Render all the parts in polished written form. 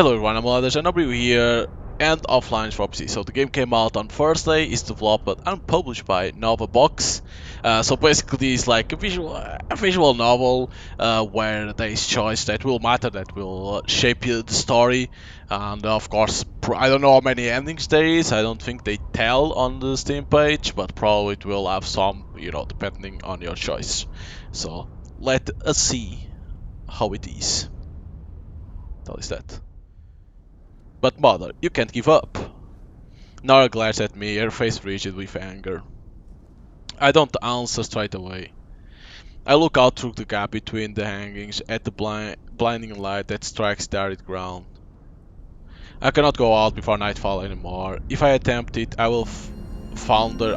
Hello everyone, I'm Alex and I'll here and offline Prophecy. So the game came out on Thursday, it's developed and published by Nova Box. So basically it's like a visual novel where there is choice that will matter, that will shape the story. And of course, I don't know how many endings there is, I don't think they tell on the Steam page, but probably it will have some, depending on your choice. So let us see how it is. That is that. But mother, you can't give up. Nora glares at me, her face rigid with anger. I don't answer straight away. I look out through the gap between the hangings at the blinding light that strikes the arid ground. I cannot go out before nightfall anymore. If I attempt it, I will founder,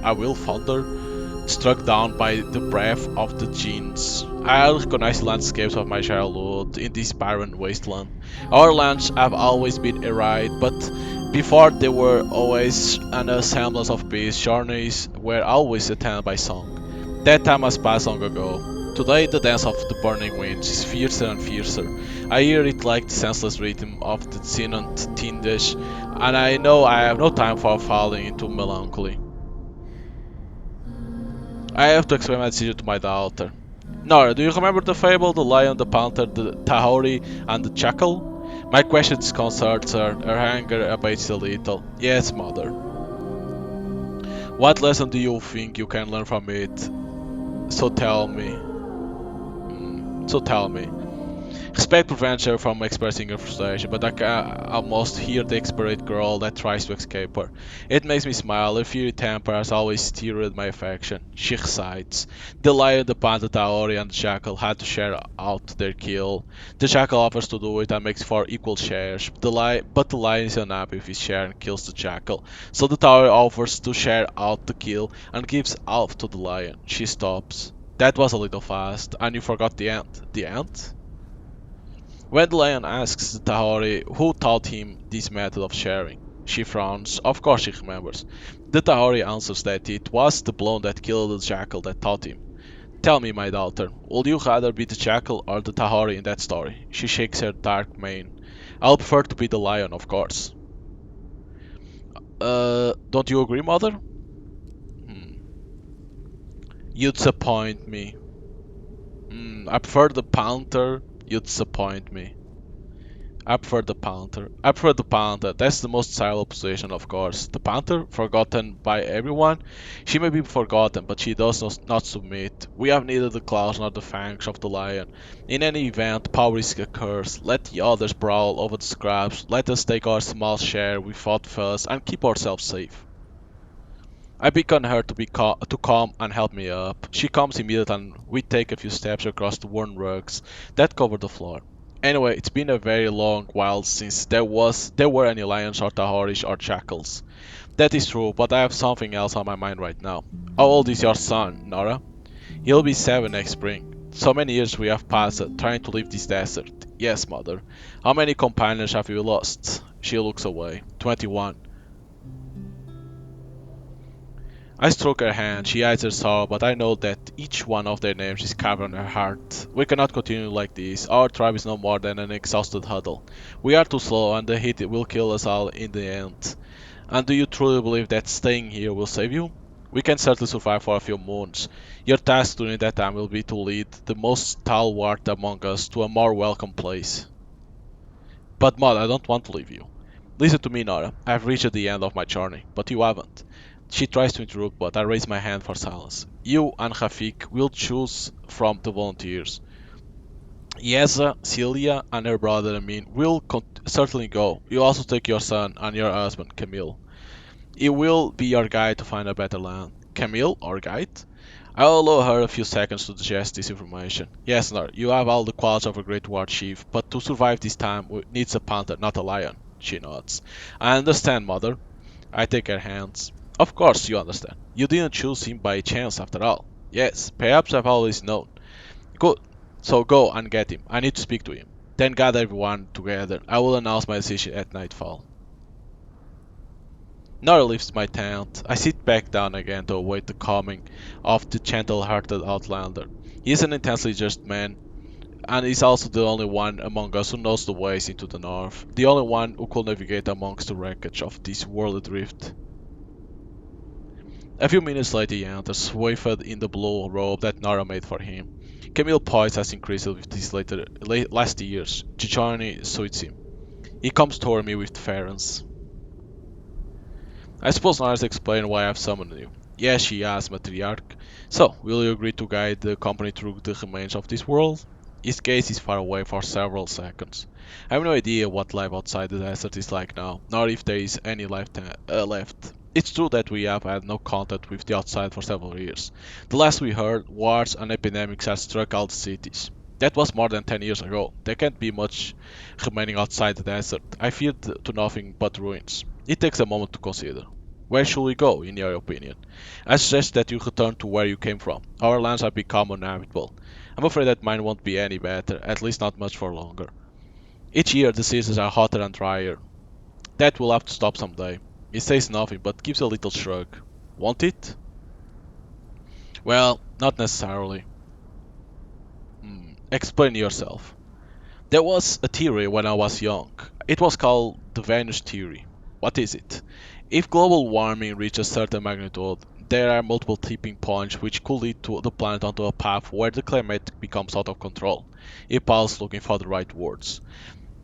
struck down by the breath of the genes. I recognize the landscapes of my childhood in this barren wasteland. Our lands have always been arid, but before they were always an semblance of peace. Journeys were always attended by song. That time has passed long ago. Today the dance of the burning winds is fiercer and fiercer. I hear it like the senseless rhythm of the xenont tindish, and I know I have no time for falling into melancholy. I have to explain my decision to my daughter. Nora, do you remember the fable, the lion, the panther, the tahori, and the jackal? My question disconcerts her. Her anger abates a little. Yes, mother. What lesson do you think you can learn from it? So tell me. So tell me. Respect prevents her from expressing her frustration, but I can almost hear the desperate girl that tries to escape her. It makes me smile. Her fiery temper has always stirred my affection. She recites. The lion, the panther, the Taori, and the jackal had to share out their kill. The jackal offers to do it and makes for equal shares. But the lion is unhappy with his share and kills the jackal. So the Taori offers to share out the kill and gives half to the lion. She stops. That was a little fast, and you forgot the end. The end? When the lion asks the Tahori who taught him this method of sharing, she frowns. Of course she remembers. The Tahori answers that it was the blow that killed the jackal that taught him. Tell me, my daughter, would you rather be the jackal or the Tahori in that story? She shakes her dark mane. I'll prefer to be the lion, of course. Don't you agree, mother? Hmm. You disappoint me. I prefer the panther. You disappoint me. I prefer the Panther. I prefer the Panther. That's the most desirable position, of course. The Panther, forgotten by everyone. She may be forgotten, but she does not submit. We have neither the claws nor the fangs of the lion. In any event, power is a curse. Let the others brawl over the scraps. Let us take our small share without fuss and keep ourselves safe. I beckon her to come and help me up. She comes immediately and we take a few steps across the worn rugs that cover the floor. Anyway, it's been a very long while since there were any lions or tahorish or jackals. That is true, but I have something else on my mind right now. How old is your son, Nora? He'll be 7 next spring. So many years we have passed trying to leave this desert. Yes, mother. How many companions have you lost? She looks away. 21. I stroke her hand, she hides her sorrow, but I know that each one of their names is carved on her heart. We cannot continue like this. Our tribe is no more than an exhausted huddle. We are too slow, and the heat will kill us all in the end. And do you truly believe that staying here will save you? We can certainly survive for a few moons. Your task during that time will be to lead the most stalwart among us to a more welcome place. But Maud, I don't want to leave you. Listen to me, Nora. I've reached the end of my journey, but you haven't. She tries to interrupt, but I raise my hand for silence. You and Rafik will choose from the volunteers. Yeza, Celia, and her brother Amin will certainly go. You also take your son and your husband, Camille. He will be your guide to find a better land. Camille, our guide? I'll allow her a few seconds to digest this information. Yes, Nor, you have all the qualities of a great war chief, but to survive this time needs a panther, not a lion. She nods. I understand, mother. I take her hands. Of course you understand. You didn't choose him by chance after all. Yes, perhaps I've always known. Good. So go and get him. I need to speak to him. Then gather everyone together. I will announce my decision at nightfall. Nora leaves my tent. I sit back down again to await the coming of the gentle-hearted outlander. He is an intensely just man, and is also the only one among us who knows the ways into the north, the only one who could navigate amongst the wreckage of this world adrift. A few minutes later he enters, swathed in the blue robe that Nara made for him. Camille's poise has increased with these last years. Giovanni suits him. He comes toward me with deference. I suppose Nara's explained why I've summoned you. Yes, she has, matriarch. So, will you agree to guide the company through the remains of this world? His gaze is far away for several seconds. I have no idea what life outside the desert is like now, nor if there is any life left. It's true that we have had no contact with the outside for several years. The last we heard, wars and epidemics had struck all the cities. That was more than 10 years ago. There can't be much remaining outside the desert. I feared to nothing but ruins. It takes a moment to consider. Where should we go, in your opinion? I suggest that you return to where you came from. Our lands have become uninhabitable. I'm afraid that mine won't be any better, at least not much for longer. Each year the seasons are hotter and drier. That will have to stop someday. He says nothing, but gives a little shrug. Won't it? Well, not necessarily. Explain yourself. There was a theory when I was young. It was called the Venus theory. What is it? If global warming reaches a certain magnitude, there are multiple tipping points which could lead to the planet onto a path where the climate becomes out of control. He paused looking for the right words.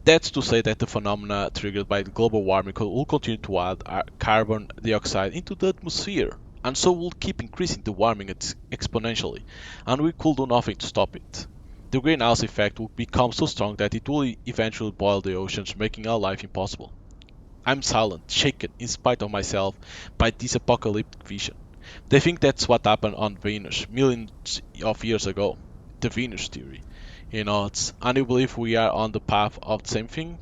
That's to say that the phenomena triggered by the global warming will continue to add carbon dioxide into the atmosphere, and so will keep increasing the warming exponentially, and we could do nothing to stop it. The greenhouse effect will become so strong that it will eventually boil the oceans, making our life impossible. I'm silent, shaken, in spite of myself, by this apocalyptic vision. They think that's what happened on Venus millions of years ago. The Venus theory. He nods. And you believe we are on the path of the same thing?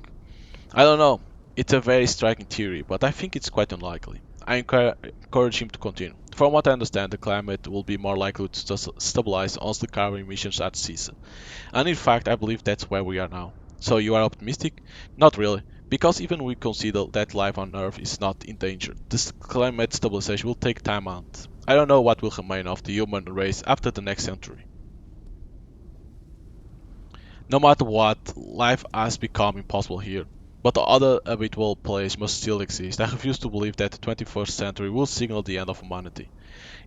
I don't know. It's a very striking theory, but I think it's quite unlikely. I encourage him to continue. From what I understand, the climate will be more likely to stabilize once the carbon emissions are ceased. And in fact, I believe that's where we are now. So you are optimistic? Not really, because even we consider that life on Earth is not in danger. This climate stabilization will take time out. I don't know what will remain of the human race after the next century. No matter what, life has become impossible here. But the other habitable place must still exist. I refuse to believe that the 21st century will signal the end of humanity.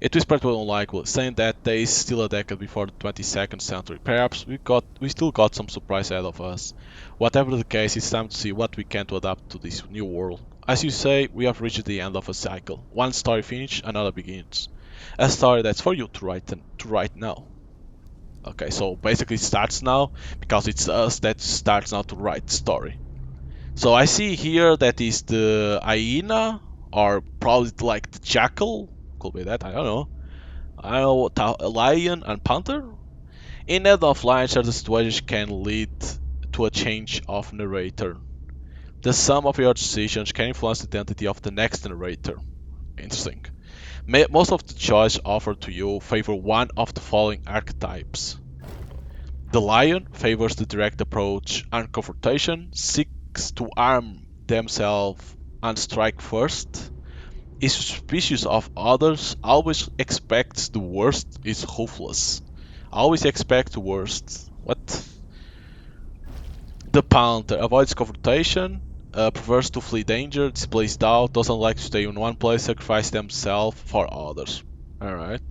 It is practically unlikely, saying that there is still a decade before the 22nd century. Perhaps we still got some surprise ahead of us. Whatever the case, it's time to see what we can to adapt to this new world. As you say, we have reached the end of a cycle. One story finished, another begins. A story that's for you to write now. Okay, so basically it starts now because it's us that starts now to write the story. So I see here that is the hyena or probably like the jackal. Could be that, I don't know. I don't know what a lion and panther. In End of Line, certain situations can lead to a change of narrator. The sum of your decisions can influence the identity of the next narrator. Interesting. Most of the choices offered to you favor one of the following archetypes. The lion favors the direct approach and confrontation, seeks to arm themselves and strike first, is suspicious of others, always expects the worst, is ruthless. Always expect the worst. What? The panther avoids confrontation, prefers to flee danger, displays doubt, doesn't like to stay in one place, sacrifice themselves for others. Alright.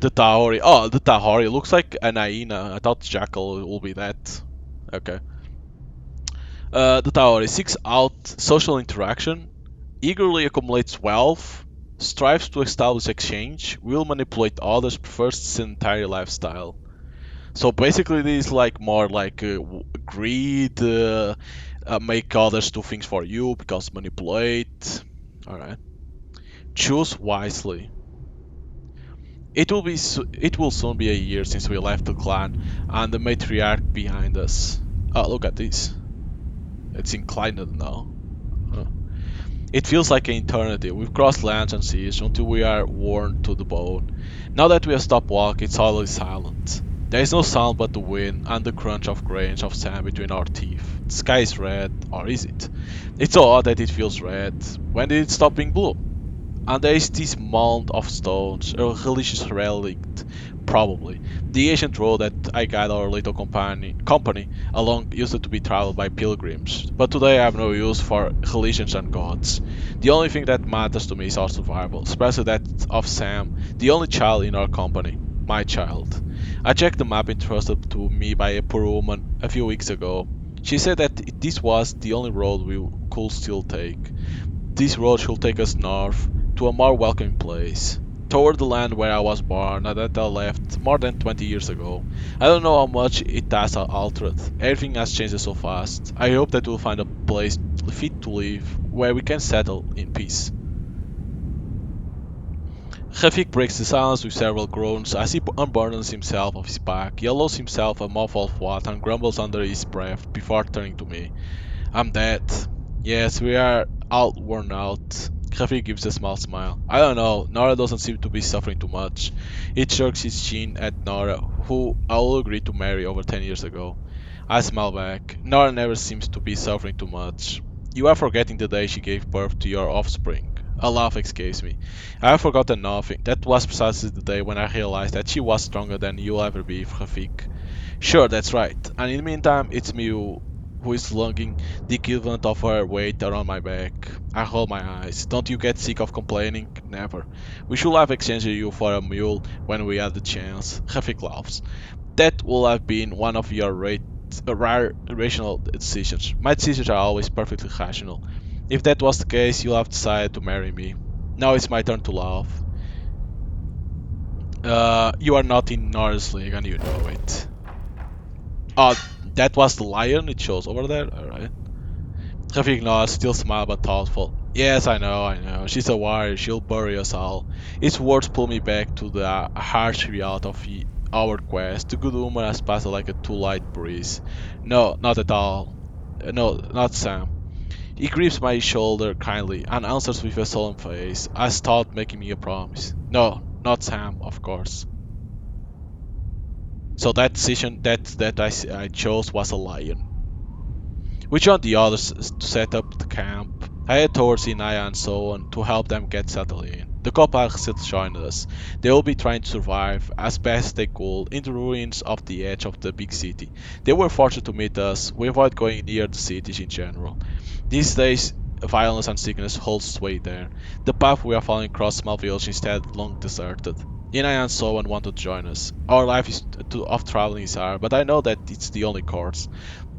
The Tahori. Oh, the Tahori looks like an hyena. I thought Jackal will be that. Okay. The Tahori seeks out social interaction, eagerly accumulates wealth, strives to establish exchange, will manipulate others, prefers sedentary lifestyle. So basically, this is like more like greed, make others do things for you because manipulate. All right. Choose wisely. It will soon be a year since we left the clan and the matriarch behind us. Oh, look at this. It's inclined now. Huh. It feels like an eternity. We've crossed lands and seas until we are worn to the bone. Now that we have stopped walking, it's totally silent. There is no sound but the wind and the crunch of grains of sand between our teeth. The sky is red, or is it? It's so odd that it feels red. When did it stop being blue? And there is this mound of stones, a religious relic, probably. The ancient road that I guide our little company along used to be traveled by pilgrims, but today I have no use for religions and gods. The only thing that matters to me is our survival, especially that of Sam, the only child in our company. My child. I checked the map entrusted to me by a poor woman a few weeks ago. She said that this was the only road we could still take. This road should take us north, to a more welcoming place, toward the land where I was born and that I left more than 20 years ago. I don't know how much it has altered. Everything has changed so fast. I hope that we'll find a place fit to live, where we can settle in peace. Rafik breaks the silence with several groans as he unburdens himself of his pack, yellows himself a mouthful of water, and grumbles under his breath before turning to me. I'm dead. Yes, we are all worn out. Rafi gives a small smile. I don't know, Nora doesn't seem to be suffering too much. He jerks his chin at Nora, who I will agree to marry over 10 years ago. I smile back. Nora never seems to be suffering too much. You are forgetting the day she gave birth to your offspring. A laugh escapes me. I have forgotten nothing. That was precisely the day when I realized that she was stronger than you'll ever be, Rafik. Sure, that's right. And in the meantime, it's me who is lugging the equivalent of her weight around my back. I roll my eyes. Don't you get sick of complaining? Never. We should have exchanged you for a mule when we had the chance. Rafik laughs. That would have been one of your rare rational decisions. My decisions are always perfectly rational. If that was the case, you'll have decided to marry me. Now it's my turn to laugh. You are not in Norris League and you know it. Uh, that was the lion it shows over there? Alright. Rafik nods, still smile but thoughtful. Yes, I know. She's a warrior, she'll bury us all. Its words pull me back to the harsh reality of our quest. The good woman has passed like a too light breeze. No, not at all. No, not Sam. He grips my shoulder kindly and answers with a solemn face, as thought making me a promise. No, not Sam, of course. So that decision that I chose was a lion. We joined the others to set up the camp. I head towards Inaya and so on to help them get settled in. The couple still join us. They will be trying to survive as best they could in the ruins of the edge of the big city. They were fortunate to meet us. We avoid going near the cities in general. These days, violence and sickness hold sway there. The path we are following across small village instead long deserted. Inaya and so on want to join us. Our life is of traveling is hard, but I know that it's the only course.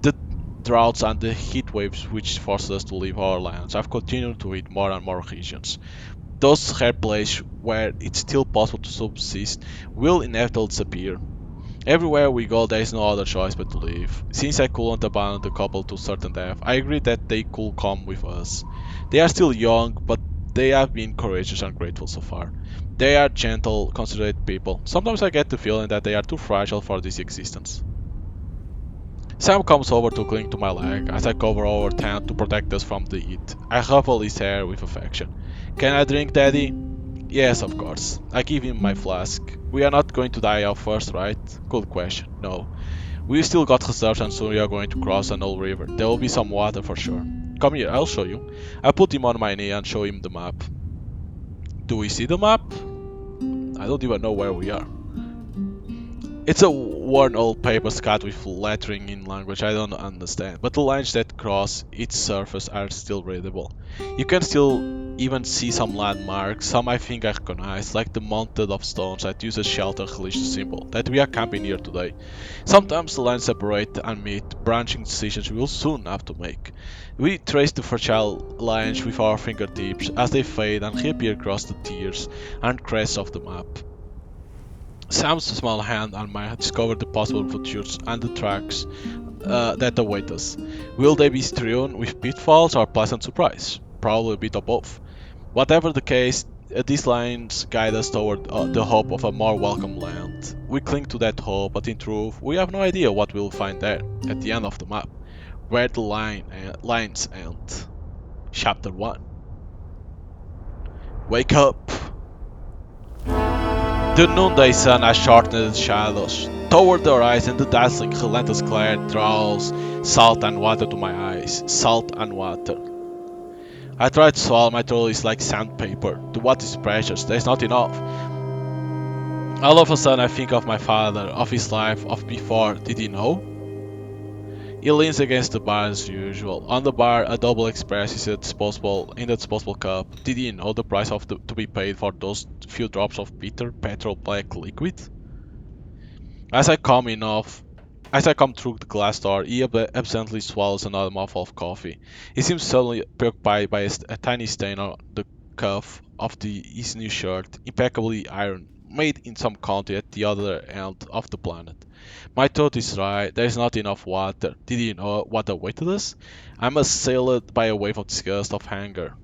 The droughts and the heat waves which forced us to leave our lands have continued to hit more and more regions. Those rare places where it's still possible to subsist will inevitably disappear. Everywhere we go, there is no other choice but to leave. Since I couldn't abandon the couple to certain death, I agreed that they could come with us. They are still young, but they have been courageous and grateful so far. They are gentle, considerate people. Sometimes I get the feeling that they are too fragile for this existence. Sam comes over to cling to my leg as I cover our tent to protect us from the heat. I ruffle his hair with affection. Can I drink, Daddy? Yes, of course. I give him my flask. We are not going to die out first, right? Good question. No. We still got reserves and soon we are going to cross an old river. There will be some water for sure. Come here, I'll show you. I put him on my knee and show him the map. Do we see the map? I don't even know where we are. It's a worn old paper cut with lettering in language I don't understand, but the lines that cross its surface are still readable. You can still even see some landmarks, some I think I recognize, like the mounted of stones that use a shelter religious symbol that we are camping here today. Sometimes the lines separate and meet, branching decisions we will soon have to make. We trace the fragile lines with our fingertips as they fade and reappear across the tiers and crests of the map. Sam's small hand and mine discover the possible futures and the tracks that await us. Will they be strewn with pitfalls or pleasant surprise? Probably a bit of both. Whatever the case, these lines guide us toward the hope of a more welcome land. We cling to that hope, but in truth, we have no idea what we'll find there, at the end of the map, where the lines end. Chapter 1. Wake up! The noonday sun has shortened the shadows. Toward the horizon, the dazzling, relentless glare draws salt and water to my eyes. Salt and water. I try to swallow, my throat is like sandpaper. To what is precious? There's not enough. All of a sudden I think of my father, of his life, of before. Did he know? He leans against the bar as usual. On the bar, a double express is a disposable in the disposable cup. Did he know the price to be paid for those few drops of bitter petrol black liquid? As I come enough, as I come through the glass door, he absently swallows another mouthful of coffee. He seems suddenly preoccupied by a tiny stain on the cuff of his new shirt, impeccably ironed, made in some country at the other end of the planet. My throat is dry, there is not enough water. Did he know what awaited us? I'm assailed by a wave of disgust, of anger.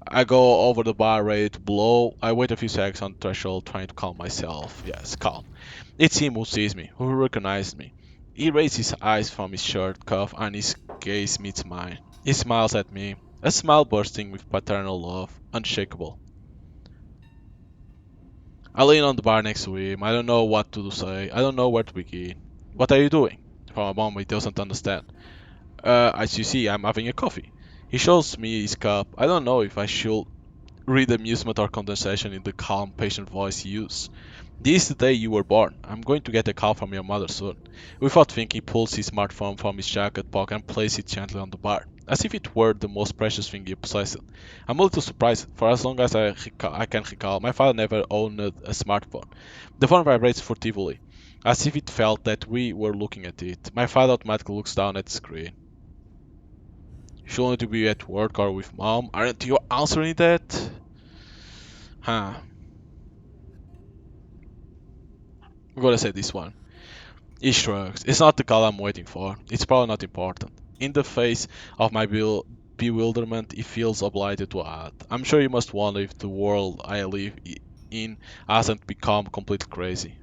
I go over the bar ready to blow. I wait a few seconds on the threshold, trying to calm myself. Yes, calm. It's him who sees me, who recognizes me. He raises his eyes from his shirt cuff and his gaze meets mine. He smiles at me, a smile bursting with paternal love, unshakable. I lean on the bar next to him. I don't know what to say. I don't know where to begin. What are you doing? For a moment, he doesn't understand. As you see, I'm having a coffee. He shows me his cup. I don't know if I should read amusement or condescension in the calm, patient voice he used. This is the day you were born. I'm going to get a call from your mother soon. Without thinking, he pulls his smartphone from his jacket pocket and places it gently on the bar, as if it were the most precious thing he possessed. I'm a little surprised, for as long as I can recall, my father never owned a smartphone. The phone vibrates furtively, as if it felt that we were looking at it. My father automatically looks down at the screen. Shouldn't you be at work or with mom? Aren't you answering that? Huh. I'm gonna say this one. He shrugs. It's not the call I'm waiting for. It's probably not important. In the face of my bewilderment, he feels obliged to add. I'm sure you must wonder if the world I live in hasn't become completely crazy.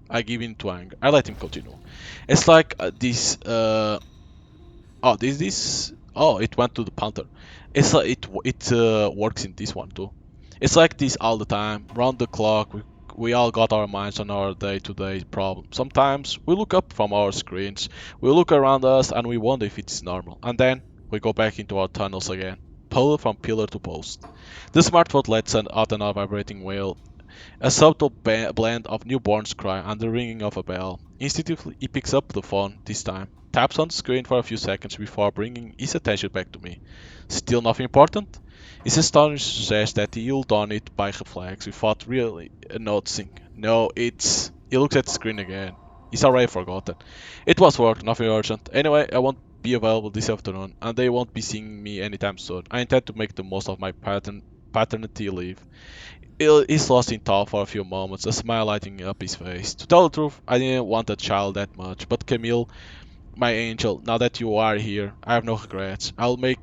I give in to anger. I let him continue. It's like this. Oh, this. Oh, it went to the Panther. It's like it works in this one too. It's like this all the time, round the clock. We all got our minds on our day-to-day problems. Sometimes we look up from our screens, we look around us, and we wonder if it's normal. And then we go back into our tunnels again, pulled from pillar to post. The smartphone lets out another vibrating wail, a subtle blend of newborn's cry and the ringing of a bell. Instinctively, he picks up the phone, this time, taps on the screen for a few seconds before bringing his attention back to me. Still nothing important? His astonishment suggests that he held on it by reflex without really noticing. No, it's... He looks at the screen again. He's already forgotten. It was work, nothing urgent. Anyway, I won't be available this afternoon, and they won't be seeing me anytime soon. I intend to make the most of my paternity leave. He's lost in thought for a few moments, a smile lighting up his face. To tell the truth, I didn't want a child that much, but Camille, my angel, now that you are here, I have no regrets. I'll make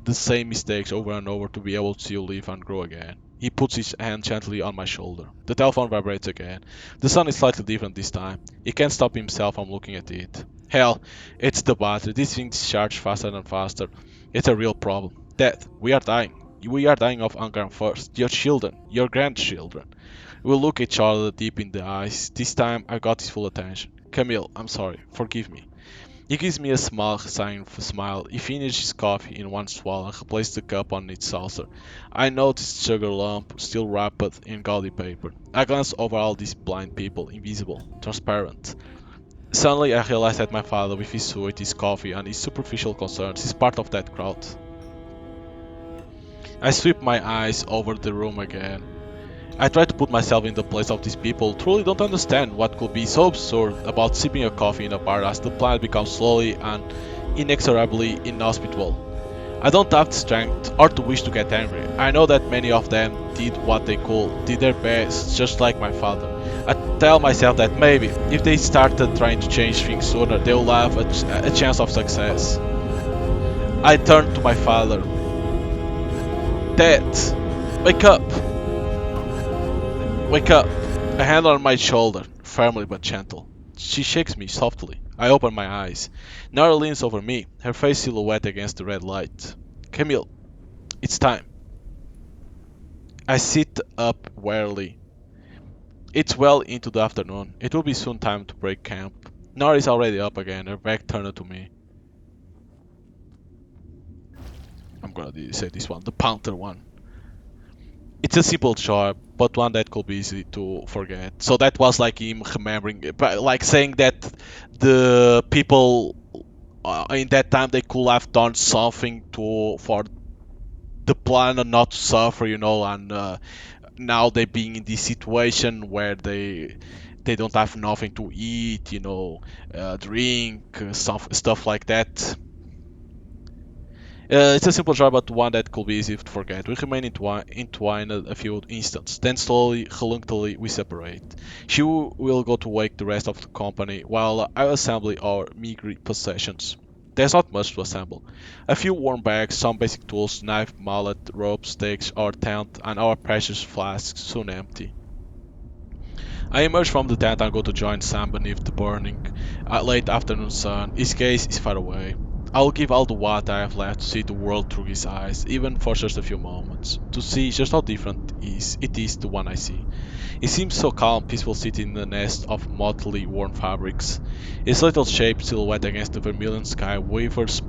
the same mistakes over and over to be able to see you live and grow again. He puts his hand gently on my shoulder. The telephone vibrates again. The sound is slightly different this time. He can't stop himself from looking at it. Hell, it's the battery. This thing discharges faster and faster. It's a real problem. Dad, we are dying. We are dying of hunger and thirst. Your children, your grandchildren. We look each other deep in the eyes. This time I got his full attention. Camille, I'm sorry. Forgive me. He gives me a small, resigned smile. He finishes his coffee in one swallow and replaces the cup on its saucer. I notice the sugar lump, still wrapped in gaudy paper. I glance over all these blind people, invisible, transparent. Suddenly I realize that my father, with his suit, his coffee, and his superficial concerns, is part of that crowd. I sweep my eyes over the room again. I try to put myself in the place of these people who truly don't understand what could be so absurd about sipping a coffee in a bar as the planet becomes slowly and inexorably inhospitable. I don't have the strength or the wish to get angry. I know that many of them did what they could, did their best, just like my father. I tell myself that maybe, if they started trying to change things sooner, they will have a chance of success. I turn to my father. Dad, wake up! Wake up! A hand on my shoulder, firmly but gentle. She shakes me softly. I open my eyes. Nora leans over me, her face silhouette against the red light. Camille, it's time. I sit up wearily. It's well into the afternoon. It will be soon time to break camp. Nora is already up again, her back turned to me. I'm I'm gonna say this one, the Panther one. It's a simple choice, but one that could be easy to forget. So that was like him remembering, but like saying that the people in that time they could have done something to for the planet not to suffer, and now they being in this situation where they don't have nothing to eat, drink, stuff like that. It's a simple job, but one that could be easy to forget. We remain entwined a few instants, then slowly, reluctantly, we separate. She will go to wake the rest of the company, while I assemble our meager possessions. There's not much to assemble. A few warm bags, some basic tools, knife, mallet, rope, stakes, our tent, and our precious flasks soon empty. I emerge from the tent and go to join Sam beneath the burning, late afternoon sun. His gaze is far away. I'll give all the what I have left to see the world through his eyes, even for just a few moments, to see just how different it is to one I see. He seems so calm, peaceful sitting in a nest of motley worn fabrics. His little shape silhouette against the vermilion sky wavers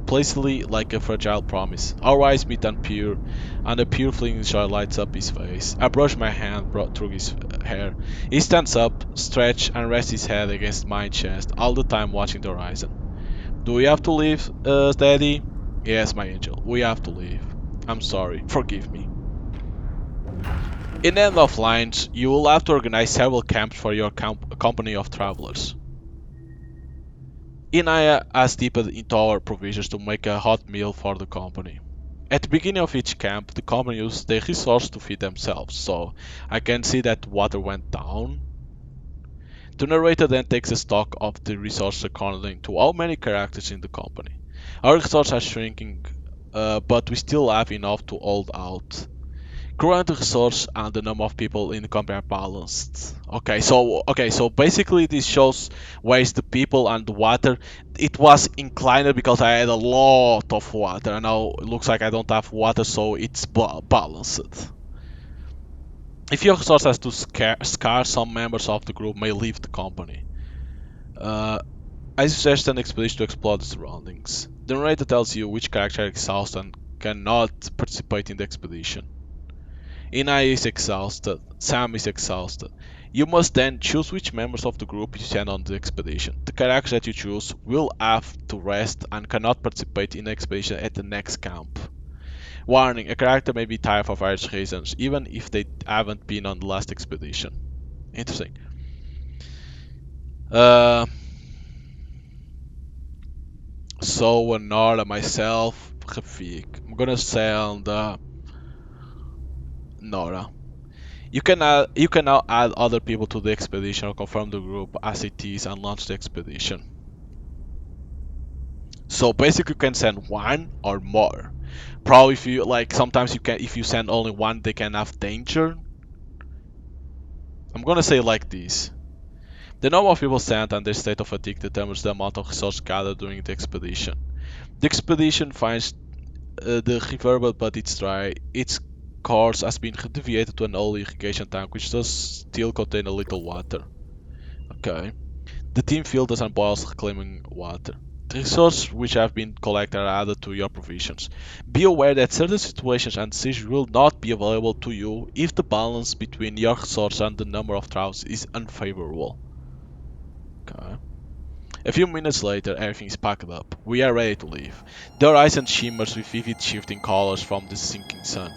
placidly like a fragile promise. Our eyes meet and peer, and a pure fleeting joy lights up his face. I brush my hand through his hair. He stands up, stretches, and rests his head against my chest, all the time watching the horizon. Do we have to leave, Daddy? Yes, my angel, we have to leave. I'm sorry, forgive me. In the end of lines, you will have to organize several camps for your company of travelers. Inaya has dipped into our provisions to make a hot meal for the company. At the beginning of each camp, the company used their resources to feed themselves, so I can see that water went down. The narrator then takes a stock of the resources according to how many characters in the company. Our resources are shrinking, but we still have enough to hold out. Current resource and the number of people in the company are balanced. Okay, so basically this shows where is the people and the water. It was inclined because I had a lot of water, and now it looks like I don't have water, so it's balanced. If your resource has to scar, some members of the group may leave the company. Uh, I suggest an expedition to explore the surroundings. The narrator tells you which character is exhausted and cannot participate in the expedition. Inai is exhausted, Sam is exhausted. You must then choose which members of the group you send on the expedition. The characters that you choose will have to rest and cannot participate in the expedition at the next camp. Warning, a character may be tired for various reasons, even if they haven't been on the last expedition. Interesting. Uh, so Nora, myself, Rafik. I'm gonna send Nora. You can now add other people to the expedition or confirm the group as it is and launch the expedition. So basically you can send one or more. Probably if you like sometimes you can if you send only one they can have danger. I'm gonna say like this. The number of people sent and their state of fatigue determines the amount of resources gathered during the expedition. The expedition finds the river but it's dry. Its course has been deviated to an old irrigation tank which does still contain a little water. Okay. The team filters and boils reclaiming water. The resources which have been collected are added to your provisions. Be aware that certain situations and decisions will not be available to you if the balance between your resources and the number of travels is unfavorable. Okay. A few minutes later, everything is packed up. We are ready to leave. The horizon shimmers with vivid shifting colors from the sinking sun.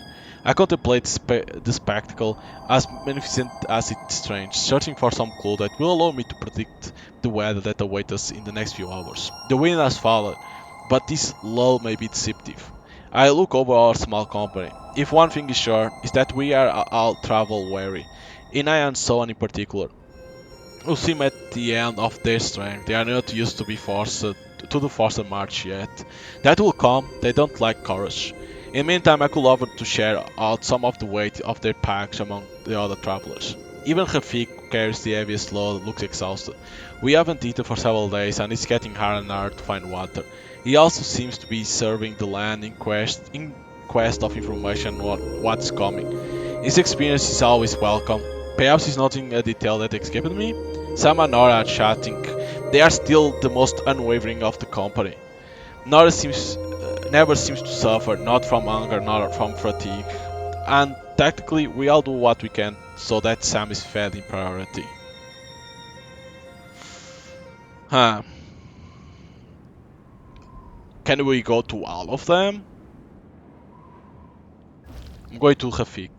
I contemplate the spectacle, as magnificent as it's strange, searching for some clue that will allow me to predict the weather that awaits us in the next few hours. The wind has fallen, but this lull may be deceptive. I look over our small company. If one thing is sure, is that we are all travel weary. Inai and so on in particular who seem at the end of their strength. They are not used to be forced to the forced march yet. That will come. They don't like courage. In the meantime, I could offer to share out some of the weight of their packs among the other travelers. Even Rafik, who carries the heaviest load, looks exhausted. We haven't eaten for several days and it's getting harder and harder to find water. He also seems to be serving the land in quest of information on what's coming. His experience is always welcome. Perhaps he's noting a detail that escaped me. Sam and Nora are chatting. They are still the most unwavering of the company. Nora never seems to suffer, not from hunger, nor from fatigue. And tactically, we all do what we can so that Sam is fed in priority. Huh. Can we go to all of them? I'm going to Rafik.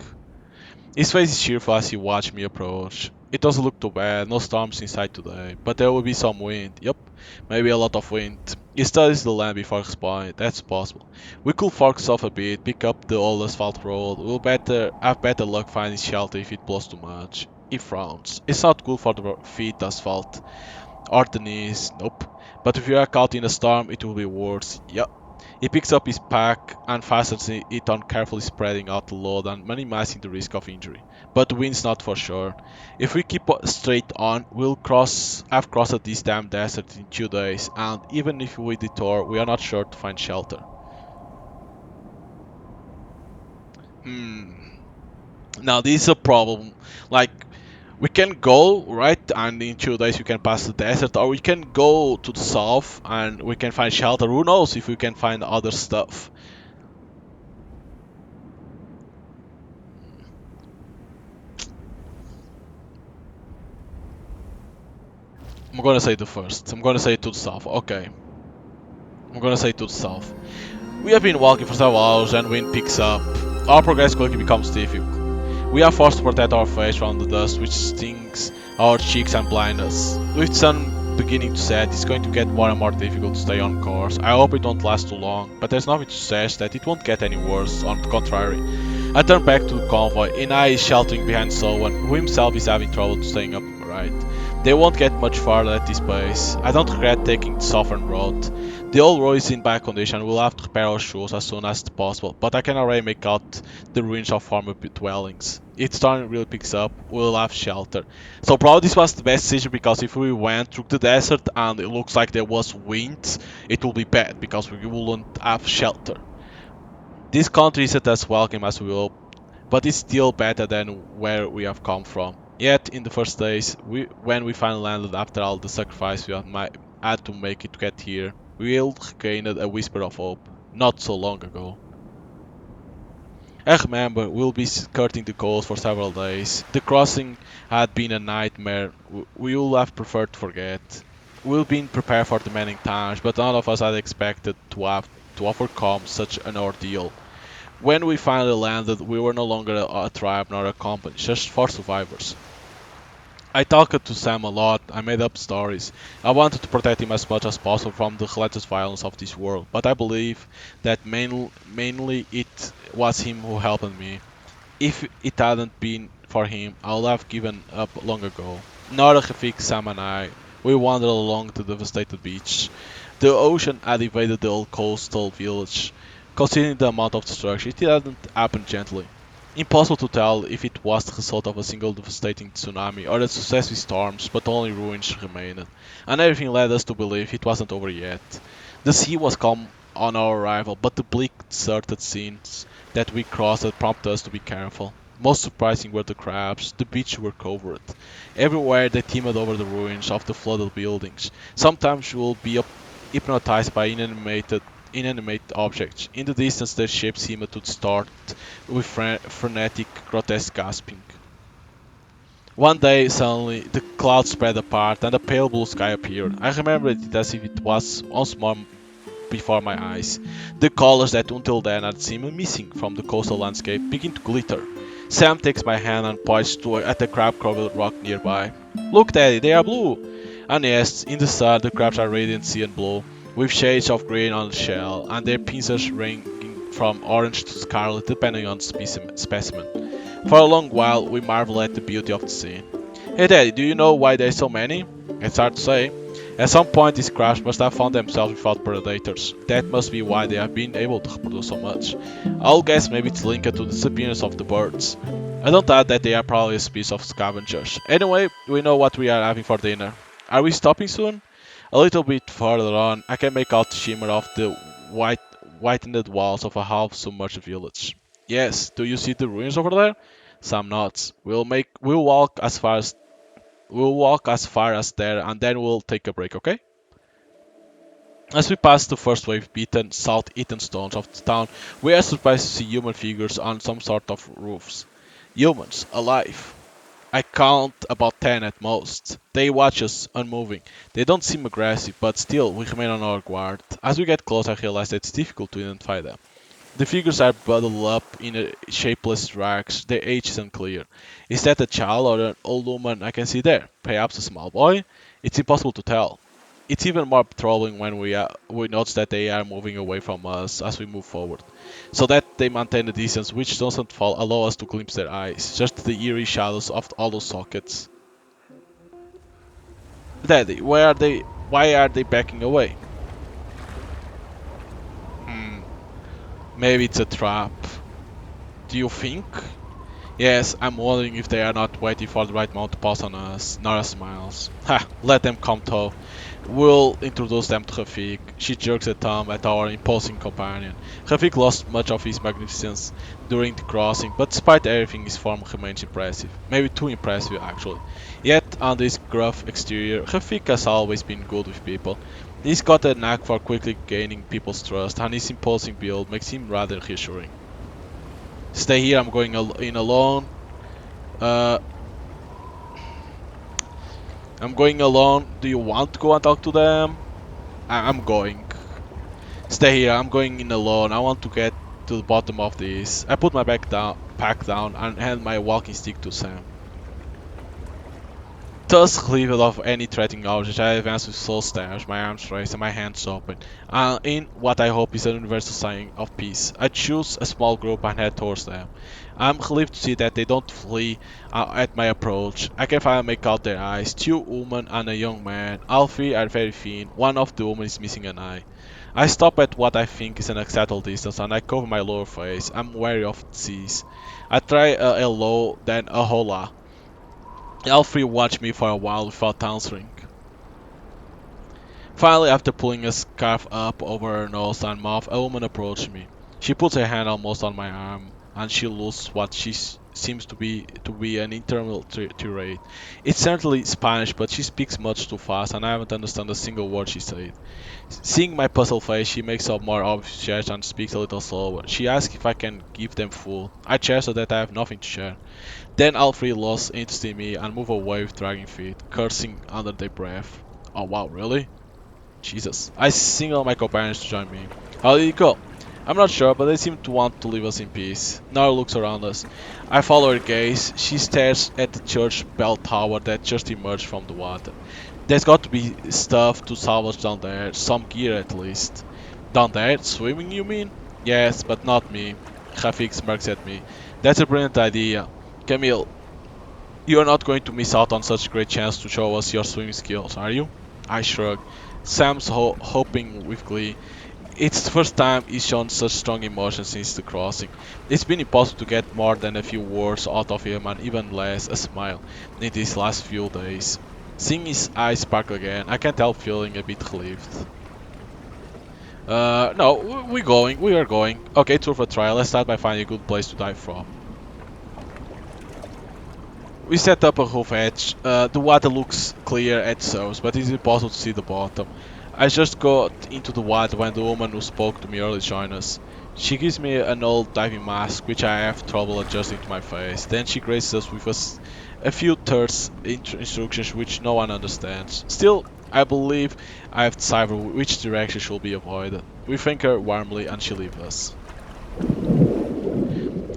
His face is cheerful as he watched me approach. It doesn't look too bad, no storms inside today, but there will be some wind. Yup, maybe a lot of wind. He studies the land before responding, that's possible. We could fork off a bit, pick up the old asphalt road. We'll better have better luck finding shelter if it blows too much. He frowns. It's not good for the feet, asphalt. Or the knees, nope. But if you are caught in a storm, it will be worse. Yup. He picks up his pack and fastens it on, carefully spreading out the load and minimizing the risk of injury. But the wind's not for sure. If we keep straight on, we'll have crossed this damn desert in 2 days, and even if we detour, we are not sure to find shelter. Hmm. Now this is a problem. Like, we can go right, and in 2 days we can pass the desert, or we can go to the south and we can find shelter. Who knows if we can find other stuff. I'm gonna say the first. I'm gonna say to the south. Okay. I'm gonna say to the south. We have been walking for several hours and wind picks up. Our progress quickly becomes difficult. We are forced to protect our face from the dust which stings our cheeks and blinds us. With the sun beginning to set, it's going to get more and more difficult to stay on course. I hope it don't last too long, but there's nothing to suggest that it won't get any worse. On the contrary, I turn back to the convoy. Inai is sheltering behind Sowan, who himself is having trouble staying upright. They won't get much farther at this pace. I don't regret taking the southern road. The old road is in bad condition, we'll have to repair our shoes as soon as possible, but I can already make out the ruins of former dwellings. If the storm really picks up, we'll have shelter. So probably this was the best decision, because if we went through the desert and it looks like there was wind, it will be bad because we wouldn't have shelter. This country isn't as welcome as we hope, but it's still better than where we have come from. Yet, in the first days, when we finally landed after all the sacrifice we had to make it to get here, we all gained a whisper of hope, not so long ago. I remember we'll be skirting the coast for several days. The crossing had been a nightmare. We would have preferred to forget. We've been prepared for demanding times, but none of us had expected to have to overcome such an ordeal. When we finally landed, we were no longer a tribe nor a company, just four survivors. I talked to Sam a lot, I made up stories. I wanted to protect him as much as possible from the relentless violence of this world, but I believe that mainly it was him who helped me. If it hadn't been for him, I would have given up long ago. Nora, Rafik, Sam and I, we wandered along the devastated beach. The ocean had invaded the old coastal village. Considering the amount of destruction, it hadn't happened gently. Impossible to tell if it was the result of a single devastating tsunami or the successive storms, but only ruins remained, and everything led us to believe it wasn't over yet. The sea was calm on our arrival, but the bleak, deserted scenes that we crossed prompted us to be careful. Most surprising were the crabs. The beach were covered. Everywhere they teemed over the ruins of the flooded buildings. Sometimes you will be hypnotized by inanimate objects. In the distance, their shapes seemed to distort with frenetic, grotesque gasping. One day, suddenly, the clouds spread apart and a pale blue sky appeared. I remembered it as if it was once more before my eyes. The colors that until then had seemed missing from the coastal landscape begin to glitter. Sam takes my hand and points at the crab-covered rock nearby. "Look, Daddy, they are blue!" And yes, in the sun, the crabs are radiant sea and blue, with shades of green on the shell, and their pincers ranging from orange to scarlet depending on specimen. For a long while, we marvel at the beauty of the scene. "Hey Daddy, do you know why there are so many?" "It's hard to say. At some point these crabs must have found themselves without predators. That must be why they have been able to reproduce so much. I'll guess maybe it's linked to the disappearance of the birds. I don't doubt that they are probably a species of scavengers. Anyway, we know what we are having for dinner. Are we stopping soon?" A little bit further on, I can make out the shimmer of the whitened walls of a half-submerged village. "Yes, do you see the ruins over there?" Sam nods. We'll walk as far as there and then we'll take a break, okay?" As we pass the first wave beaten, salt-eaten stones of the town, we are surprised to see human figures on some sort of roofs. Humans, alive. I count about 10 at most. They watch us, unmoving. They don't seem aggressive, but still, we remain on our guard. As we get close, I realize that it's difficult to identify them. The figures are bundled up in a shapeless rags. Their age is unclear. Is that a child or an old woman I can see there? Perhaps a small boy? It's impossible to tell. It's even more troubling when we notice that they are moving away from us as we move forward, so that they maintain a distance which doesn't fall allow us to glimpse their eyes, just the eerie shadows of all those sockets. Daddy, where are they? Why are they backing away? Hmm, maybe it's a trap. Do you think? Yes, I'm wondering if they are not waiting for the right moment to pass on us. Nora smiles. Ha, let them come though. We'll introduce them to Rafik. She jerks a thumb at our imposing companion. Rafik lost much of his magnificence during the crossing, but despite everything his form remains impressive. Maybe too impressive actually. Yet, under his gruff exterior, Rafik has always been good with people. He's got a knack for quickly gaining people's trust, and his imposing build makes him rather reassuring. Stay here, I'm going in alone. Uh, I'm going alone. Do you want to go and talk to them? I'm going. Stay here. I'm going in alone. I want to get to the bottom of this. I put my pack down, and hand my walking stick to Sam. Thus relieved of any threatening object, I advance with slow steps, my arms raised and my hands open, in what I hope is a universal sign of peace. I choose a small group and head towards them. I'm relieved to see that they don't flee at my approach. I can finally make out their eyes, two women and a young man. All three are very thin, one of the women is missing an eye. I stop at what I think is an acceptable distance and I cover my lower face. I'm wary of disease. I try a hello, then a hola. Alfred watched me for a while without answering. Finally, after pulling a scarf up over her nose and mouth, a woman approached me. She puts her hand almost on my arm, and she loses what she seems to be an internal tirade. It's certainly Spanish, but she speaks much too fast, and I haven't understood a single word she said. Seeing my puzzled face, she makes a more obvious gesture and speaks a little slower. She asks if I can give them food. I gesture that I have nothing to share. Then all three lost interest in me and move away with dragging feet, cursing under their breath. Oh wow, really? Jesus. I signal my companions to join me. How did it go? I'm not sure, but they seem to want to leave us in peace. Nara looks around us. I follow her gaze. She stares at the church bell tower that just emerged from the water. There's got to be stuff to salvage down there, some gear at least. Down there? Swimming, you mean? Yes, but not me. Rafik smirks at me. That's a brilliant idea. Camille, you're not going to miss out on such a great chance to show us your swimming skills, are you? I shrug. Sam's hoping with glee. It's the first time he's shown such strong emotion since the crossing. It's been impossible to get more than a few words out of him and even less a smile in these last few days. Seeing his eyes sparkle again, I can't help feeling a bit relieved. No, we're going, we are going. Okay, tour for trial, let's start by finding a good place to dive from. We set up a roof edge. The water looks clear at the surface, but it's impossible to see the bottom. I just got into the water when the woman who spoke to me earlier joined us. She gives me an old diving mask, which I have trouble adjusting to my face. Then she graces us with a few terse instructions which no one understands. Still, I believe I have deciphered which direction should be avoided. We thank her warmly and she leaves us.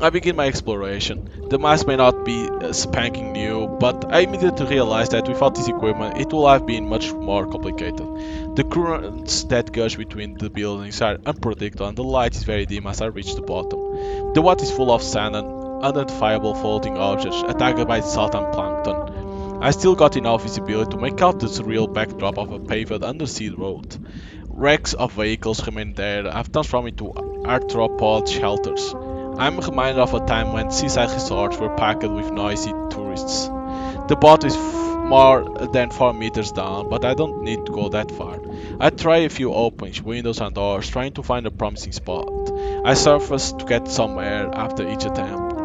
I begin my exploration. The mask may not be spanking new, but I immediately realized that without this equipment it would have been much more complicated. The currents that gush between the buildings are unpredictable and the light is very dim as I reach the bottom. The water is full of sand and unidentifiable floating objects attacked by salt and plankton. I still got enough visibility to make out the surreal backdrop of a paved undersea road. Wrecks of vehicles remain there, have transformed into arthropod shelters. I'm reminded of a time when seaside resorts were packed with noisy tourists. The boat is more than 4 meters down, but I don't need to go that far. I try a few openings, windows and doors, trying to find a promising spot. I surface to get some air after each attempt.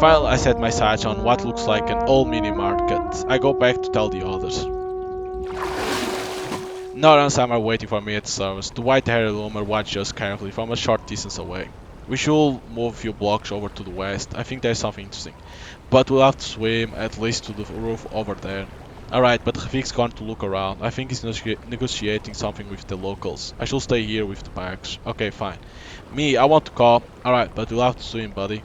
Finally, I set my sights on what looks like an old mini market. I go back to tell the others. Nora and Sam are waiting for me at the surface. The white-haired loomer watches us carefully from a short distance away. We should move a few blocks over to the west. I think there's something interesting. But we'll have to swim at least to the roof over there. Alright, but Rafik's gone to look around. I think he's negotiating something with the locals. I should stay here with the bags. Okay, fine. Me, I want to call. Alright, but we'll have to swim, buddy.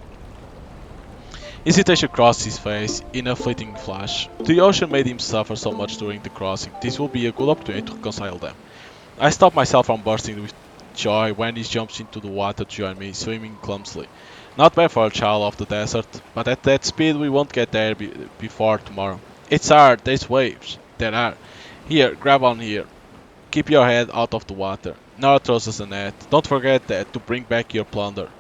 Hesitation crossed his face in a fleeting flash. The ocean made him suffer so much during the crossing. This will be a good opportunity to reconcile them. I stopped myself from bursting with joy when he jumps into the water to join me, swimming clumsily. Not bad for a child of the desert, but at that speed we won't get there before tomorrow. It's hard, there's waves. There are. Here, grab on here. Keep your head out of the water. Nora throws us a net. Don't forget that to bring back your plunder.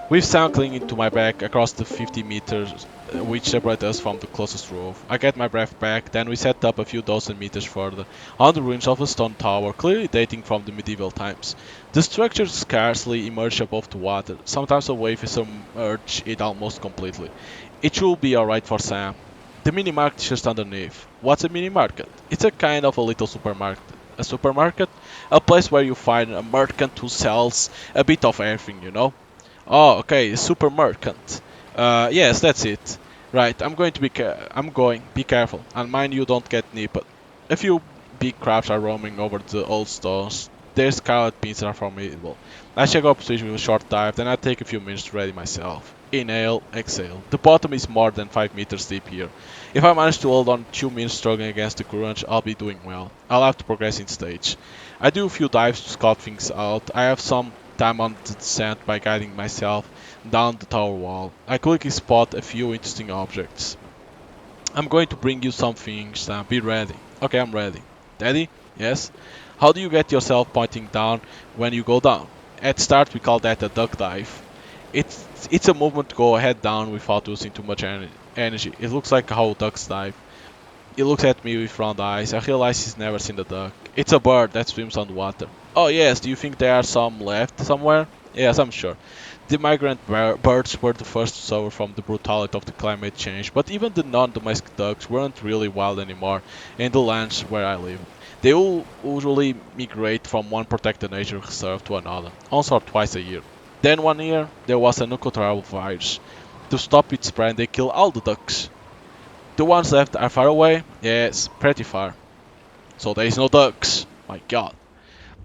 With Sam clinging to my back across the 50 meters which separate us from the closest roof. I get my breath back, then we set up a few dozen meters further, on the ruins of a stone tower, clearly dating from the medieval times. The structure scarcely emerged above the water, sometimes a wave is submerged it almost completely. It should be alright for Sam. The mini market is just underneath. What's a mini market? It's a kind of a little supermarket. A supermarket? A place where you find a merchant who sells a bit of everything, you know? Oh, okay, super merchant. Yes, that's it. Right, I'm going. Be careful, and mind you don't get nipped. A few big crabs are roaming over the old stones. Their scarlet beans are formidable. I check our position with a short dive, then I take a few minutes to ready myself. Inhale, exhale. The bottom is more than 5 meters deep here. If I manage to hold on 2 minutes struggling against the current, I'll be doing well. I'll have to progress in stage. I do a few dives to scout things out. I have some time on the descent by guiding myself down the tower wall. I quickly spot a few interesting objects. I'm going to bring you something, Sam. Be ready. Okay, I'm ready. Daddy? Yes? How do you get yourself pointing down when you go down? At start we call that a duck dive. It's a movement to go head down without using too much energy. It looks like how ducks dive. He looks at me with round eyes. I realize he's never seen a duck. It's a bird that swims on the water. Oh yes, do you think there are some left somewhere? Yes, I'm sure. The migrant birds were the first to suffer from the brutality of the climate change, but even the non-domestic ducks weren't really wild anymore in the lands where I live. They all usually migrate from one protected nature reserve to another, once or twice a year. Then one year, there was an uncontrollable virus. To stop its spread, they killed all the ducks. The ones left are far away? Yes, pretty far. So there is no ducks. My god.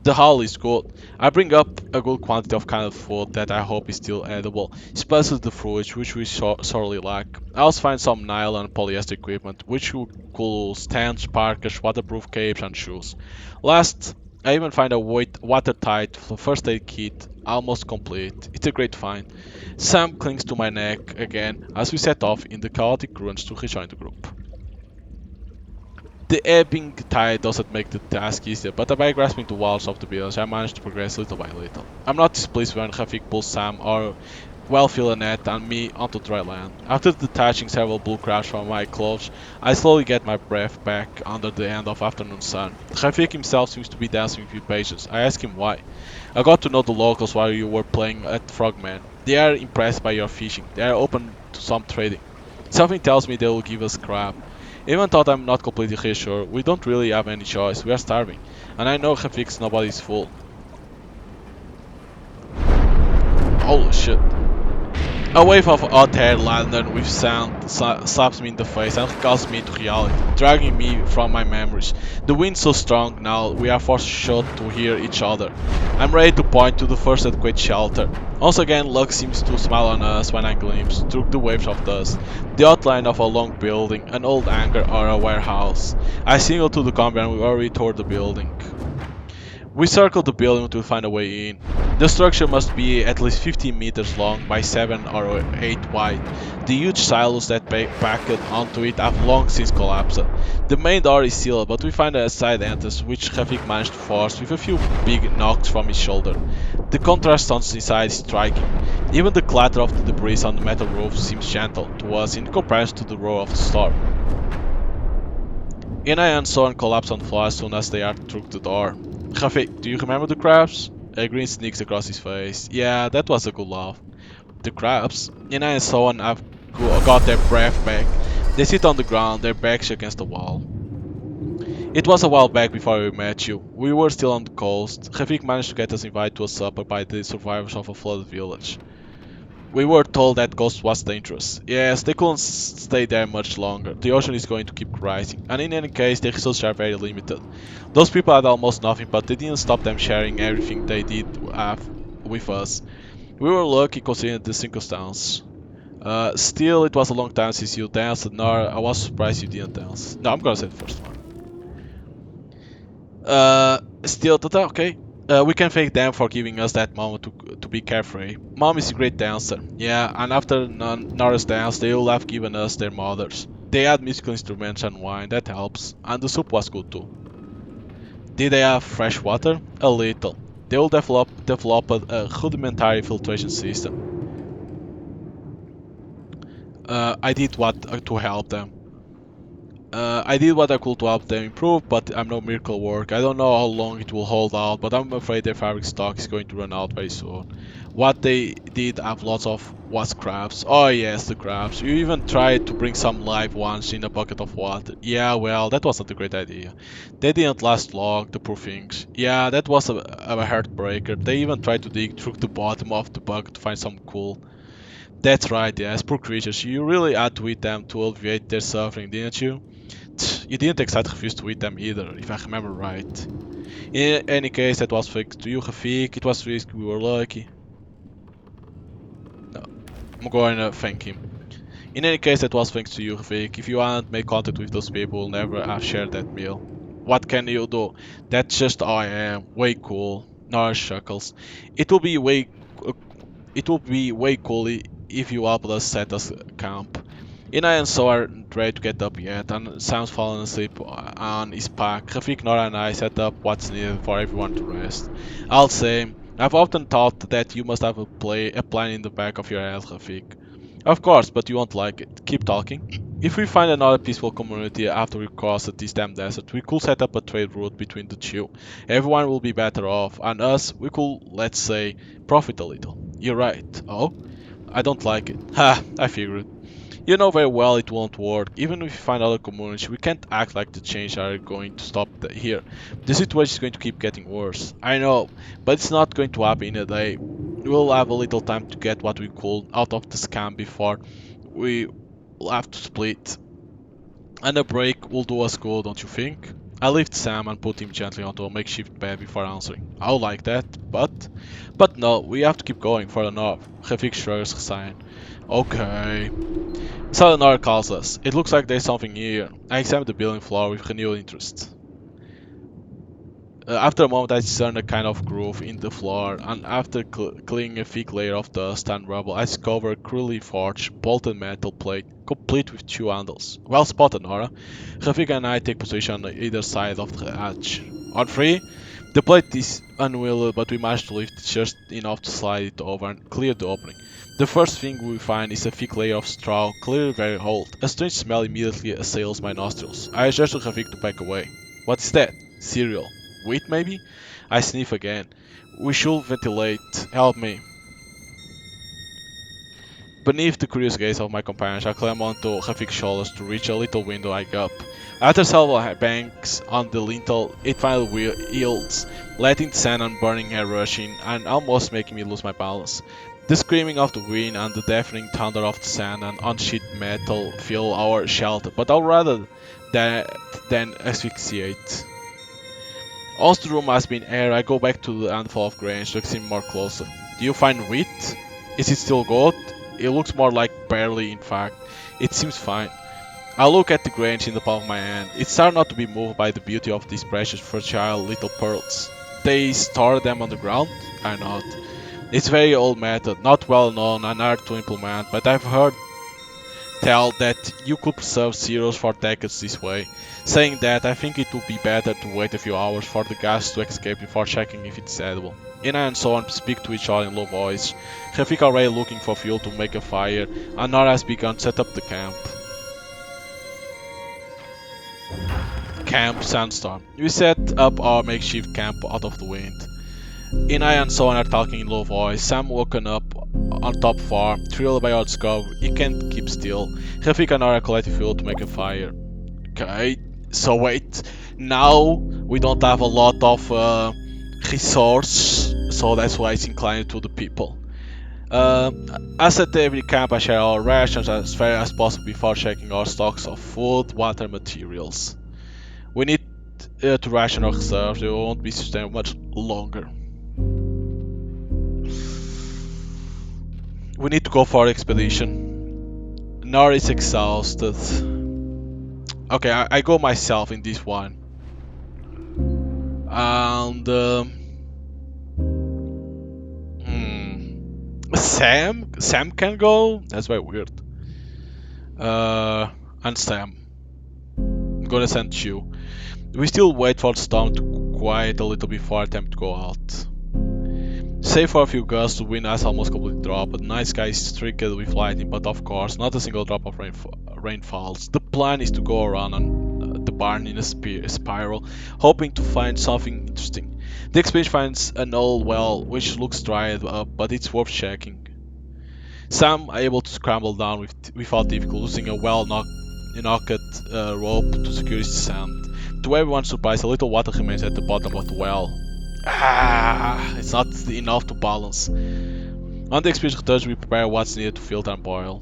The hull is good. I bring up a good quantity of kind of food that I hope is still edible, especially the fruits, which we sorely lack. I also find some nylon and polyester equipment, which could stands, parkas, waterproof capes and shoes. Last, I even find a watertight first aid kit, almost complete. It's a great find. Sam clings to my neck again as we set off in the chaotic ruins to rejoin the group. The ebbing tide doesn't make the task easier, but by grasping the walls of the village, I manage to progress little by little. I'm not displeased when Rafik pulls Sam or Well-Filanet and me onto dry land. After detaching several blue crabs from my clothes, I slowly get my breath back under the end of afternoon sun. Rafik himself seems to be dancing with impatience. I ask him why. I got to know the locals while you were playing at Frogman. They are impressed by your fishing. They are open to some trading. Something tells me they will give us crab. Even though I'm not completely reassured, we don't really have any choice, we are starving. And I know Rafik nobody's fool. Holy shit. A wave of hot-haired lantern with sound slaps me in the face and recalls me to reality, dragging me from my memories. The wind's so strong now, we are forced to hear each other. I'm ready to point to the first adequate shelter. Once again, luck seems to smile on us when I glimpse, through the waves of dust, the outline of a long building, an old hangar or a warehouse. I signal to the combat and we hurry toward the building. We circle the building to find a way in. The structure must be at least 15 meters long by 7 or 8 wide. The huge silos that back onto it have long since collapsed. The main door is sealed, but we find a side entrance which Rafik managed to force with a few big knocks from his shoulder. The contrast on the inside is striking. Even the clatter of the debris on the metal roof seems gentle to us in comparison to the roar of the storm. Ina and Soren collapse on the floor as soon as they are through the door. Rafik, do you remember the crabs? A grin sneaks across his face. Yeah, that was a good laugh. The crabs? Ina and Soren have got their breath back. They sit on the ground, their backs against the wall. It was a while back before we met you. We were still on the coast. Rafik managed to get us invited to a supper by the survivors of a flooded village. We were told that Ghost was dangerous. Yes, they couldn't stay there much longer. The ocean is going to keep rising, and in any case, the resources are very limited. Those people had almost nothing, but they didn't stop them sharing everything they did have with us. We were lucky considering the circumstance. Still, it was a long time since you danced, nor I was surprised you didn't dance. No, I'm gonna say the first one. Still, Tata, okay. We can thank them for giving us that moment to be carefree. Mom is a great dancer. Yeah, and after Nora's dance, they all have given us their mothers. They had musical instruments and wine, that helps. And the soup was good too. Did they have fresh water? A little. They will develop a rudimentary filtration system. I did what to help them. I did what I could to help them improve, but I'm no miracle work. I don't know how long it will hold out, but I'm afraid their fabric stock is going to run out very soon. What they did have lots of was crabs. Oh yes, the crabs. You even tried to bring some live ones in a bucket of water. Yeah, well, that wasn't a great idea. They didn't last long, the poor things. Yeah, that was a heartbreaker. They even tried to dig through the bottom of the bucket to find some cool. That's right, yes, poor creatures. You really had to eat them to alleviate their suffering, didn't you? You didn't exactly refuse to eat them either, if I remember right. In any case, that was thanks to you, Rafik. It was risky, we were lucky. No, I'm going to thank him. In any case, that was thanks to you, Rafik. If you hadn't made contact with those people, we'll never have shared that meal. What can you do? That's just how I am. Way cool. No shuckles. It will be way, uh, it will be way cool if you help us set us camp. Ina and So aren't ready to get up yet, and Sam's fallen asleep on his pack. Rafik, Nora, and I set up what's needed for everyone to rest. I'll say, I've often thought that you must have a plan in the back of your head, Rafik. Of course, but you won't like it. Keep talking. If we find another peaceful community after we cross this damn desert, we could set up a trade route between the two. Everyone will be better off, and us, we could, let's say, profit a little. You're right. Oh? I don't like it. Ha, I figured. You know very well it won't work. Even if we find other communities, we can't act like the change are going to stop here. The situation is going to keep getting worse. I know, but it's not going to happen in a day. We'll have a little time to get what we could out of the scam before we will have to split. And a break will do us good, don't you think? I lift Sam and put him gently onto a makeshift bed before answering. I'll like that, but no, we have to keep going for the north. Rafik shrugs resigned. Okay. Selenar calls us. It looks like there's something here. I examine the building floor with renewed interest. After a moment, I discern a kind of groove in the floor, and after clearing a thick layer of dust and rubble, I discover a cruelly forged, bolted metal plate, complete with two handles. Well spotted, Nora. Rafik and I take position on either side of the hatch. On three, the plate is unwielded, but we manage to lift it just enough to slide it over and clear the opening. The first thing we find is a thick layer of straw, clearly very old. A strange smell immediately assails my nostrils. I gesture to Rafik to back away. What is that? Cereal. Wheat, maybe? I sniff again. We should ventilate. Help me. Beneath the curious gaze of my companions, I climb onto Rafik's shoulders to reach a little window I gap. After several bangs on the lintel, it finally yields, letting the sand and burning air rush in and almost making me lose my balance. The screaming of the wind and the deafening thunder of the sand and unsheet metal fill our shelter, but I'd rather that than asphyxiate. Once the room has been aired, I go back to the handful of grains to examine more closely. Do you find wheat? Is it still good? It looks more like barley, in fact. It seems fine. I look at the grains in the palm of my hand. It starts not to be moved by the beauty of these precious, fragile little pearls. They store them on the ground? I nod. It's a very old method, not well known and hard to implement, but I've heard tell that you could preserve cereals for decades this way. Saying that, I think it would be better to wait a few hours for the gas to escape before checking if it's edible. Ina and so on speak to each other in low voice. Rafik already looking for fuel to make a fire, and Nora has begun to set up the camp. Camp Sandstorm. We set up our makeshift camp out of the wind. Ina and so on are talking in low voice. Sam woken up on top floor, thrilled by our discovery. He can't keep still. Rafik and Nora collect fuel to make a fire. Okay, so wait. Now we don't have a lot of resource, so that's why it's inclined to the people. Uh, as at every camp, I share our rations as fair as possible before checking our stocks of food, water, materials. We need to ration our reserves, they won't be sustained much longer. We need to go for expedition. Nor is exhausted. Okay, I go myself in this one. And Sam can go. That's very weird. Uh, and Sam, I'm gonna send you. We still wait for the storm to quiet a little before attempt to go out. Save for a few gusts, the wind has almost completely dropped, but the night sky is streaked with lightning, but of course, not a single drop of rain falls. The plan is to go around on the barn in a spiral, hoping to find something interesting. The expedition finds an old well, which looks dried up, but it's worth checking. Sam able to scramble down without difficulty, using a knocked rope to secure his descent. To everyone's surprise, a little water remains at the bottom of the well. It's not enough to balance. On the expedition returns, we prepare what's needed to filter and boil.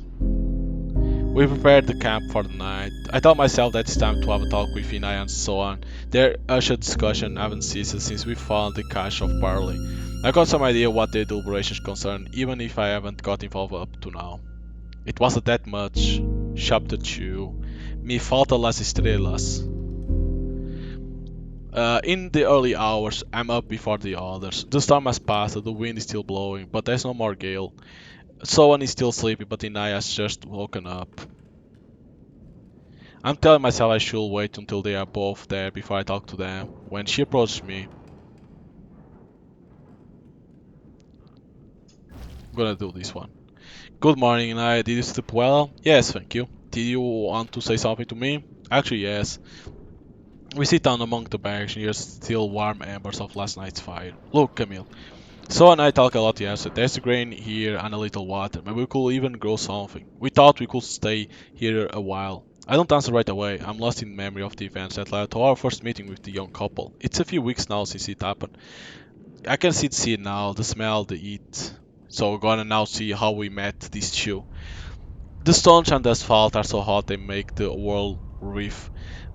We prepared the camp for the night. I told myself that it's time to have a talk with Inai and so on. Their ushered discussion haven't ceased since we found the cache of barley. I got some idea what their deliberations concern, even if I haven't got involved up to now. It wasn't that much. Chapter 2. Me falta las estrelas. In the early hours, I'm up before the others. The storm has passed, the wind is still blowing, but there's no more gale. Someone is still sleeping, but Inaya has just woken up. I'm telling myself I should wait until they are both there before I talk to them. When she approached me, I'm gonna do this one. Good morning, Inaya. Did you sleep well? Yes, thank you. Did you want to say something to me? Actually, yes. We sit down among the bags near still warm embers of last night's fire. Look, Camille. So and I talked a lot yesterday. There's a grain here and a little water. Maybe we could even grow something. We thought we could stay here a while. I don't answer right away. I'm lost in memory of the events that led to our first meeting with the young couple. It's a few weeks now since it happened. I can see the scene now, the smell, the heat. So we're gonna now see how we met these two. The stones and the asphalt are so hot they make the world reef.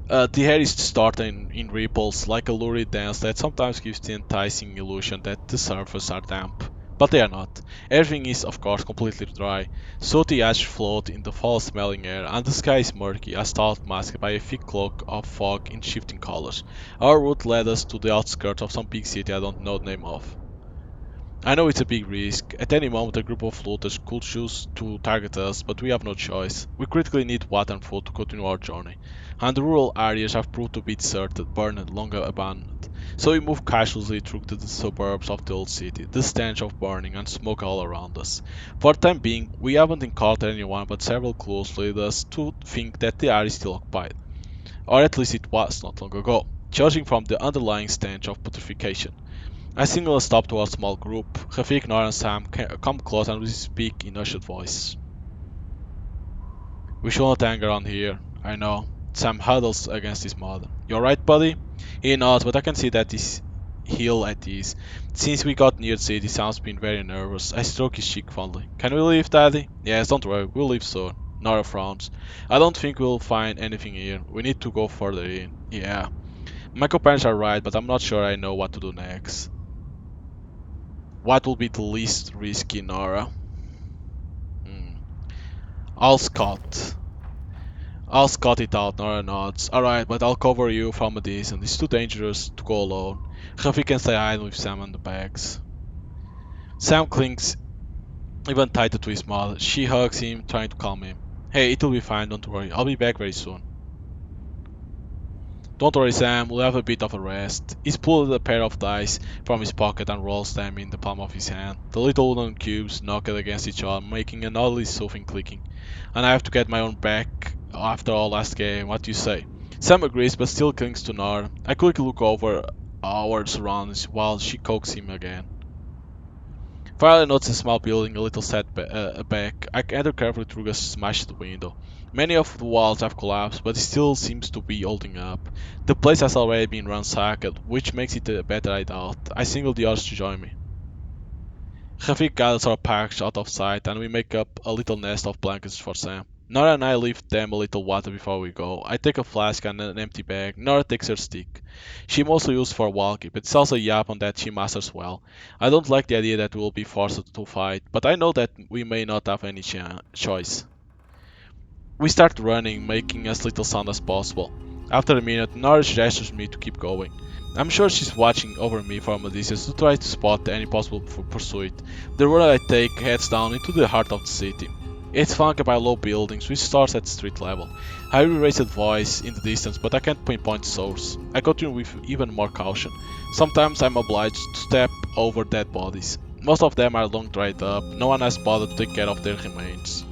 The air is starting in ripples, like a lurid dance that sometimes gives the enticing illusion that the surfaces are damp. But they are not. Everything is, of course, completely dry. Sooty ash float in the foul-smelling air, and the sky is murky, as thought masked by a thick cloak of fog in shifting colors. Our route led us to the outskirts of some big city I don't know the name of. I know it's a big risk. At any moment, a group of looters could choose to target us, but we have no choice. We critically need water and food to continue our journey, and the rural areas have proved to be deserted, burned, long abandoned. So we move cautiously through the suburbs of the old city, the stench of burning and smoke all around us. For the time being, we haven't encountered anyone, but several clues lead us to think that the area is still occupied, or at least it was not long ago, judging from the underlying stench of putrefaction. I signal a stop to our small group. Rafik, Nora, and Sam come close and we speak in hushed voice. We should not hang around here, I know. Sam huddles against his mother. You're right, buddy? He nods, but I can see that he's ill at ease. Since we got near the city, Sam's been very nervous. I stroke his cheek fondly. Can we leave, Daddy? Yes, don't worry, we'll leave soon. Nora frowns. I don't think we'll find anything here. We need to go further in. Yeah. My companions are right, but I'm not sure I know what to do next. What will be the least risky, Nora? Hmm. I'll scout. I'll scout it out, Nora nods. Alright, but I'll cover you from a distance. It's too dangerous to go alone. Rafi can stay hiding with Sam and the bags. Sam clings even tighter to his mother. She hugs him, trying to calm him. Hey, it'll be fine, don't worry. I'll be back very soon. Don't worry, Sam, we'll have a bit of a rest. He's pulled a pair of dice from his pocket and rolls them in the palm of his hand. The little wooden cubes knock against each other, making an oddly soothing clicking. And I have to get my own back after our last game, what do you say? Sam agrees but still clings to Nard. I quickly look over our surroundings while she coaxes him again. Farley notes a small building a little set back. I enter carefully through a smashed window. Many of the walls have collapsed, but it still seems to be holding up. The place has already been ransacked, which makes it a better hideout. I signal the others to join me. Rafik gathers our packs out of sight, and we make up a little nest of blankets for Sam. Nora and I leave them a little water before we go. I take a flask and an empty bag. Nora takes her stick. She mostly used for walking, but it's also a weapon that she masters well. I don't like the idea that we will be forced to fight, but I know that we may not have any choice. We start running, making as little sound as possible. After a minute, Nora gestures me to keep going. I'm sure she's watching over me from a distance to try to spot any possible pursuit. The road I take heads down into the heart of the city. It's flanked by low buildings, which starts at street level. I hear a raised voice in the distance, but I can't pinpoint the source. I continue with even more caution. Sometimes I'm obliged to step over dead bodies. Most of them are long dried up, no one has bothered to take care of their remains.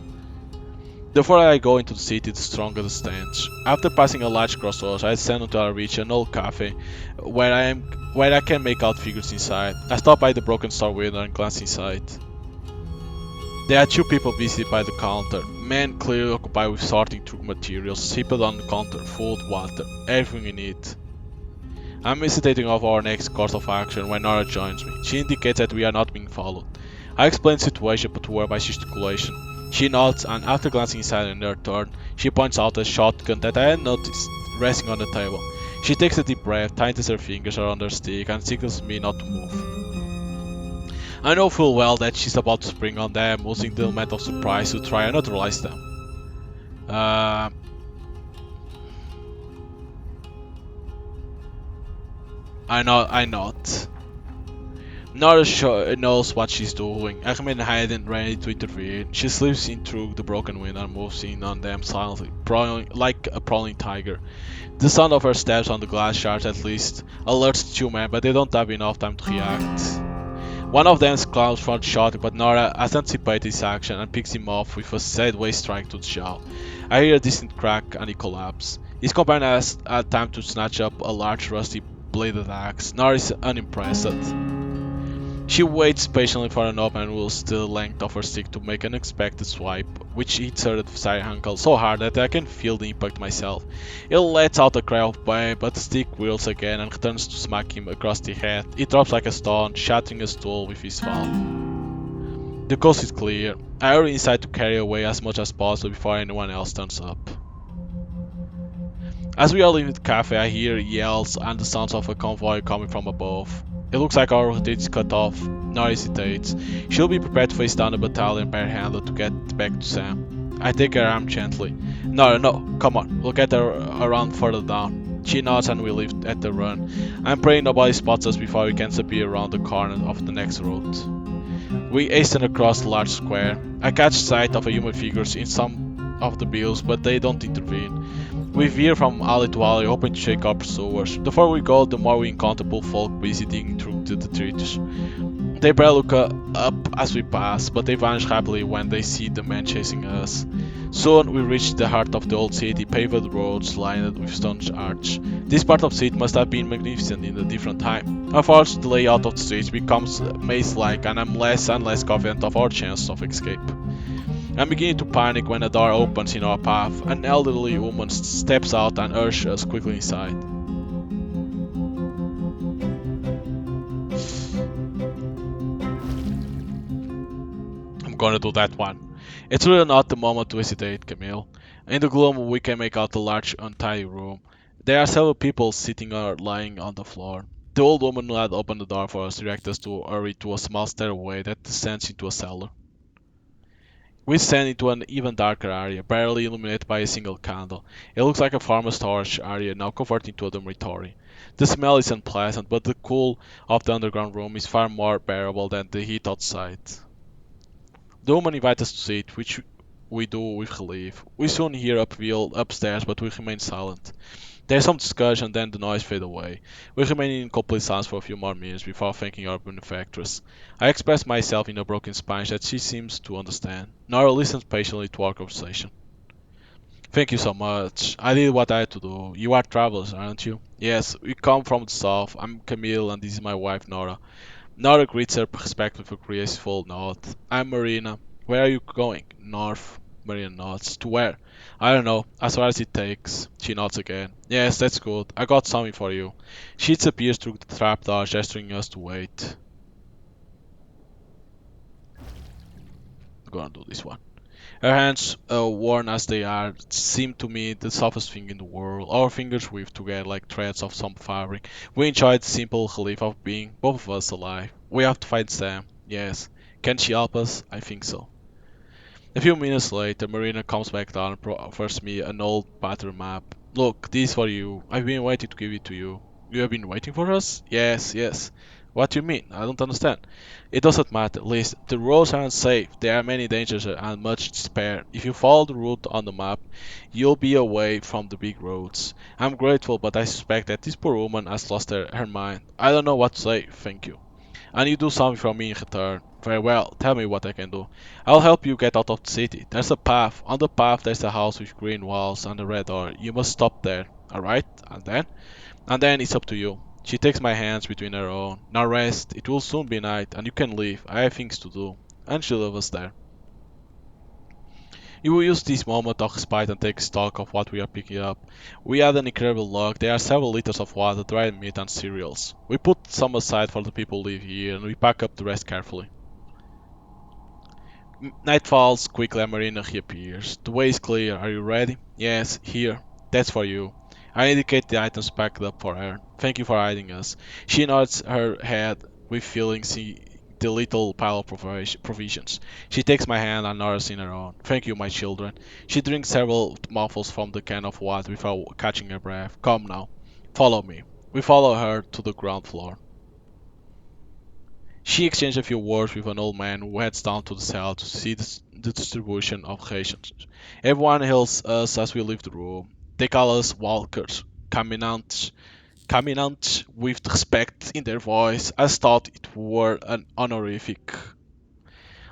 The further I go into the city, the stronger the stench. After passing a large crossroads, I stand until I reach an old cafe where I can make out figures inside. I stop by the broken store window and glance inside. There are two people busy by the counter. Men clearly occupied with sorting through materials, heaped on the counter, food, water, everything we need. I'm hesitating of our next course of action when Nora joins me. She indicates that we are not being followed. I explain the situation to her by gesticulation. She nods, and after glancing inside in her turn, she points out a shotgun that I had noticed resting on the table. She takes a deep breath, tightens her fingers around her stick, and signals me not to move. I know full well that she's about to spring on them, using the element of surprise to try and neutralize them. I nod. Nora knows what she's doing. I remain hiding, ready to intervene. She slips in through the broken window and moves in on them silently, prowling like a prowling tiger. The sound of her steps on the glass shards at least alerts the two men, but they don't have enough time to react. One of them climbs for the shot, but Nora has anticipated his action and picks him off with a sideways strike to the jaw. I hear a distant crack and he collapses. His companion has had time to snatch up a large rusty bladed axe. Nora is unimpressed. She waits patiently for an opening and wields the length of her stick to make an unexpected swipe, which hits her side ankle so hard that I can feel the impact myself. It lets out a cry of pain, but the stick whirls again and returns to smack him across the head. He drops like a stone, shattering a stool with his fall. The coast is clear. I hurry inside to carry away as much as possible before anyone else turns up. As we are leaving the cafe, I hear yells and the sounds of a convoy coming from above. It looks like our route is cut off. Nora hesitates. She'll be prepared to face down the battalion barehanded to get back to Sam. I take her arm gently. Nora, no, come on, we'll get her around further down. She nods and we leave at the run. I'm praying nobody spots us before we can disappear around the corner of the next road. We hasten across the large square. I catch sight of a human figures in some of the buildings, but they don't intervene. We veer from alley to alley, hoping to shake our pursuers. The further we go, the more we encounter poor folk busy digging through the trees. They barely look up as we pass, but they vanish rapidly when they see the men chasing us. Soon we reach the heart of the old city, paved roads lined with stone arch. This part of the city must have been magnificent in a different time. Unfortunately, the layout of the streets becomes maze-like, and I'm less and less confident of our chances of escape. I'm beginning to panic when a door opens in our path. An elderly woman steps out and ushers us quickly inside. I'm gonna do that one. It's really not the moment to hesitate, Camille. In the gloom, we can make out a large, untidy room. There are several people sitting or lying on the floor. The old woman who had opened the door for us directs us to hurry to a small stairway that descends into a cellar. We stand into an even darker area, barely illuminated by a single candle. It looks like a farmer's storage area now converted into a dormitory. The smell is unpleasant, but the cool of the underground room is far more bearable than the heat outside. The woman invites us to sit, which we do with relief. We soon hear upheaval upstairs, but we remain silent. There's some discussion, then the noise fades away. We remain in complete silence for a few more minutes before thanking our benefactress. I express myself in a broken Spanish that she seems to understand. Nora listens patiently to our conversation. Thank you so much. I did what I had to do. You are travelers, aren't you? Yes, we come from the south. I'm Camille and this is my wife Nora. Nora greets her respectfully with a graceful nod. I'm Marina. Where are you going? North. Marina nods. To where? I don't know. As far as it takes. She nods again. Yes, that's good. I got something for you. She disappears through the trapdoor, gesturing us to wait. I'm gonna do this one. Her hands, worn as they are, seem to me the softest thing in the world. Our fingers weave together like threads of some fabric. We enjoy the simple relief of being, both of us, alive. We have to find Sam. Yes. Can she help us? I think so. A few minutes later, Marina comes back down and offers me an old battery map. Look, this is for you. I've been waiting to give it to you. You have been waiting for us? Yes, yes. What do you mean? I don't understand. It doesn't matter. Listen, the roads aren't safe. There are many dangers and much despair. If you follow the route on the map, you'll be away from the big roads. I'm grateful, but I suspect that this poor woman has lost her mind. I don't know what to say. Thank you. And you do something for me in return. Very well, tell me what I can do. I'll help you get out of the city. There's a path. On the path there's a house with green walls and a red door. You must stop there. Alright? And then? And then it's up to you. She takes my hands between her own. Now rest. It will soon be night, and you can leave. I have things to do. And she leaves us there. You will use this moment of respite and take stock of what we are picking up. We had an incredible luck. There are several liters of water, dried meat, and cereals. We put some aside for the people who live here, and we pack up the rest carefully. Night falls quickly and Marina reappears. The way is clear. Are you ready? Yes, here. That's for you. I indicate the items packed up for her. Thank you for hiding us. She nods her head with feeling see the little pile of provisions. She takes my hand and nods in her own. Thank you, my children. She drinks several mouthfuls from the can of water without catching her breath. Come now. Follow me. We follow her to the ground floor. She exchanged a few words with an old man who heads down to the cell to see the distribution of rations. Everyone hails us as we leave the room. They call us walkers, caminantes, caminantes with respect in their voice, as thought it were an honorific.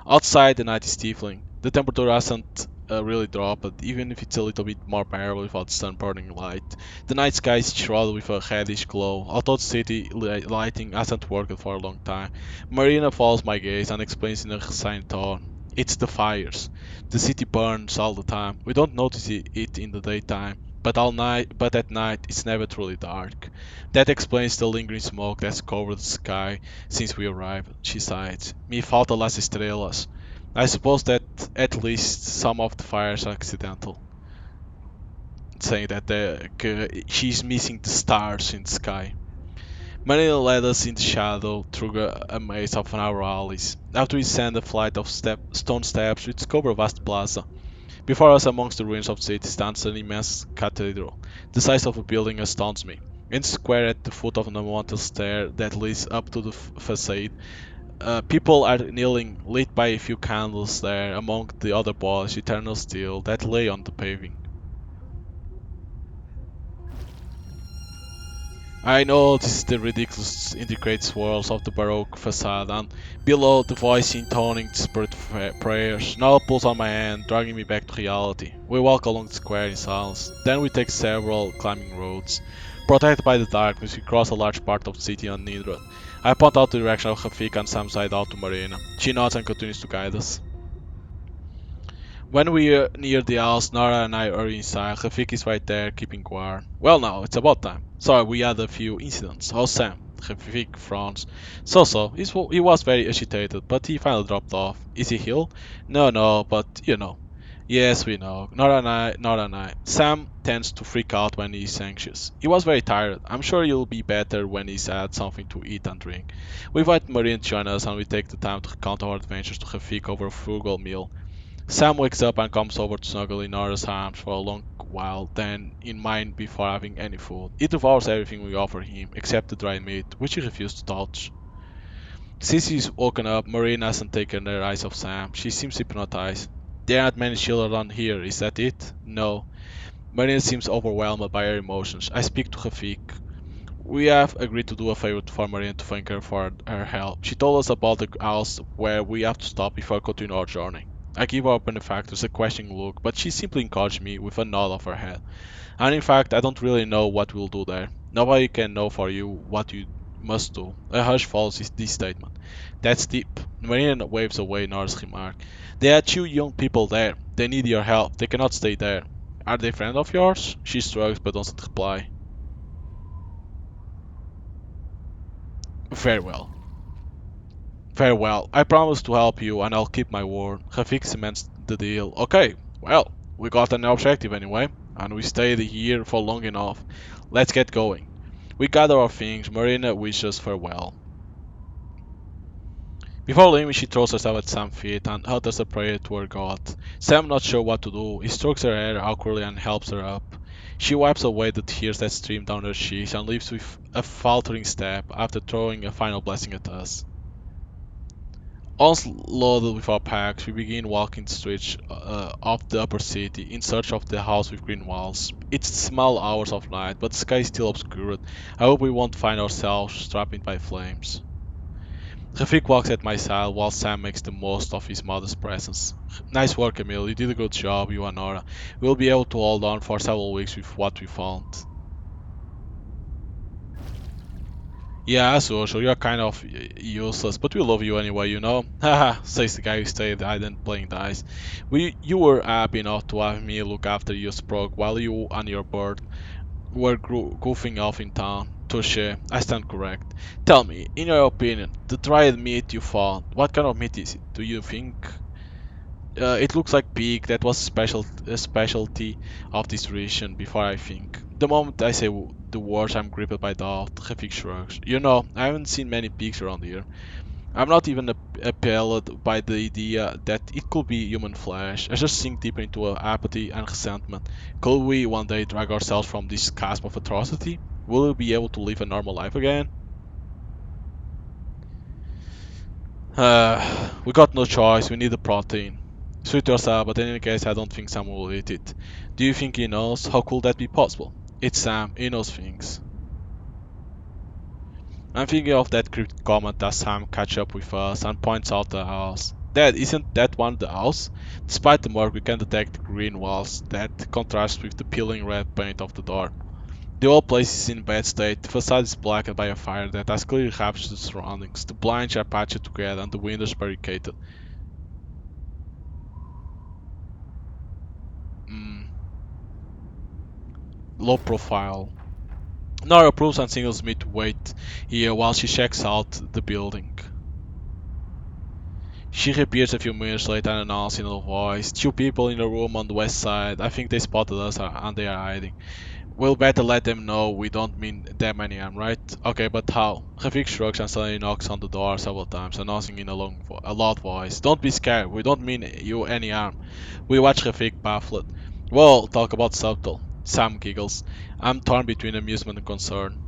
Outside, the night is stifling. The temperature hasn't really dropped, even if it's a little bit more bearable without the sun burning light. The night sky is shrouded with a reddish glow, although the city lighting hasn't worked for a long time. Marina follows my gaze and explains in a resigned tone. It's the fires. The city burns all the time. We don't notice it in the daytime, but at night it's never truly dark. That explains the lingering smoke that's covered the sky since we arrived, she sighed. Me falta las estrelas. I suppose that at least some of the fires are accidental. Saying that she's missing the stars in the sky. Marina led us in the shadow through a maze of narrow alleys. After we ascend a flight of stone steps, we discover a vast plaza. Before us, amongst the ruins of the city, stands an immense cathedral. The size of the building astounds me. In the square at the foot of the mountain stair that leads up to the facade, people are kneeling, lit by a few candles there, among the other polished eternal steel that lay on the paving. I know this is the ridiculous intricate swirls of the Baroque facade, and below the voice intoning desperate prayers. Now pulls on my hand, dragging me back to reality. We walk along the square in silence. Then we take several climbing roads. Protected by the darkness, we cross a large part of the city unhindered. I point out the direction of Rafika and Sam side out to Marina. She nods and continues to guide us. When we're near the house, Nora and I are inside. Rafik is right there, keeping guard. Well now, it's about time. Sorry, we had a few incidents. How's Sam? Rafik frowns. So. He was very agitated, but he finally dropped off. Is he healed? No, but you know. Yes, we know. Nora and I. Sam tends to freak out when he's anxious. He was very tired. I'm sure he'll be better when he's had something to eat and drink. We invite Marine to join us and we take the time to recount our adventures to Rafik over a frugal meal. Sam wakes up and comes over to snuggle in Nora's arms for a long while, then in mine before having any food. He devours everything we offer him, except the dried meat, which he refuses to touch. Since he's woken up, Marina hasn't taken her eyes off Sam. She seems hypnotized. There aren't many children around here, is that it? No. Marina seems overwhelmed by her emotions. I speak to Rafik. We have agreed to do a favor for Marina to thank her for her help. She told us about the house where we have to stop before continuing our journey. I give our benefactors a questioning look, but she simply encouraged me with a nod of her head. And in fact, I don't really know what we'll do there. Nobody can know for you what you must do. A hush follows this statement. That's deep. Marina waves away Nora's remark. There are two young people there. They need your help. They cannot stay there. Are they friend of yours? She shrugs but doesn't reply. Very well. Very well. I promise to help you and I'll keep my word. Rafik cements the deal. Okay, well, we got an objective anyway, and we stayed here for long enough. Let's get going. We gather our things. Marina wishes farewell. Before leaving, she throws herself at Sam's feet and utters a prayer to her god. Sam, not sure what to do, he strokes her hair awkwardly and helps her up. She wipes away the tears that stream down her cheeks and leaves with a faltering step after throwing a final blessing at us. Once loaded with our packs, we begin walking the streets of the upper city in search of the house with green walls. It's small hours of night, but the sky is still obscured. I hope we won't find ourselves trapped by flames. Rafik walks at my side while Sam makes the most of his mother's presence. Nice work, Emil. You did a good job, you and Nora. We'll be able to hold on for several weeks with what we found. Yeah, as usual, you're kind of useless, but we love you anyway, you know? Haha, says the guy who stayed idle playing dice. You were happy enough to have me look after your Sprog while you and your bird were goofing off in town. Touche, I stand correct. Tell me, in your opinion, the dried meat you found, what kind of meat is it? Do you think it looks like pig. That was a specialty of this region before I think. The moment I say the words, I'm gripped by doubt. Rafik shrugs. You know, I haven't seen many pigs around here. I'm not even appalled by the idea that it could be human flesh. I just sink deeper into apathy and resentment. Could we one day drag ourselves from this cusp of atrocity? Will we be able to live a normal life again? We got no choice, we need the protein. Suit yourself, but in any case, I don't think Sam will eat it. Do you think he knows? How could that be possible? It's Sam, he knows things. I'm thinking of that cryptic comment as Sam catches up with us and points out the house. Dad, isn't that one the house? Despite the murk, we can detect green walls that contrast with the peeling red paint of the door. The whole place is in bad state. The facade is blackened by a fire that has clearly captured the surroundings. The blinds are patched together and the windows barricaded. Mm, low profile. Nora approves and signals me to wait here while she checks out the building. She reappears a few minutes later and announces in a voice, two people in a room on the west side. I think they spotted us and they are hiding. We'll better let them know we don't mean that many harm, right? Okay, but how? Rafik shrugs and suddenly knocks on the door several times, announcing in a loud voice, Don't be scared, we don't mean you any harm. We watch Rafik baffled. Well, talk about subtle. Sam giggles. I'm torn between amusement and concern.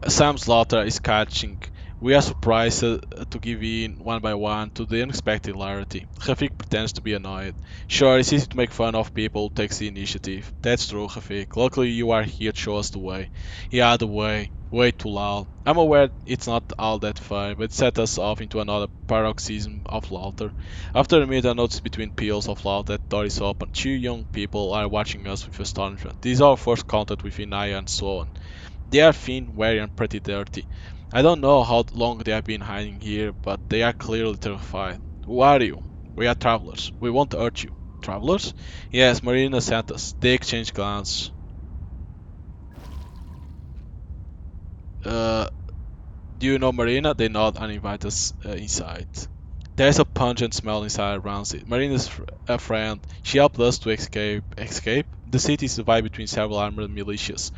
Sam's laughter is catching. We are surprised to give in one by one to the unexpected hilarity. Rafik pretends to be annoyed. Sure, it's easy to make fun of people who takes the initiative. That's true, Rafik. Luckily you are here to show us the way. Yeah, the way. Way too loud. I'm aware it's not all that funny, but it set us off into another paroxysm of laughter. After a minute I notice between peals of laughter that door is open. Two young people are watching us with astonishment. This is our first contact with Inaya and so on. They are thin, weary, and pretty dirty. I don't know how long they have been hiding here, but they are clearly terrified. Who are you? We are travelers. We won't hurt you. Travelers? Yes, Marina sent us. They exchange glances. Uh, do you know Marina? They nod and invite us inside. There's a pungent smell inside around it. Marina's a friend. She helped us to escape. Escape? The city is divided between several armored militias.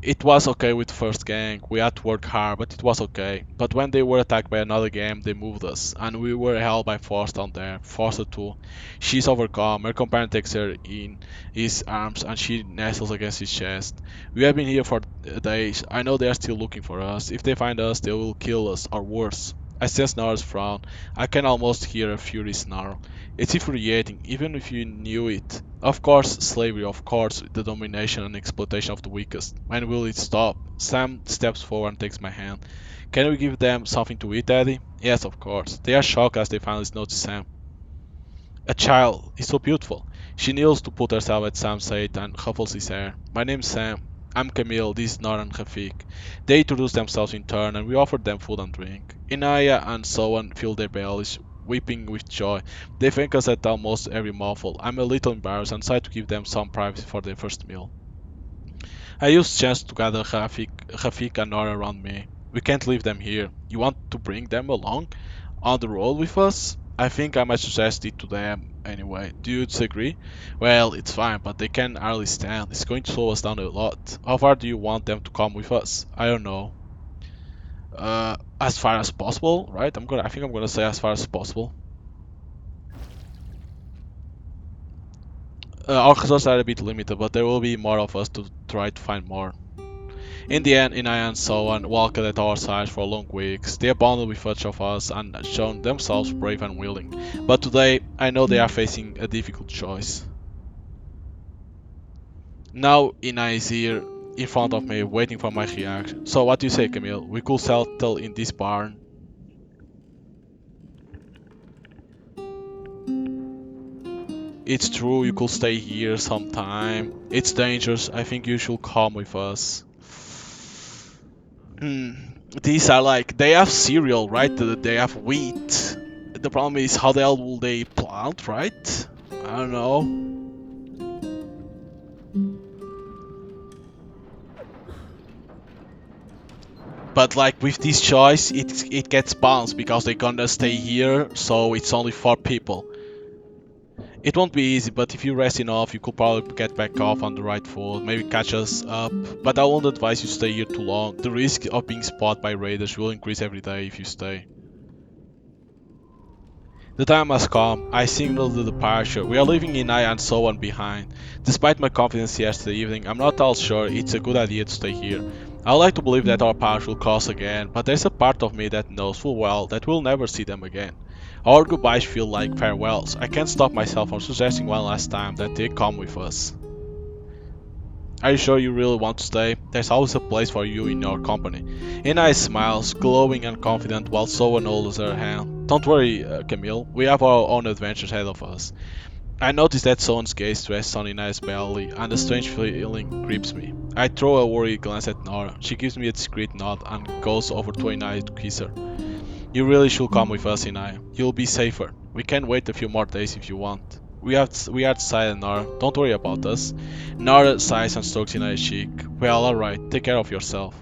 It was okay with the first gang. We had to work hard, but it was okay. But when they were attacked by another gang, they moved us, and we were held by force down there. Forced to. She's overcome. Her companion takes her in his arms, and she nestles against his chest. We have been here for days. I know they are still looking for us. If they find us, they will kill us, or worse. I sense Nora's frown. I can almost hear a fury snarl. It's infuriating, even if you knew it. Of course, slavery, of course, the domination and exploitation of the weakest. When will it stop? Sam steps forward and takes my hand. Can we give them something to eat, Daddy? Yes, of course. They are shocked as they finally notice Sam. A child is so beautiful. She kneels to put herself at Sam's side and ruffles his hair. My name's Sam. I'm Camille, this is Nora and Rafik. They introduce themselves in turn and we offer them food and drink. Inaya and so on fill their bellies weeping with joy. They thank us at almost every mouthful. I'm a little embarrassed and try to give them some privacy for their first meal. I use chance to gather Rafik and Nora around me. We can't leave them here. You want to bring them along on the road with us? I think I might suggest it to them anyway. Do you disagree? Well, it's fine, but they can hardly stand. It's going to slow us down a lot. How far do you want them to come with us? I don't know. As far as possible, right? I think I'm gonna say as far as possible. Our resources are a bit limited, but there will be more of us to try to find more. In the end, Inaya and Soan walked at our sides for long weeks. They bonded with each of us and shown themselves brave and willing. But today, I know they are facing a difficult choice. Now Inaya is here in front of me, waiting for my reaction. So what do you say, Camille? We could settle in this barn. It's true, you could stay here sometime. It's dangerous. I think you should come with us. Hmm. These are like, they have cereal, right? They have wheat. The problem is how the hell will they plant, right? I don't know. But like with this choice, it gets balanced because they're gonna stay here, so it's only 4 people. It won't be easy, but if you rest enough, you could probably get back off on the right foot, maybe catch us up. But I won't advise you stay here too long. The risk of being spotted by raiders will increase every day if you stay. The time has come. I signaled the departure. We are leaving Inaya and so on behind. Despite my confidence yesterday evening, I'm not all sure it's a good idea to stay here. I would like to believe that our paths will cross again, but there's a part of me that knows full well that we'll never see them again. Our goodbyes feel like farewells. I can't stop myself from suggesting one last time that they come with us. Are you sure you really want to stay? There's always a place for you in our company. Inai smiles, glowing and confident while Soan holds her hand. Don't worry, Camille. We have our own adventures ahead of us. I notice that Soan's gaze rests on Inai's belly, and a strange feeling grips me. I throw a worried glance at Nora. She gives me a discreet nod and goes over to Inai to kiss her. You really should come with us, Inai. You'll be safer. We can wait a few more days if you want. We are decided, Nora. Don't worry about us. Nora sighs and strokes Inai's cheek. Well, alright. Take care of yourself.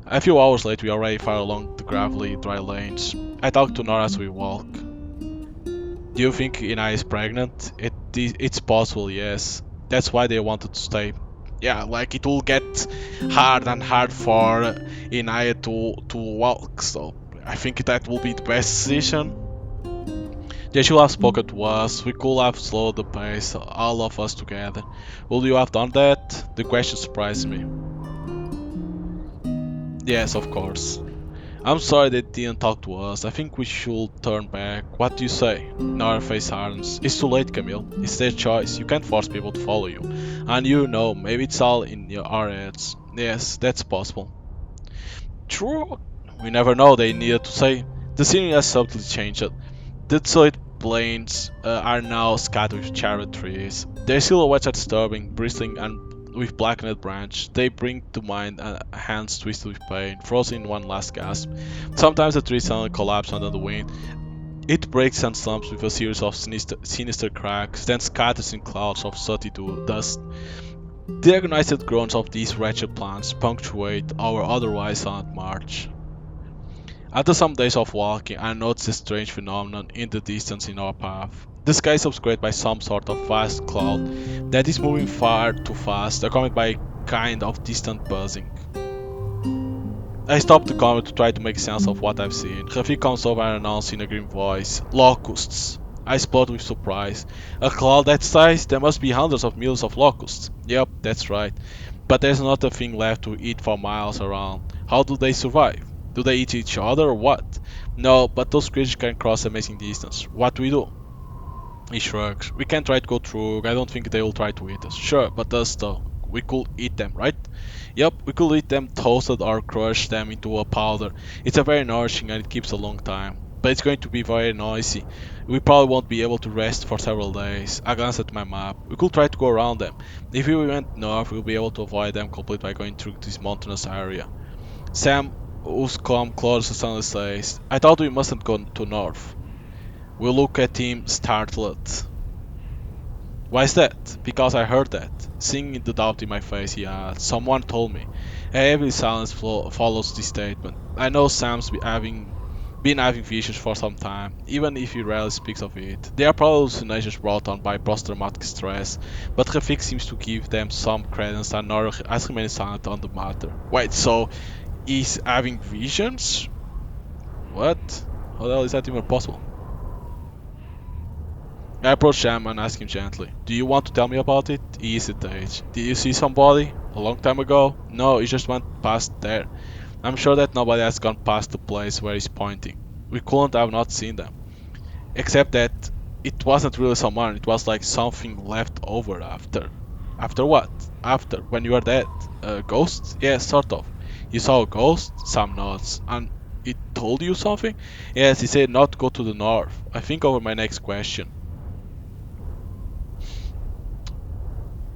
A few hours later, we are already far along the gravelly, dry lanes. I talk to Nora as we walk. Do you think Inai is pregnant? It's possible, yes. That's why they wanted to stay. Yeah, like it will get hard and hard for Inai to walk, so I think that will be the best decision. They should have spoken to us, we could have slowed the pace, all of us together. Would you have done that? The question surprised me. Yes, of course. I'm sorry they didn't talk to us. I think we should turn back. What do you say? Nara face hardens. It's too late, Camille. It's their choice. You can't force people to follow you. And you know, maybe it's all in our heads. Yes, that's possible. True. We never know, they needed to say. The scenery has subtly changed. The desolate plains are now scattered with charred trees. Their silhouettes are disturbing, bristling and with blackened branch. They bring to mind hands twisted with pain, frozen in one last gasp. Sometimes the tree suddenly collapses under the wind. It breaks and slumps with a series of sinister cracks, then scatters in clouds of sooty dust. The agonized groans of these wretched plants punctuate our otherwise silent march. After some days of walking, I noticed a strange phenomenon in the distance in our path. The sky is obscured by some sort of vast cloud that is moving far too fast, accompanied by a kind of distant buzzing. I stopped the camera to try to make sense of what I've seen. Rafik comes over and announces in a grim voice, "Locusts." I spot with surprise. A cloud that size? There must be hundreds of millions of locusts. Yep, that's right. But there's not a thing left to eat for miles around. How do they survive? Do they eat each other or what? No, but those creatures can cross amazing distance. What do we do? He shrugs. We can try to go through. I don't think they will try to eat us. Sure, but us though. We could eat them, right? Yep, we could eat them toasted or crush them into a powder. It's a very nourishing and it keeps a long time. But it's going to be very noisy. We probably won't be able to rest for several days. I glanced at my map. We could try to go around them. If we went north, we'll be able to avoid them completely by going through this mountainous area. Sam, who's come closer suddenly says, I thought we mustn't go to north. We look at him startled. Why is that? Because I heard that. Seeing the doubt in my face, he adds, someone told me. A heavy silence follows this statement. I know Sam's been having visions for some time, even if he rarely speaks of it. They are probably hallucinations brought on by post-traumatic stress, but Rafik seems to give them some credence and Nora has remained silent on the matter. Wait, so he's having visions? What? How the hell is that even possible? I approach Sam and ask him gently, do you want to tell me about it? He hesitates. Did you see somebody? A long time ago? No, he just went past there. I'm sure that nobody has gone past the place where he's pointing. We couldn't have not seen them. Except that it wasn't really someone, it was like something left over after. After what? After, when you were dead. A ghost? Yes, sort of. You saw a ghost? Sam nods. And it told you something? Yes, he said not to go to the north. I think over my next question.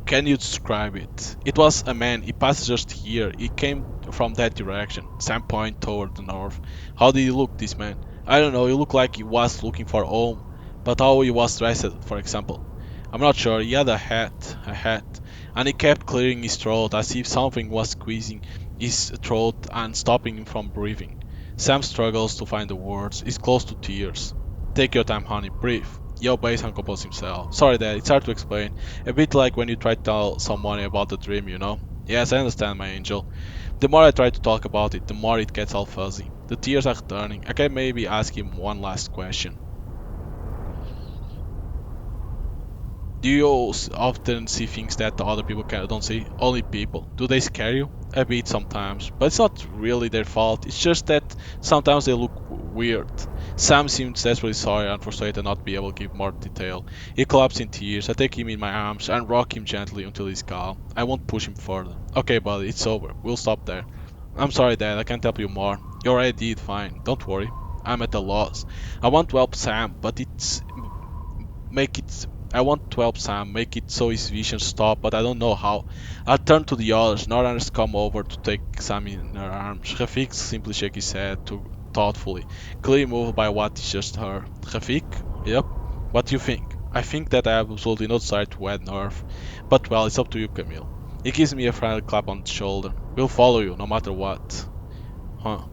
Can you describe it? It was a man. He passed just here. He came from that direction. Sam pointed toward the north. How did he look, this man? I don't know. He looked like he was looking for home. But how he was dressed, for example. I'm not sure. He had a hat, and he kept clearing his throat as if something was squeezing his throat and stopping him from breathing. Sam struggles to find the words. He's close to tears. Take your time, honey. Breathe. He obeys and composes himself. Sorry, Dad. It's hard to explain. A bit like when you try to tell someone about the dream, you know? Yes, I understand, my angel. The more I try to talk about it, the more it gets all fuzzy. The tears are turning. I can maybe ask him one last question. Do you often see things that the other people don't see? Only people. Do they scare you? A bit sometimes, but it's not really their fault. It's just that sometimes they look weird. Sam seems desperately sorry and frustrated to not be able to give more detail. He collapses in tears. I take him in my arms and rock him gently until he's calm. I won't push him further. Okay, buddy, it's over. We'll stop there. I'm sorry, Dad. I can't help you more. You already did fine. Don't worry. I'm at a loss. I want to help Sam, but it's make it I want to help Sam, make it so his vision stop, but I don't know how. I turn to the others. Northerners come over to take Sam in their arms. Rafik simply shakes his head too thoughtfully, clearly moved by what he just heard. Rafik? Yep. What do you think? I think that I have absolutely no desire to head north. But well, it's up to you, Camille. He gives me a friendly clap on the shoulder. We'll follow you, no matter what. Huh.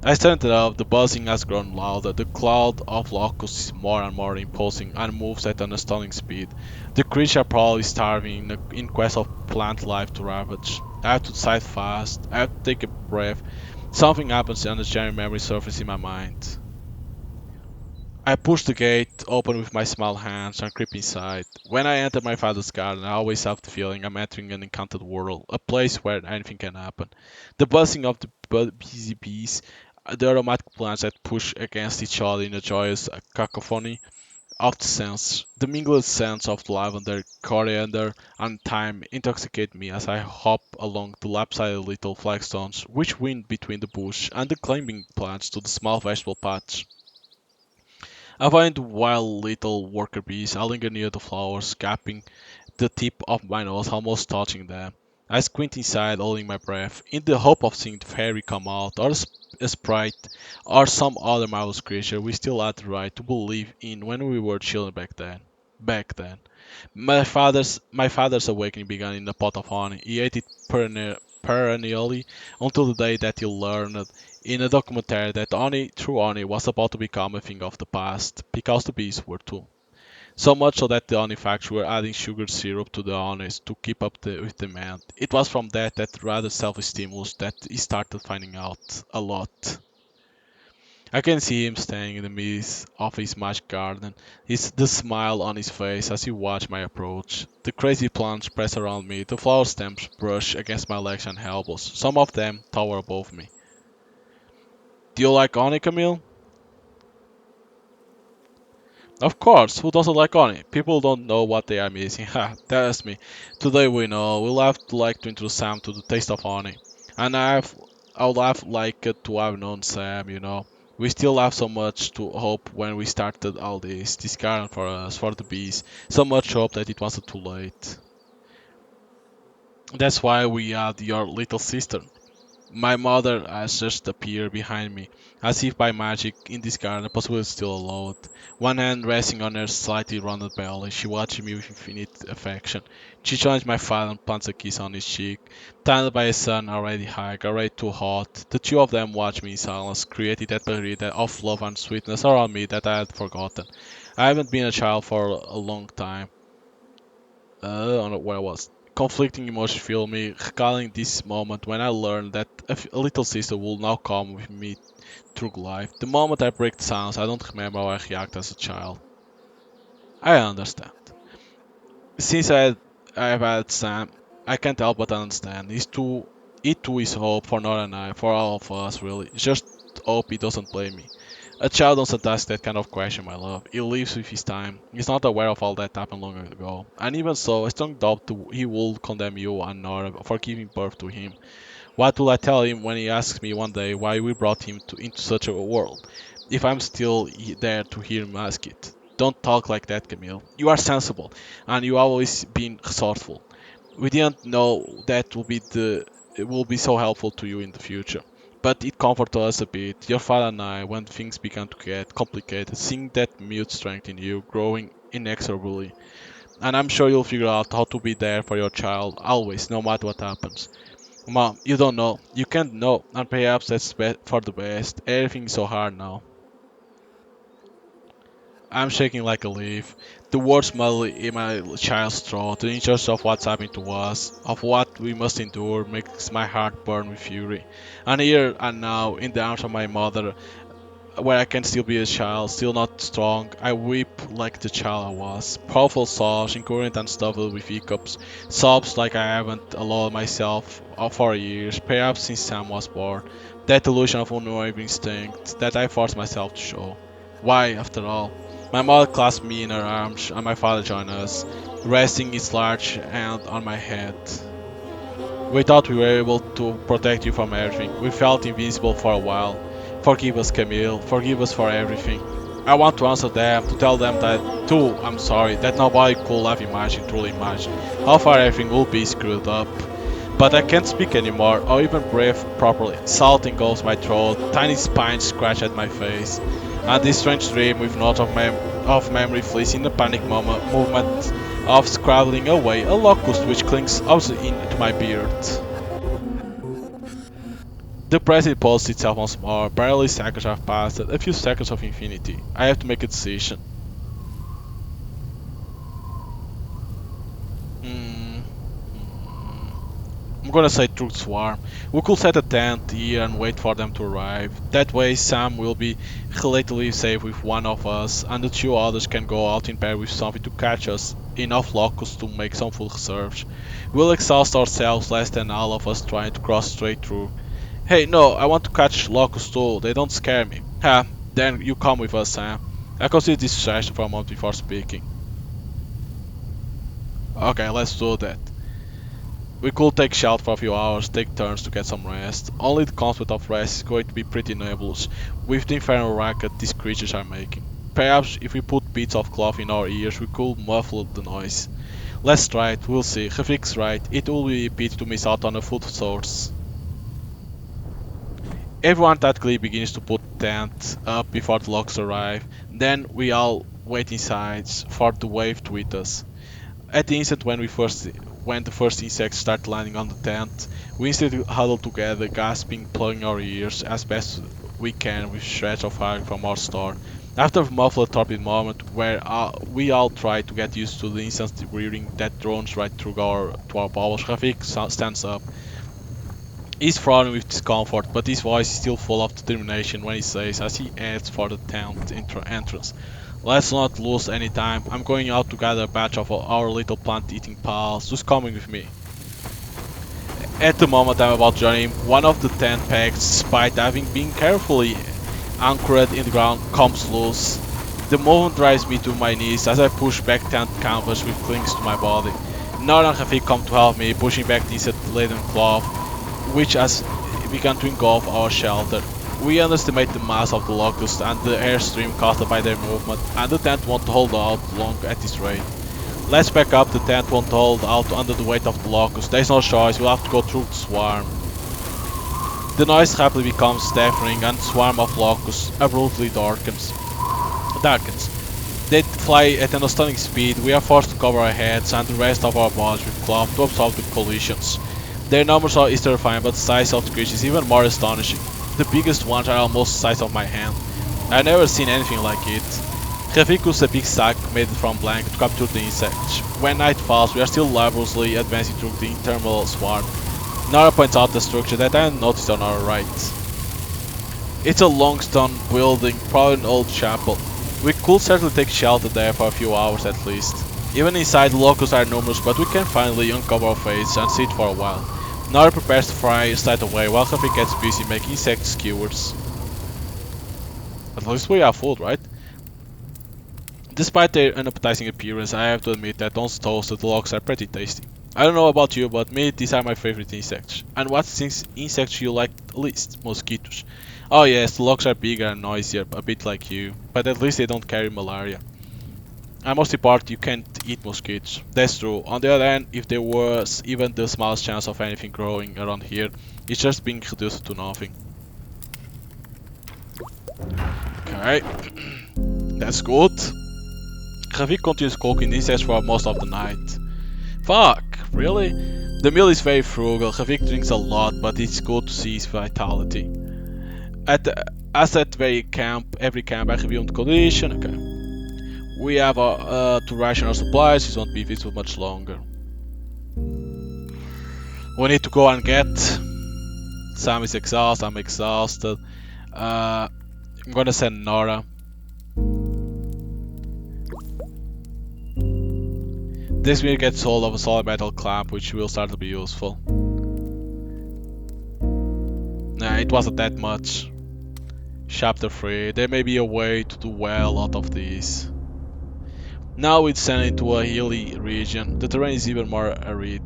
I stand up, the buzzing has grown louder, the cloud of locusts is more and more imposing and moves at an astounding speed. The creatures are probably starving in quest of plant life to ravage. I have to decide fast, I have to take a breath. Something happens and a jarring memory surfaces in my mind. I push the gate open with my small hands and creep inside. When I enter my father's garden, I always have the feeling I'm entering an enchanted world, a place where anything can happen. The buzzing of the busy bees, the aromatic plants that push against each other in a joyous cacophony of the scents, the mingled scents of lavender, coriander, and thyme intoxicate me as I hop along the lopsided little flagstones which wind between the bush and the climbing plants to the small vegetable patch. I find wild little worker bees. I linger near the flowers, capping the tip of my nose, almost touching them. I squint inside, holding my breath, in the hope of seeing the fairy come out, or a sprite, or some other marvelous creature we still had the right to believe in when we were children back then. Back then. My father's awakening began in a pot of honey. He ate it perennially until the day that he learned in a documentary that honey, true honey, was about to become a thing of the past, because the bees were too. So much so that the honey factory were adding sugar syrup to the honey to keep up with demand. It was from that rather selfish stimulus that he started finding out a lot. I can see him standing in the midst of his magic garden, the smile on his face as he watched my approach. The crazy plants press around me, the flower stems brush against my legs and elbows. Some of them tower above me. Do you like honey, Camille? Of course, who doesn't like honey? People don't know what they are missing. Ha, that's me. Today we know. We'll have to like to introduce Sam to the taste of honey. And I would have liked to have known Sam, you know. We still have so much to hope when we started all this garden for us, for the bees. So much hope that it wasn't too late. That's why we had your little sister. My mother has just appeared behind me, as if by magic, in this garden, possibly still alone. One hand resting on her slightly rounded belly, she watched me with infinite affection. She joins my father and plants a kiss on his cheek. Tanned by a sun already high, already too hot, the two of them watched me in silence, creating that barrier of love and sweetness around me that I had forgotten. I haven't been a child for a long time. I don't know where I was. Conflicting emotions fill me, recalling this moment when I learned that a little sister will now come with me through life. The moment I break the silence, I don't remember how I react as a child. I understand. Since I've had Sam, I can't help but understand. It too is hope for Nora and I, for all of us really. Just hope he doesn't blame me. A child doesn't ask that kind of question, my love. He lives with his time. He's not aware of all that happened long ago. And even so, I strong doubt he will condemn you and Nora for giving birth to him. What will I tell him when he asks me one day why we brought him into such a world? If I'm still there to hear him ask it. Don't talk like that, Camille. You are sensible, and you always been resourceful. We didn't know that it will be so helpful to you in the future. But it comforted us a bit, your father and I, when things began to get complicated, seeing that mute strength in you growing inexorably. And I'm sure you'll figure out how to be there for your child, always, no matter what happens. Mom, you don't know. You can't know, and perhaps that's for the best. Everything's so hard now. I'm shaking like a leaf. The words muddle in my child's throat. The injustice of what's happening to us, of what we must endure, makes my heart burn with fury. And here and now, in the arms of my mother, where I can still be a child, still not strong, I weep like the child I was. Powerful sobs, incoherent and stuffed with hiccups. Sobs like I haven't allowed myself for years, perhaps since Sam was born. That illusion of unwavering strength that I forced myself to show. Why, after all? My mother clasped me in her arms, and my father joined us, resting his large hand on my head. We thought we were able to protect you from everything. We felt invincible for a while. Forgive us, Camille. Forgive us for everything. I want to answer them, to tell them that, too, I'm sorry, that nobody could have imagined, truly imagined, how far everything will be screwed up. But I can't speak anymore, or even breathe properly. Salt engulfs my throat, tiny spines scratch at my face, and this strange dream with notes of memory flees in a panic movement of scrabbling away a locust which clings also into my beard. The present pulses itself once more. Barely seconds have passed, a few seconds of infinity. I have to make a decision. Hmm. I'm gonna say Truth Swarm. We could set a tent here and wait for them to arrive. That way Sam will be relatively safe with one of us, and the two others can go out in pair with something to catch us. Enough locusts to make some full search. We'll exhaust ourselves less than all of us trying to cross straight through. Hey, no, I want to catch locusts too. They don't scare me. Ha, then you come with us, Sam. I considered this suggestion for a moment before speaking. Okay, let's do that. We could take shelter for a few hours, take turns to get some rest. Only the concept of rest is going to be pretty nebulous, with the infernal racket these creatures are making. Perhaps if we put bits of cloth in our ears, we could muffle the noise. Let's try it, we'll see. Rafik's right, it will be a pity to miss out on a food source. Everyone tactically begins to put tent up before the logs arrive. Then we all wait inside for the wave to hit us. At the instant when the first insects start landing on the tent, we instantly huddle together, gasping, plugging our ears as best we can with shreds of air from our store. After a muffled torpid moment where we all try to get used to the instant breathing that drones right through to our bowels, Rafik stands up. He's frowning with discomfort, but his voice is still full of determination when he says, as he heads for the tent entrance, "Let's not lose any time. I'm going out to gather a batch of our little plant-eating pals. Who's coming with me?" At the moment I'm about to join him, one of the tent pegs, despite having been carefully anchored in the ground, comes loose. The movement drives me to my knees as I push back tent canvas which clings to my body. Nora and Rafik come to help me, pushing back the insect-laden cloth, which has begun to engulf our shelter. We underestimate the mass of the locusts and the airstream caused by their movement, and the tent won't hold out long at this rate. Let's back up, the tent won't hold out under the weight of the locusts. There's no choice, we'll have to go through the swarm. The noise rapidly becomes deafening and the swarm of locusts abruptly darkens. They fly at an astounding speed. We are forced to cover our heads and the rest of our bodies with cloth to absorb the collisions. Their numbers is terrifying, but the size of the creatures is even more astonishing. The biggest ones are almost the size of my hand. I've never seen anything like it. Rafik used a big sack made from blanket to capture the insects. When night falls, we are still laboriously advancing through the interminable swarm. Nara points out the structure that I hadn't noticed on our right. It's a long stone building, probably an old chapel. We could certainly take shelter there for a few hours at least. Even inside, the locusts are numerous, but we can finally uncover our face and sit for a while. Nara prepares to fry straight away while Rafik gets busy making insect skewers. At least we are food, right? Despite their unappetizing appearance, I have to admit that once toasted, the logs are pretty tasty. I don't know about you, but me, these are my favorite insects. And what insects you like least? Mosquitoes. Oh yes, the logs are bigger and noisier, a bit like you, but at least they don't carry malaria. And most important, you can't eat mosquitoes. That's true. On the other hand, if there was even the smallest chance of anything growing around here, it's just being reduced to nothing. Okay, that's good. Rafik continues cooking insects for most of the night. Fuck, really? The meal is very frugal. Rafik drinks a lot, but it's good to see his vitality. As at every camp, I review the condition. Okay. We have to ration our supplies. This won't be visible much longer. We need to go and get. Sam is exhausted. I'm exhausted. I'm gonna send Nora. This will get hold of a solid metal clamp, which will start to be useful. Nah, it wasn't that much. Chapter 3. There may be a way to do well out of these. Now it's sent into a hilly region. The terrain is even more arid.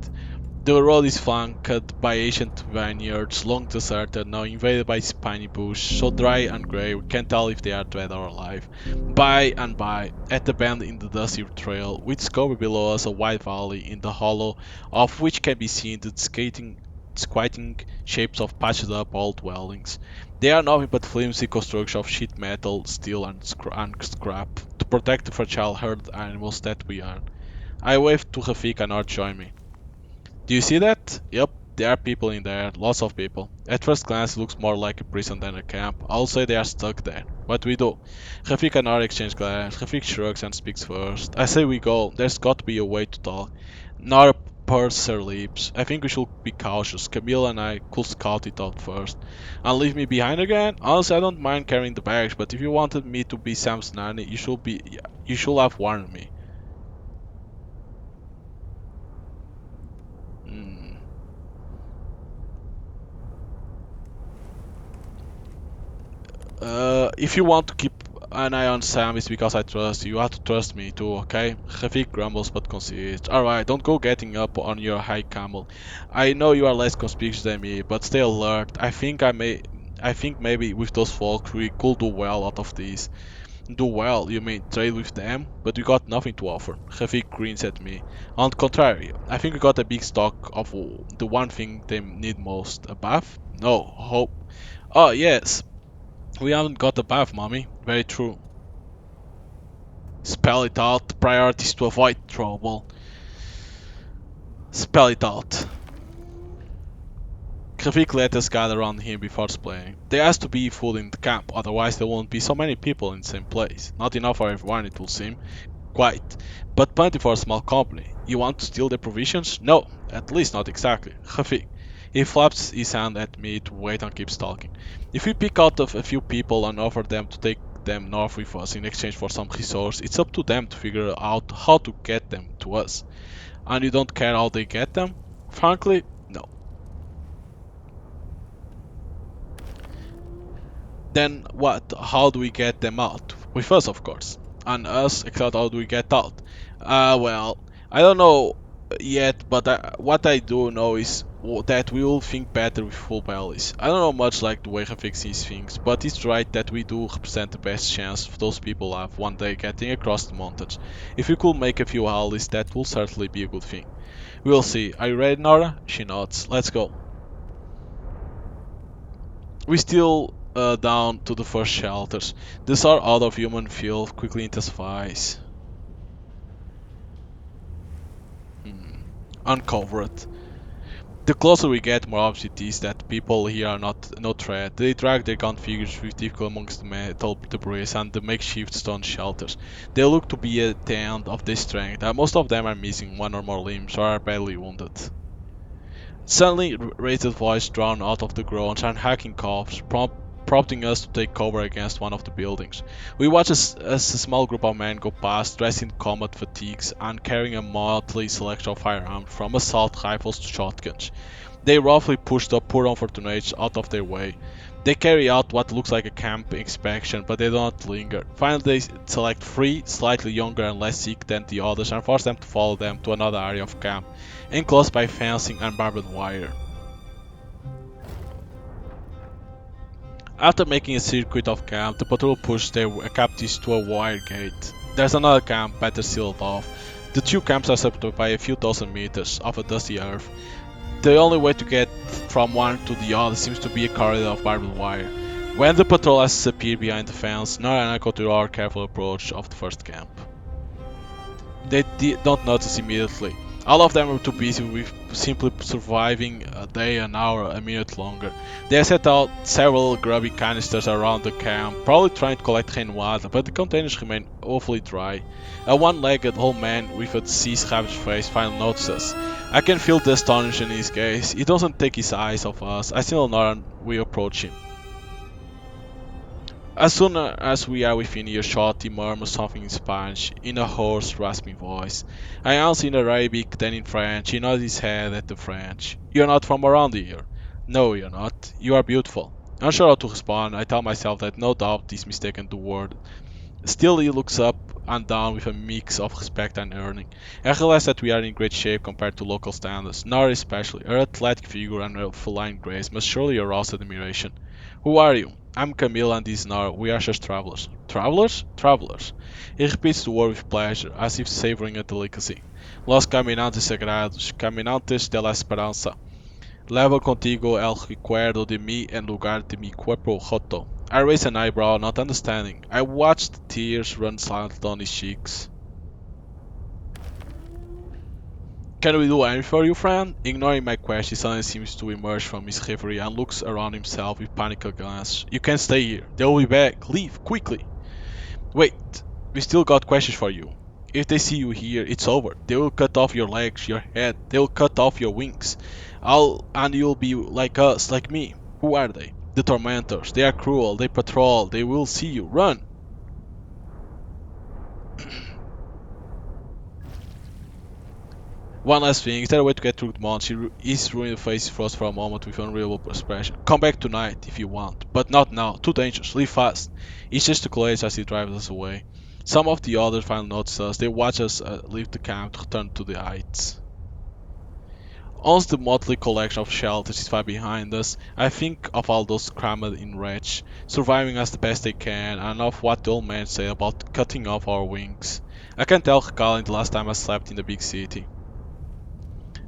The road is flanked by ancient vineyards, long deserted, now invaded by spiny bush, so dry and grey we can't tell if they are dead or alive. By and by, at the bend in the dusty trail, we discover below us a wide valley in the hollow of which can be seen the squatting shapes of patched up old dwellings. They are nothing but flimsy construction of sheet metal, steel and scrap to protect the fragile herd animals that we are. I wave to Rafik and Art join me. Do you see that? Yep, there are people in there, lots of people. At first glance it looks more like a prison than a camp. I'll say they are stuck there. What we do? Rafik and Nar exchange glances. Rafik shrugs and speaks first. I say we go, there's got to be a way to talk. Nar purses her lips. I think we should be cautious. Camille and I could scout it out first. And leave me behind again? Honestly, I don't mind carrying the bags, but if you wanted me to be Sam's nanny, you should have warned me. Hmm. If you want to keep an eye on Sam, it's because I trust you. You have to trust me too, okay? Rafik grumbles but concedes. Alright, don't go getting up on your high camel. I know you are less conspicuous than me, but stay alert. I think maybe with those folks we could do well out of these. Do well, you mean trade with them? But we got nothing to offer. Rafik grins at me. On the contrary, I think we got a big stock of the one thing they need most. A bath? No, hope. Oh, yes. We haven't got a bath, mommy. Very true. Spell it out. Priorities to avoid trouble. Spell it out. Rafik let us gather around him before explaining. There has to be food in the camp, otherwise there won't be so many people in the same place. Not enough for everyone, it will seem. Quite. But plenty for a small company. You want to steal their provisions? No, at least not exactly. Rafik. He flaps his hand at me to wait and keeps talking. If we pick out of a few people and offer them to take them north with us in exchange for some resource, it's up to them to figure out how to get them to us. And you don't care how they get them? Frankly, no. Then what? How do we get them out? With us, of course. And us, except how do we get out? Well, I don't know yet, but what I do know is that we will think better with full bellies. I don't know much like the way Rafik sees things, but it's right that we do represent the best chance those people have one day getting across the mountains. If we could make a few allies, that will certainly be a good thing. We'll see. Are you ready, Nora? She nods. Let's go. We still down to the first shelters. The sour out of human fuel quickly intensifies. Hmm. Uncovered. The closer we get, more obvious it is that people here are not no threat. They drag their gun figures with difficult amongst the metal debris and the makeshift stone shelters. They look to be at the end of their strength, and most of them are missing one or more limbs or are badly wounded. Suddenly, raised voice drawn out of the groans and hacking coughs, prompting us to take cover against one of the buildings. We watch as a small group of men go past, dressed in combat fatigues and carrying a motley selection of firearms, from assault rifles to shotguns. They roughly push the poor unfortunates out of their way. They carry out what looks like a camp inspection, but they do not linger. Finally, they select three, slightly younger and less sick than the others, and force them to follow them to another area of camp, enclosed by fencing and barbed wire. After making a circuit of camp, the patrol pushes their captives to a wire gate. There's another camp better sealed off. The two camps are separated by a few dozen meters of a dusty earth. The only way to get from one to the other seems to be a corridor of barbed wire. When the patrol has disappeared behind the fence, Nora and I continue our careful approach of the first camp. They don't notice immediately. All of them are too busy with simply surviving a day, an hour, a minute longer. They have set out several grubby canisters around the camp, probably trying to collect rainwater, but the containers remain awfully dry. A one-legged old man with a disease-ravaged face finally notices. I can feel the astonishment in his gaze. He doesn't take his eyes off us. I still nod and we approach him. As soon as we are within earshot, he murmurs something in Spanish, in a hoarse, rasping voice. I answer in Arabic, then in French. He nods his head at the French. You're not from around here. No, you're not. You are beautiful. Unsure how to respond, I tell myself that no doubt is mistaken the word. Still, he looks up and down with a mix of respect and yearning. I realize that we are in great shape compared to local standards, Nora especially. Her athletic figure and her feline grace must surely arouse admiration. Who are you? I'm Camille and this is Nora. We are just travelers. Travelers? Travelers. He repeats the word with pleasure, as if savoring a delicacy. Los caminantes sagrados, caminantes de la esperanza. Leva contigo el recuerdo de mí en lugar de mi cuerpo roto. I raise an eyebrow, not understanding. I watch the tears run silently down his cheeks. Can we do anything for you, friend? Ignoring my question, he suddenly seems to emerge from his reverie and looks around himself with panicked glance. You can't stay here. They'll be back. Leave, quickly. Wait, we still got questions for you. If they see you here, it's over. They will cut off your legs, your head. They will cut off your wings. And you'll be like us, like me. Who are they? The tormentors. They are cruel. They patrol. They will see you. Run! One last thing, is there a way to get through the months? His ruined face froze for a moment with unreal expression. Come back tonight if you want, but not now. Too dangerous. Leave fast. He gesticulates as he drives us away. Some of the others finally notice us. They watch us leave the camp to return to the heights. Once the motley collection of shelters is far behind us, I think of all those crammed in wretch, surviving as the best they can, and of what the old man said about cutting off our wings. I can't help recalling the last time I slept in the big city.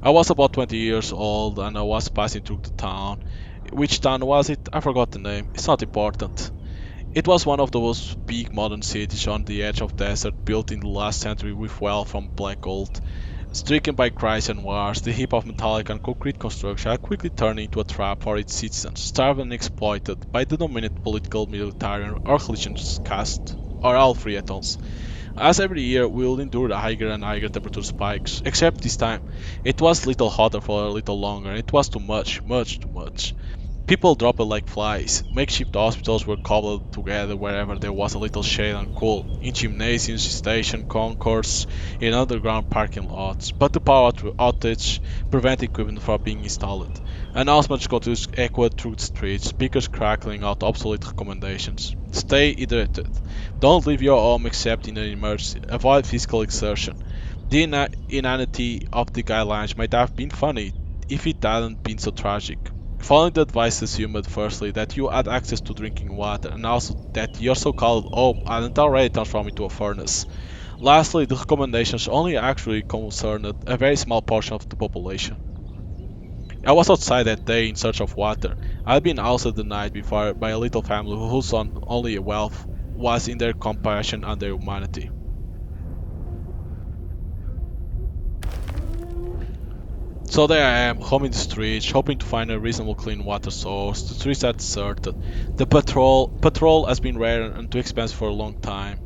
I was about 20 years old and I was passing through the town. Which town was it? I forgot the name. It's not important. It was one of those big modern cities on the edge of desert built in the last century with wealth from black gold. Stricken by crises and wars, the heap of metallic and concrete construction had quickly turned into a trap for its citizens, starved and exploited by the dominant political, military, or religious caste, or all three at once. As every year, we will endure higher and higher temperature spikes, except this time. It was little hotter for a little longer, and it was too much, much too much. People dropped like flies. Makeshift hospitals were cobbled together wherever there was a little shade and cool, in gymnasiums, station concourse, in underground parking lots. But the power outage prevented equipment from being installed. Announcements continued echoed through the streets, speakers crackling out obsolete recommendations. Stay hydrated. Don't leave your home except in an emergency. Avoid physical exertion. The inanity of the guidelines might have been funny if it hadn't been so tragic. Following the advice assumed firstly that you had access to drinking water and also that your so-called home hadn't already transformed into a furnace. Lastly, the recommendations only actually concerned a very small portion of the population. I was outside that day in search of water. I'd been ousted the night before by a little family whose only wealth was in their compassion and their humanity. So there I am, home in the streets, hoping to find a reasonable clean water source. The streets are deserted. The patrol has been rare and too expensive for a long time.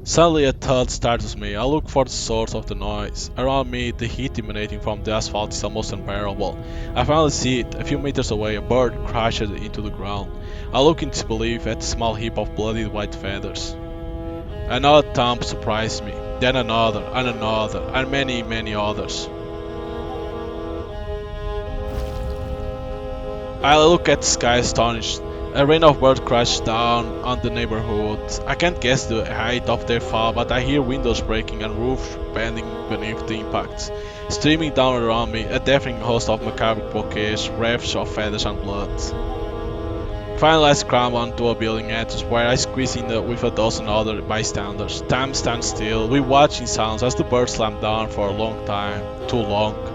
Suddenly a thought startles me. I look for the source of the noise. Around me, the heat emanating from the asphalt is almost unbearable. I finally see it. A few meters away, a bird crashed into the ground. I look in disbelief at the small heap of bloody white feathers. Another thump surprised me, then another, and many, many others. I look at the sky astonished. A rain of birds crashed down on the neighborhood. I can't guess the height of their fall, but I hear windows breaking and roofs bending beneath the impacts. Streaming down around me, a deafening host of macabre bouquets, wreaths of feathers and blood. Finally, I scramble onto a building edge where I squeeze in with a dozen other bystanders. Time stands still. We watch in silence as the birds slam down for a long time. Too long.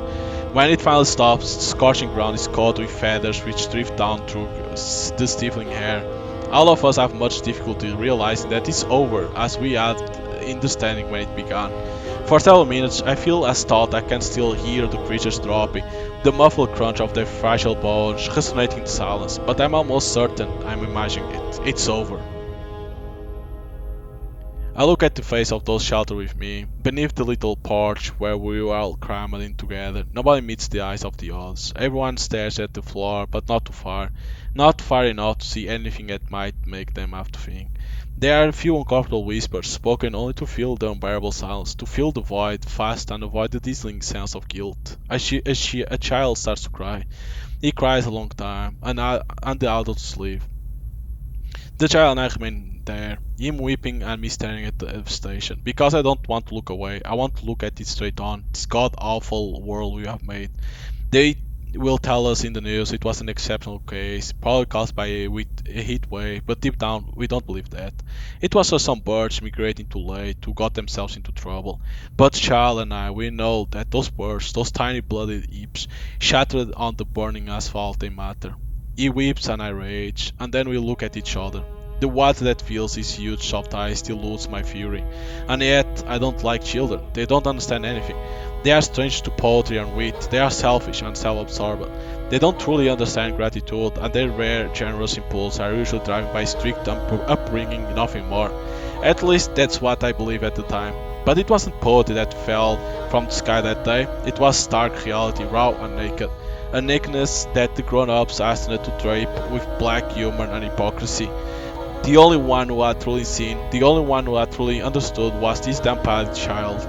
When it finally stops, the scorching ground is coated with feathers which drift down through the stifling air. All of us have much difficulty realizing that it's over, as we had understanding when it began. For several minutes, I feel as thought I can still hear the creatures dropping, the muffled crunch of their fragile bones resonating in the silence, but I'm almost certain I'm imagining it. It's over. I look at the face of those sheltered with me, beneath the little porch where we were all crammed in together. Nobody meets the eyes of the others. Everyone stares at the floor, but not too far. Not far enough to see anything that might make them have to think. There are a few uncomfortable whispers, spoken only to fill the unbearable silence, to fill the void fast and avoid the dizzying sense of guilt. A child starts to cry. He cries a long time, and the adults leave. The child and I remain there, him weeping and me staring at the station. Because I don't want to look away, I want to look at it straight on, this god awful world we have made. They will tell us in the news it was an exceptional case, probably caused by a heat wave, but deep down we don't believe that. It was just some birds migrating too late who got themselves into trouble. But Charles and I, we know that those birds, those tiny bloody heaps, shattered on the burning asphalt, they matter. He weeps and I rage, and then we look at each other. The water that fills his huge soft eyes still eludes my fury. And yet, I don't like children. They don't understand anything. They are strange to poetry and wit. They are selfish and self-absorbed. They don't truly understand gratitude, and their rare, generous impulses are usually driven by strict upbringing, nothing more. At least that's what I believed at the time. But it wasn't poetry that fell from the sky that day. It was stark reality, raw and naked. A nakedness that the grown-ups hastened to drape with black humor and hypocrisy. The only one who had truly seen, the only one who had truly understood was this damn child.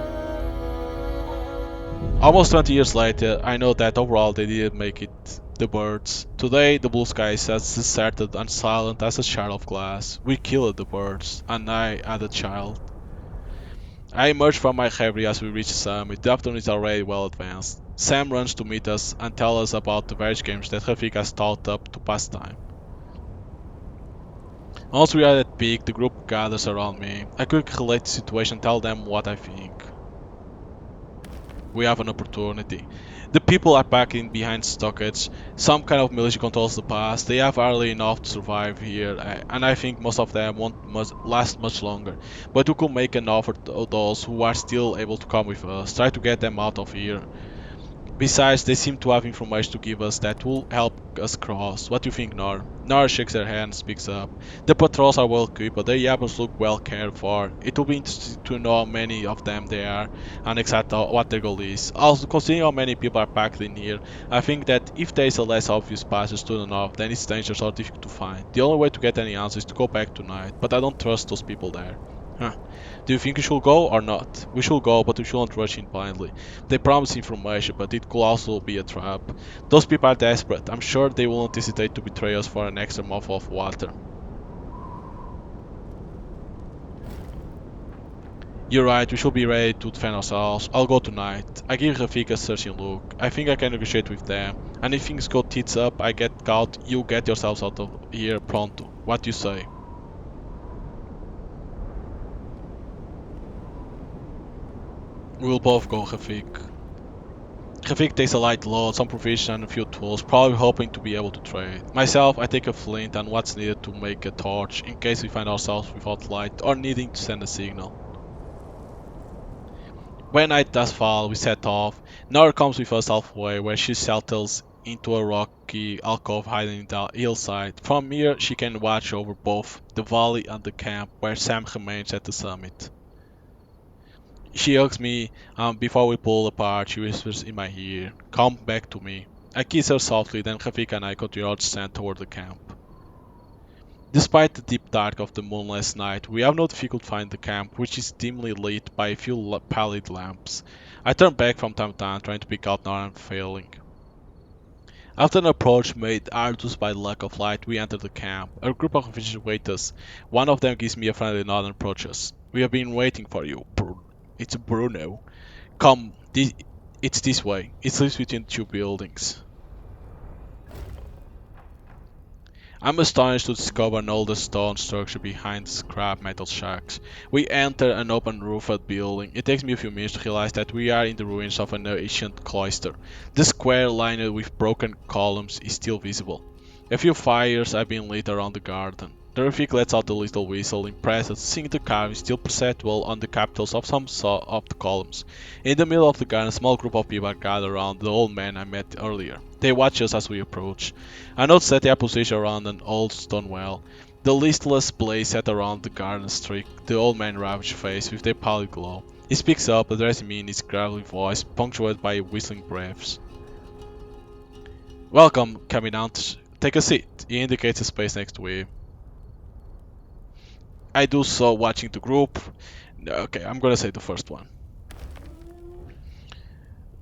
Almost 20 years later, I know that overall they didn't make it, the birds. Today, the blue sky is as deserted and silent as a shard of glass. We killed the birds, and I had a child. I emerge from my reverie as we reach the summit. The afternoon is already well advanced. Sam runs to meet us and tell us about the various games that Rafik has thought up to pass time. Once we are at peak, the group gathers around me. I quickly relate the situation and tell them what I think. We have an opportunity. The people are packing behind stockades. Some kind of militia controls the pass. They have hardly enough to survive here, and I think most of them won't last much longer. But we could make an offer to those who are still able to come with us. Try to get them out of here. Besides, they seem to have information to give us that will help us cross. What do you think, Nor? Nor shakes her head and speaks up. The patrols are well equipped, but the Yappers look well cared for. It will be interesting to know how many of them there are and exactly what their goal is. Also, considering how many people are packed in here, I think that if there is a less obvious passage to the north, then its dangers are difficult to find. The only way to get any answer is to go back tonight, but I don't trust those people there. Huh. Do you think we should go or not? We should go, but we shouldn't rush in blindly. They promise information, but it could also be a trap. Those people are desperate. I'm sure they won't hesitate to betray us for an extra mouthful of water. You're right, we should be ready to defend ourselves. I'll go tonight. I give Rafik a searching look. I think I can negotiate with them. And if things go tits up, I get caught, you get yourselves out of here pronto. What do you say? We'll both go, Rafik. Rafik takes a light load, some provision and a few tools, probably hoping to be able to trade. Myself, I take a flint and what's needed to make a torch, in case we find ourselves without light or needing to send a signal. When night does fall, we set off. Nora comes with us halfway, where she settles into a rocky alcove hiding in the hillside. From here, she can watch over both the valley and the camp, where Sam remains at the summit. She hugs me, and before we pull apart, she whispers in my ear, "Come back to me." I kiss her softly, then Rafika and I continue our descent toward the camp. Despite the deep dark of the moonless night, we have no difficulty finding the camp, which is dimly lit by a few pallid lamps. I turn back from time to time, trying to pick out Nora and failing. After an approach made arduous by the lack of light, we enter the camp. A group of officers wait us. One of them gives me a friendly nod and approaches. "We have been waiting for you. It's Bruno. Come, it's this way. It lives between two buildings." I'm astonished to discover an older stone structure behind scrap metal shacks. We enter an open roofed building. It takes me a few minutes to realize that we are in the ruins of an ancient cloister. The square lined with broken columns is still visible. A few fires have been lit around the garden. The Rafik lets out a little whistle, impressed at seeing the carving still perceptible on the capitals of some of the columns. In the middle of the garden, a small group of people are gathered around the old man I met earlier. They watch us as we approach. I noticed that they are positioned around an old stone well. The listless blaze set around the garden streak the old man's ravaged face with their pallid glow. He speaks up, addressing me in his gravelly voice, punctuated by whistling breaths. "Welcome, Caminante. Take a seat." He indicates a space next to him. I do so watching the group. Okay, I'm gonna say the first one.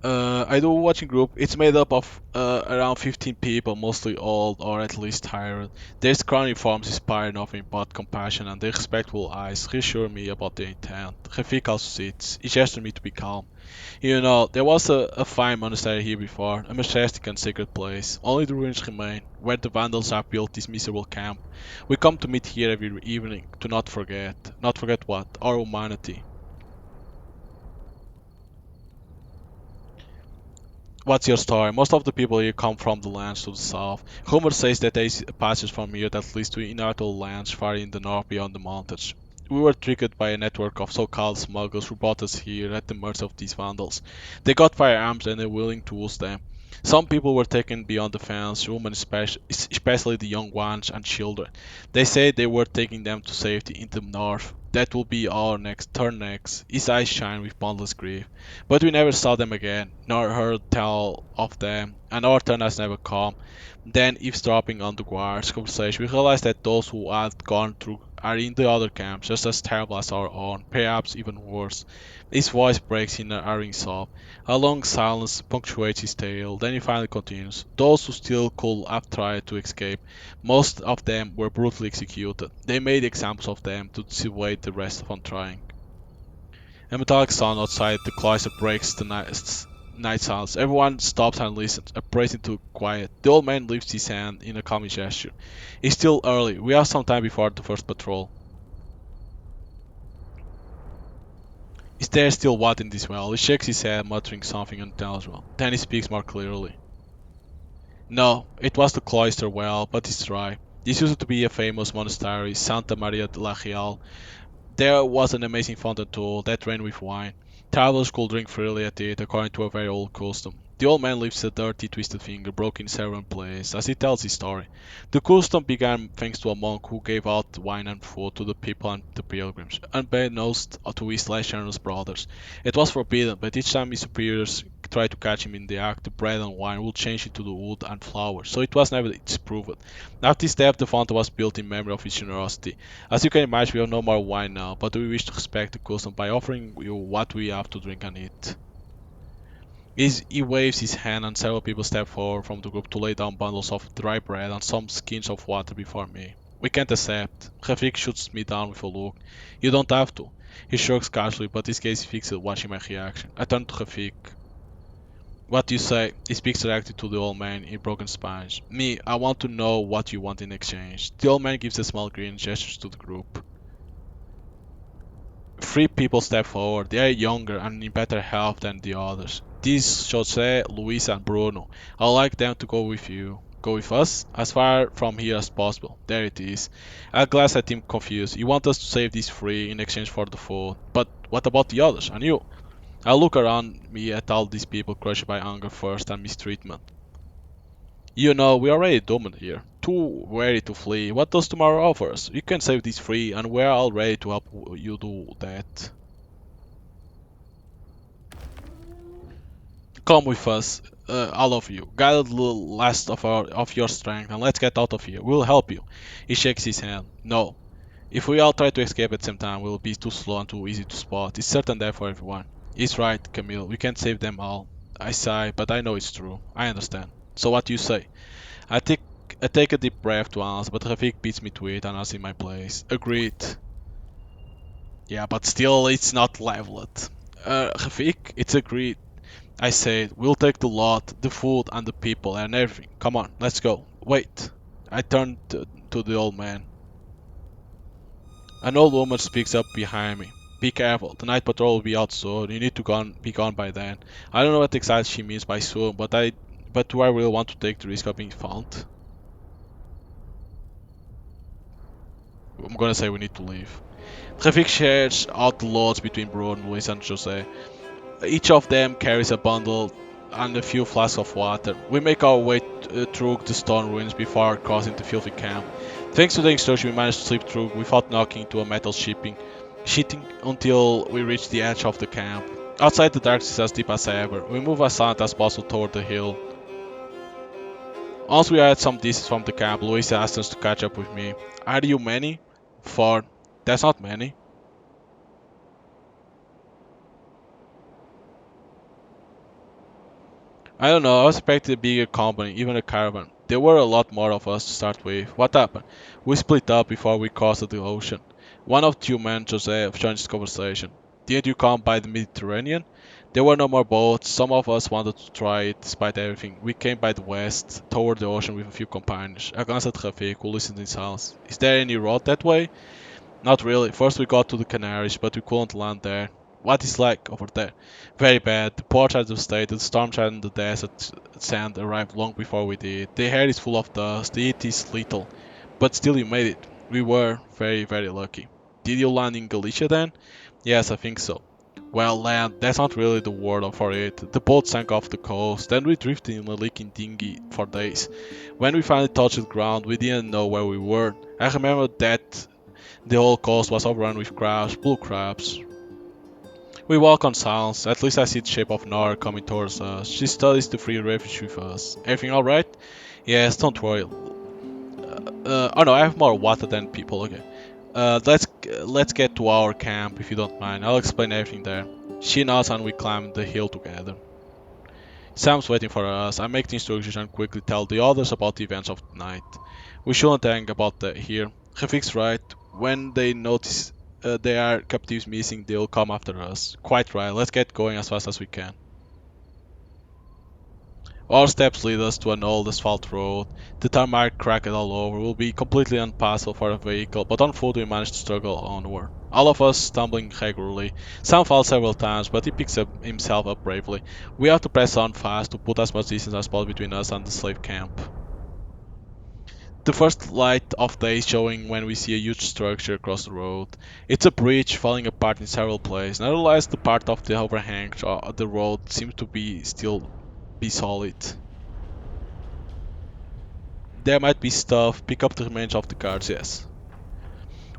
I do watching group. It's made up of around 15 people, mostly old or at least tired. Their crown uniforms inspire nothing but compassion, and their respectful eyes reassure me about their intent. Rafik also sits. He gestures me to be calm. "You know, there was a fine monastery here before, a majestic and sacred place. Only the ruins remain, where the Vandals have built this miserable camp. We come to meet here every evening, to not forget. Not forget what? Our humanity." "What's your story?" "Most of the people here come from the lands to the south. Rumor says that there is a passage from here that leads to inhabitable lands far in the north beyond the mountains. We were tricked by a network of so-called smugglers who brought us here at the mercy of these vandals. They got firearms and are willing to use them. Some people were taken beyond the fence, women especially the young ones and children. They say they were taking them to safety in the north. That will be our next turn next." His eyes shine with boundless grief. "But we never saw them again, nor heard tell of them, and our turn has never come." Then, eavesdropping on the guard's conversation, we realized that those who had gone through are in the other camps, just as terrible as our own, perhaps even worse. His voice breaks in an hurrying sob. A long silence punctuates his tale, then he finally continues. "Those who still could have tried to escape, most of them were brutally executed. They made examples of them to dissuade the rest from trying." A metallic sound outside the cloister breaks the night silence. Everyone stops and listens, appraising to quiet. The old man lifts his hand in a calming gesture. "It's still early. We have some time before the first patrol." "Is there still water in this well?" He shakes his head, muttering something unintelligible. Then he speaks more clearly. "No, it was the cloister well, but it's dry. This used to be a famous monastery, Santa Maria de la Real. There was an amazing fountain too, that ran with wine. Travelers could drink freely at it, according to a very old custom." The old man lifts a dirty, twisted finger, broken in several places, as he tells his story. "The custom began thanks to a monk who gave out wine and food to the people and the pilgrims, unbeknownst to his less generous brothers. It was forbidden, but each time his superiors tried to catch him in the act, the bread and wine would change into the wood and flowers, so it was never disproved. After his death, the fountain was built in memory of his generosity. As you can imagine, we have no more wine now, but we wish to respect the custom by offering you what we have to drink and eat." He waves his hand, and several people step forward from the group to lay down bundles of dry bread and some skins of water before me. "We can't accept." Rafik shoots me down with a look. "You don't have to." He shrugs casually, but his gaze is fixed, watching my reaction. I turn to Rafik. "What do you say?" He speaks directly to the old man in broken Spanish. "Me, I want to know what you want in exchange." The old man gives a small grin and gestures to the group. Three people step forward. They are younger and in better health than the others. These Jose, Luisa, and Bruno. I'd like them to go with you. Go with us? As far from here as possible. There it is. At last I seem confused. You want us to save these three in exchange for the food. But what about the others? And you? I look around me at all these people crushed by hunger, thirst, and mistreatment. You know, we are already doomed here. Too weary to flee. What does tomorrow offer us? You can save these three, and we're all ready to help you do that. Come with us, all of you. Gather the last of your strength, and let's get out of here. We'll help you. He shakes his hand. No. If we all try to escape at the same time, we'll be too slow and too easy to spot. It's certain death for everyone. He's right, Camille. We can't save them all. I sigh, but I know it's true. I understand. So what do you say? I take I take a deep breath to answer, but Rafik beats me to it and I was in my place. Agreed. Yeah, but still it's not leveled. Rafik, it's agreed. I said, we'll take the lot, the food and the people and everything. Come on, let's go. Wait. I turned to the old man. An old woman speaks up behind me. Be careful, the night patrol will be out soon. You need to be gone by then. I don't know what exactly she means by soon, but do I really want to take the risk of being found? I'm gonna say we need to leave. Rafik shares out the loads between Bruno, Luis, and Jose. Each of them carries a bundle and a few flasks of water. We make our way through the stone ruins before crossing the filthy camp. Thanks to the instruction, we managed to slip through without knocking into a metal sheeting until we reach the edge of the camp. Outside, the darkness is as deep as ever. We move as silent as possible toward the hill. Once we are at some distance from the camp, Luis asks us to catch up with me. Are you many? 4. That's not many. I don't know, I was expecting a bigger company, even a caravan. There were a lot more of us to start with. What happened? We split up before we crossed the ocean. One of the two men, Joseph, joined this conversation. Didn't you come by the Mediterranean? There were no more boats. Some of us wanted to try it despite everything. We came by the west, toward the ocean with a few companions. I glanced at Rafik, who listened in silence. Is there any road that way? Not really. First we got to the Canaries, but we couldn't land there. What is like over there? Very bad. The ports are devastated. The storm shadow and the desert sand arrived long before we did. The air is full of dust. The heat is lethal. But still you made it. We were very, very lucky. Did you land in Galicia then? Yes, I think so. Well, land, that's not really the word for it. The boat sank off the coast, then we drifted in a leaking dinghy for days. When we finally touched the ground, we didn't know where we were. I remember that the whole coast was overrun with crabs, blue crabs. We walk on silence. At least I see the shape of Nora coming towards us. She studies the free refuge with us. Everything alright? Yes, don't worry. Oh no, I have more water than people. Okay. Let's get to our camp if you don't mind. I'll explain everything there. She nods and we climb the hill together. Sam's waiting for us. I make the instructions and quickly tell the others about the events of the night. We shouldn't hang about here. Rafik's right. When they notice there are captives missing, they'll come after us. Quite right. Let's get going as fast as we can. Our steps lead us to an old asphalt road. The tarmac cracked all over, will be completely unpassable for a vehicle, but on foot we manage to struggle onward. All of us stumbling regularly. Sam falls several times, but he picks himself up bravely. We have to press on fast to put as much distance as possible between us and the slave camp. The first light of day is showing when we see a huge structure across the road. It's a bridge falling apart in several places. Nevertheless, the part of the overhang of the road seems to be still be solid. There might be stuff. Pick up the remains of the cards, yes.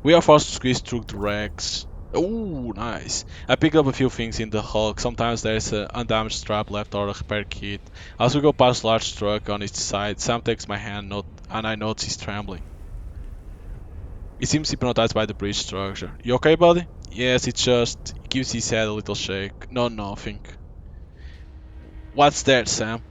We are forced to squeeze through the wrecks. Ooh, nice. I pick up a few things in the hulk. Sometimes there's an undamaged strap left or a repair kit. As we go past a large truck on its side, Sam takes my hand and I notice he's trembling. He seems hypnotized by the bridge structure. You okay, buddy? Yes, it just gives his head a little shake. No, nothing. What's that, Sam?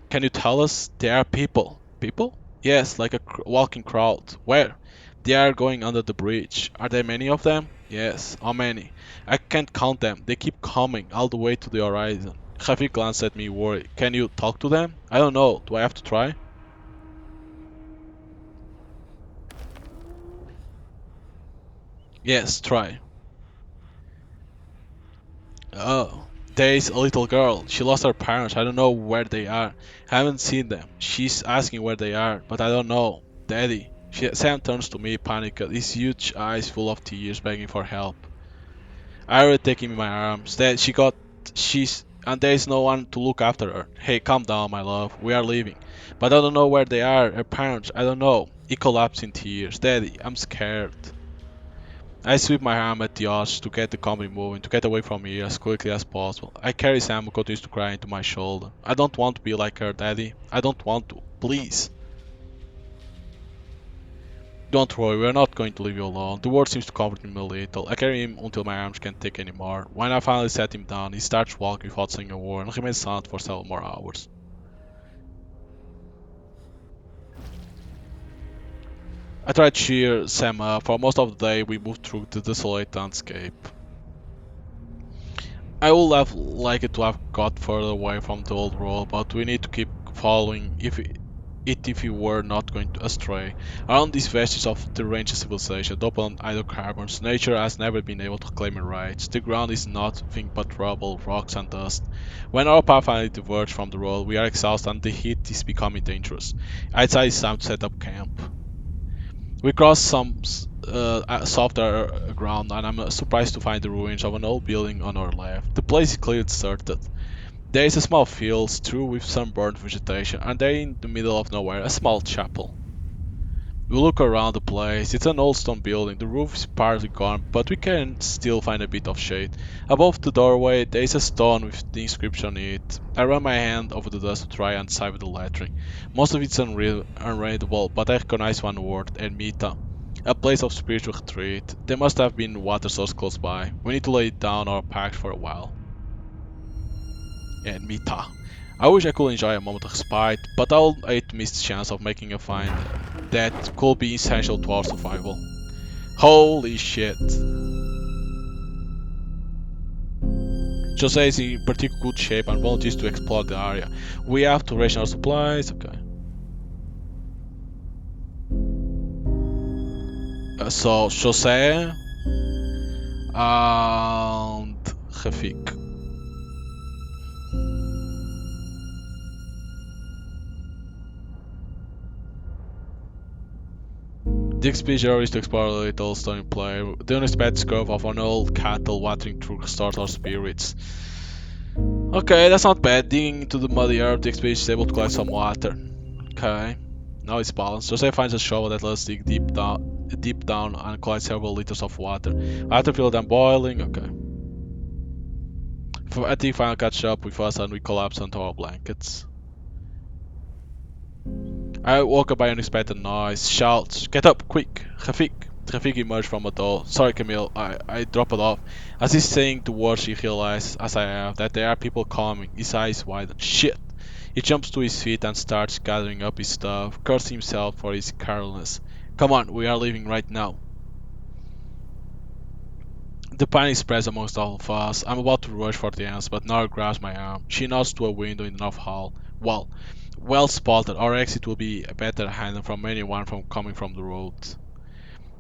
Can you tell us? There are people. People? Yes, like a walking crowd. Where? They are going under the bridge. Are there many of them? Yes. How many? I can't count them. They keep coming all the way to the horizon. Javi glanced at me worried. Can you talk to them? I don't know. Do I have to try? Yes, try. Oh. There is a little girl. She lost her parents. I don't know where they are. I haven't seen them. She's asking where they are, but I don't know. Daddy. Sam turns to me, panicked, his huge eyes full of tears, begging for help. I already take him in my arms. Dad, she's, and there is no one to look after her. Hey, calm down, my love. We are leaving. But I don't know where they are. Her parents, I don't know. He collapsed in tears. Daddy, I'm scared. I sweep my arm at the arch to get the company moving, to get away from here as quickly as possible. I carry Sam who continues to cry into my shoulder. I don't want to be like her, Daddy. I don't want to. Please. Don't worry, we're not going to leave you alone. The word seems to comfort him a little. I carry him until my arms can't take anymore. When I finally set him down, he starts walking without saying a word and remains silent for several more hours. I try to cheer Sam up. For most of the day, we moved through the desolate landscape. I would have liked to have got further away from the old road, but we need to keep following if we were not going astray. Around these vestiges of the ancient civilization, open on hydrocarbons, nature has never been able to claim her rights. The ground is nothing but rubble, rocks and dust. When our path finally diverges from the road, we are exhausted and the heat is becoming dangerous. I'd say it's time to set up camp. We cross some softer ground, and I'm surprised to find the ruins of an old building on our left. The place is clearly deserted. There is a small field strewn with some burnt vegetation, and there in the middle of nowhere, a small chapel. We look around the place. It's an old stone building. The roof is partly gone, but we can still find a bit of shade. Above the doorway, there is a stone with the inscription on it. I run my hand over the dust to try and decipher the lettering. Most of it's unreadable, but I recognize one word: Ermita. A place of spiritual retreat. There must have been water source close by. We need to lay down our packs for a while. Ermita. I wish I could enjoy a moment of respite, but I'll hate to miss the chance of making a find that could be essential to our survival. Holy shit. Jose is in particularly good shape and volunteers to explore the area. We have to ration our supplies, okay. So, Jose and Rafik. The expedition is to explore a little stone play. The unexpected curve of an old cattle watering through restores our spirits. Okay, that's not bad. Digging into the muddy earth, the expedition is able to collect some water. Okay, now it's balanced. Jose finds a shovel that lets us dig deep down and collect several liters of water. After feel them boiling, okay. I think finally catch up with us and we collapse onto our blankets. I woke up by an unexpected noise. Shouts, get up, quick! Rafik! Rafik emerged from a door. Sorry, Camille, I dropped it off. As he's saying the words, he realizes, as I have, that there are people coming. His eyes widen. Shit! He jumps to his feet and starts gathering up his stuff, cursing himself for his carelessness. Come on, we are leaving right now. The panic spreads amongst all of us. I'm about to rush for the ants, but Nara grabs my arm. She nods to a window in the north hall. Well spotted. Our exit will be better handled from anyone coming from the road.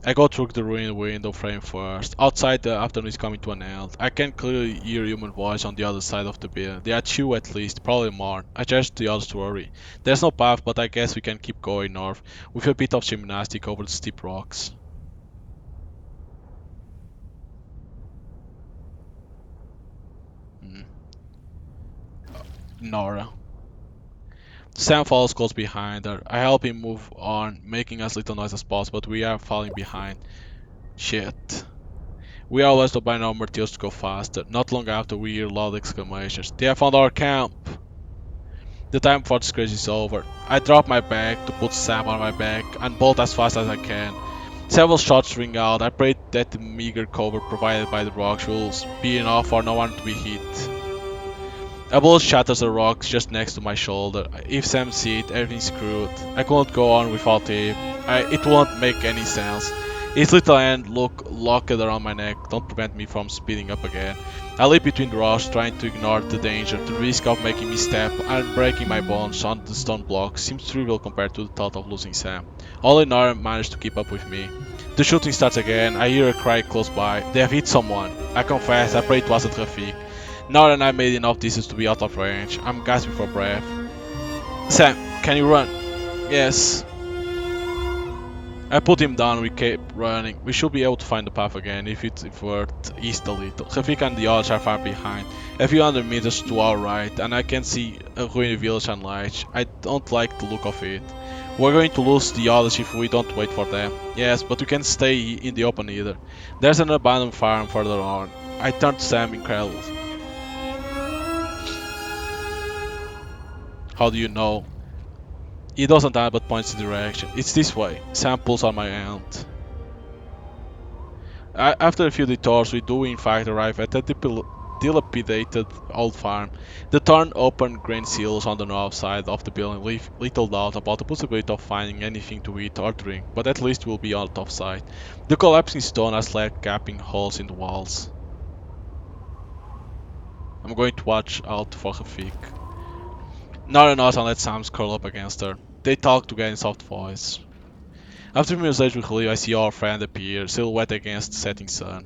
I go through the ruined window frame first. Outside, the afternoon is coming to an end. I can clearly hear human voice on the other side of the building. There are two at least, probably more. I gesture the others to hurry. There's no path, but I guess we can keep going north, with a bit of gymnastics over the steep rocks. Nora. Sam follows close behind her. I help him move on, making as little noise as possible, but we are falling behind. Shit. We are led by our materials to go faster. Not long after, we hear loud exclamations. They have found our camp! The time for this craze is over. I drop my bag to put Sam on my back and bolt as fast as I can. Several shots ring out. I pray that the meager cover provided by the rocks will be enough for no one to be hit. A bullet shatters the rocks just next to my shoulder. If Sam sees it, everything's screwed. I couldn't go on without him. It won't make any sense. His little hand locked around my neck don't prevent me from speeding up again. I leap between the rocks, trying to ignore the danger. The risk of making me step and breaking my bones on the stone blocks seems trivial compared to the thought of losing Sam. Only Nara managed to keep up with me. The shooting starts again. I hear a cry close by. They have hit someone. I confess, I pray it wasn't Rafik. Now that I made enough distance to be out of range, I'm gasping for breath. Sam, can you run? Yes. I put him down, we kept running. We should be able to find the path again if we're east a little. Rafik and the others are far behind, a few hundred meters to our right, and I can see a ruined village and lights. I don't like the look of it. We're going to lose the others if we don't wait for them. Yes, but we can't stay in the open either. There's an abandoned farm further on. I turned to Sam incredulous. How do you know? He doesn't answer but points the direction. It's this way. Sam pulls on my hand. After a few detours, we do in fact arrive at a dilapidated old farm. The torn open grain silos on the north side of the building leave little doubt about the possibility of finding anything to eat or drink, but at least we'll be out of sight. The collapsing stone has left gaping holes in the walls. I'm going to watch out for Rafik. Nora nods and lets Sam curl up against her. They talk together in soft voice. After a few minutes later we leave, I see our friend appear, silhouette against the setting sun.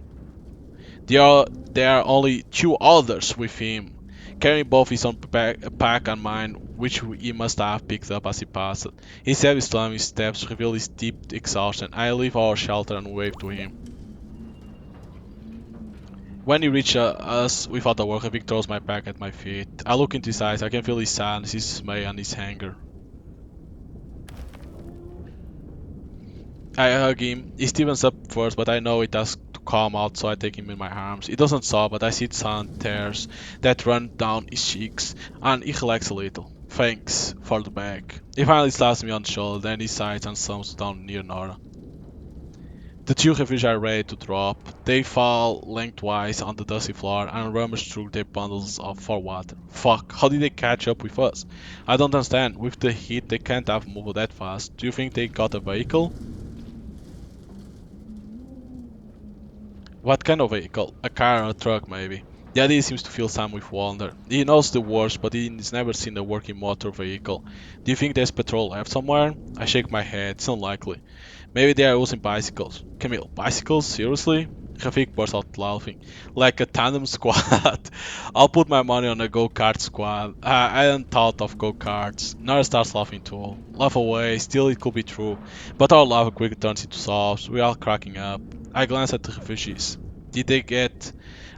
There are only two others with him, carrying both his own pack and mine, which he must have picked up as he passed. His heavy slumping steps reveal his deep exhaustion. I leave our shelter and wave to him. When he reaches us without a word, Vic throws my pack at my feet. I look into his eyes. I can feel his sadness, his dismay, and his anger. I hug him. He stiffens up first, but I know it has to calm out, so I take him in my arms. He doesn't sob, but I see sand tears that run down his cheeks, and he relaxes a little. Thanks for the bag. He finally slaps me on the shoulder, then he sighs and slumps down near Nora. The two refugees are ready to drop. They fall lengthwise on the dusty floor and rummage through their bundles for water. Fuck, how did they catch up with us? I don't understand. With the heat, they can't have moved that fast. Do you think they got a vehicle? What kind of vehicle? A car or a truck, maybe. The idea seems to fill Sam with wonder. He knows the worst, but he's never seen a working motor vehicle. Do you think there's petrol left somewhere? I shake my head. It's unlikely. Maybe they are using bicycles. Camille, bicycles? Seriously? Rafik bursts out laughing. Like a tandem squad. I'll put my money on a go-kart squad. I hadn't thought of go-karts. Nara starts laughing too. Laugh away, still it could be true. But our laughter quickly turns into sobs. We are cracking up. I glance at the refugees. Did they get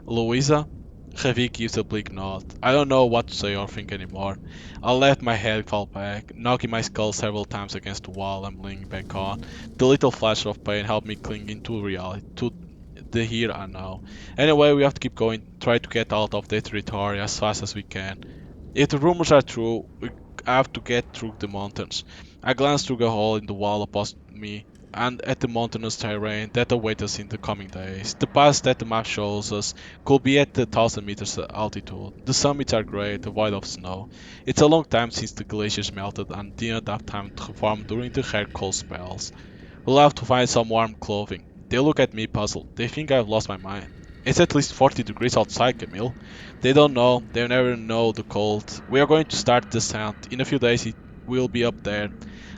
Louisa? Rafik gives a bleak nod. I don't know what to say or think anymore. I let my head fall back, knocking my skull several times against the wall I'm leaning back on. The little flash of pain helped me cling into reality, to the here and now. Anyway, we have to keep going, try to get out of that territory as fast as we can. If the rumors are true, we have to get through the mountains. I glanced through the hole in the wall opposite me and at the mountainous terrain that awaits us in the coming days. The pass that the map shows us could be at the 1000 meters altitude. The summits are great, devoid of snow. It's a long time since the glaciers melted and didn't have time to form during the rare cold spells. We'll have to find some warm clothing. They look at me puzzled. They think I've lost my mind. It's at least 40 degrees outside, Camille. They don't know. They'll never know the cold. We are going to start the descent. In a few days it will be up there.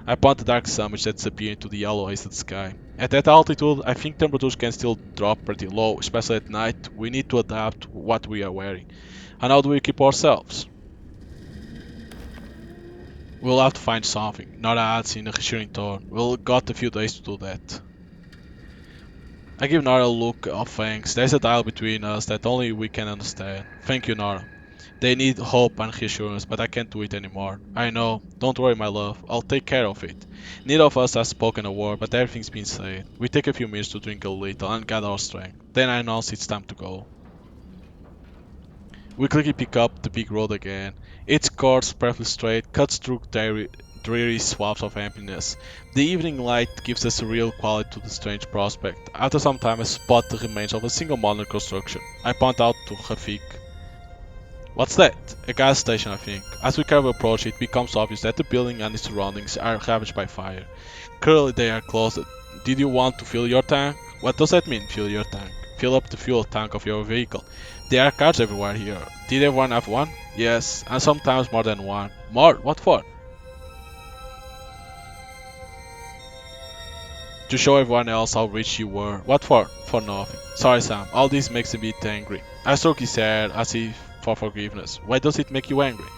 I point the dark summits that disappear into the yellow haze of the sky. At that altitude, I think temperatures can still drop pretty low, especially at night. We need to adapt what we are wearing. And how do we keep ourselves? We'll have to find something. Nora adds in a reassuring tone. We'll got a few days to do that. I give Nora a look of thanks. There's a dial between us that only we can understand. Thank you, Nora. They need hope and reassurance, but I can't do it anymore. I know. Don't worry, my love. I'll take care of it. Neither of us has spoken a word, but everything's been said. We take a few minutes to drink a little and gather our strength. Then I announce it's time to go. We quickly pick up the big road again. Its course, perfectly straight, cuts through dreary swaths of emptiness. The evening light gives a surreal quality to the strange prospect. After some time I spot the remains of a single modern construction. I point out to Rafik. What's that? A gas station, I think. As we carefully approach it becomes obvious that the building and its surroundings are ravaged by fire. Clearly they are closed. Did you want to fill your tank? What does that mean, fill your tank? Fill up the fuel tank of your vehicle. There are cars everywhere here. Did everyone have one? Yes, and sometimes more than one. More? What for? To show everyone else how rich you were. What for? For nothing. Sorry, Sam. All this makes me a bit angry. I stroke his hair as if for forgiveness. Why does it make you angry?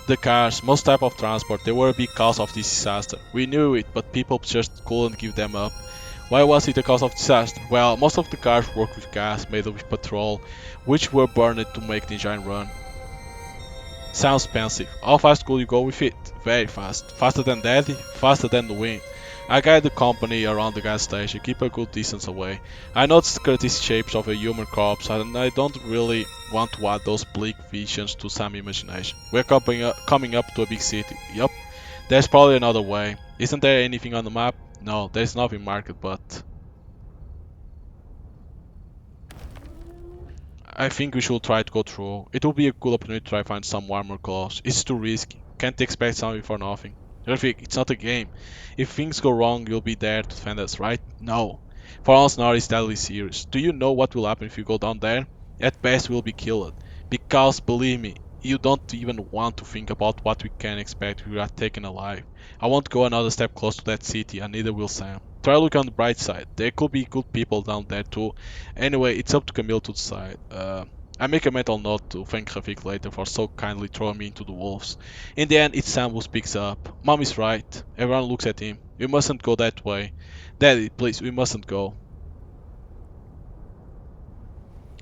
The cars, most type of transport, they were a big cause of this disaster. We knew it, but people just couldn't give them up. Why was it a cause of disaster? Well, most of the cars worked with gas made with petrol, which were burned to make the engine run. Sounds expensive. How fast could you go with it? Very fast. Faster than Daddy? Faster than the wind. I guide the company around the gas station, keep a good distance away. I noticed curtis shapes of a human corpse, and I don't really want to add those bleak visions to some imagination. We're coming up to a big city. Yup. There's probably another way. Isn't there anything on the map? No, there's nothing marked, but I think we should try to go through. It will be a cool opportunity to try to find some warmer clothes. It's too risky. Can't expect something for nothing. Rafik, it's not a game. If things go wrong, you'll be there to defend us, right? No. For us now, it's deadly serious. Do you know what will happen if you go down there? At best, we'll be killed. Because, believe me, you don't even want to think about what we can expect if we are taken alive. I won't go another step close to that city, and neither will Sam. Try to look on the bright side. There could be good people down there too. Anyway, it's up to Camille to decide. I make a mental note to thank Rafik later for so kindly throwing me into the wolves. In the end, it's Sam who speaks up. Mom is right. Everyone looks at him. We mustn't go that way. Daddy, please, we mustn't go.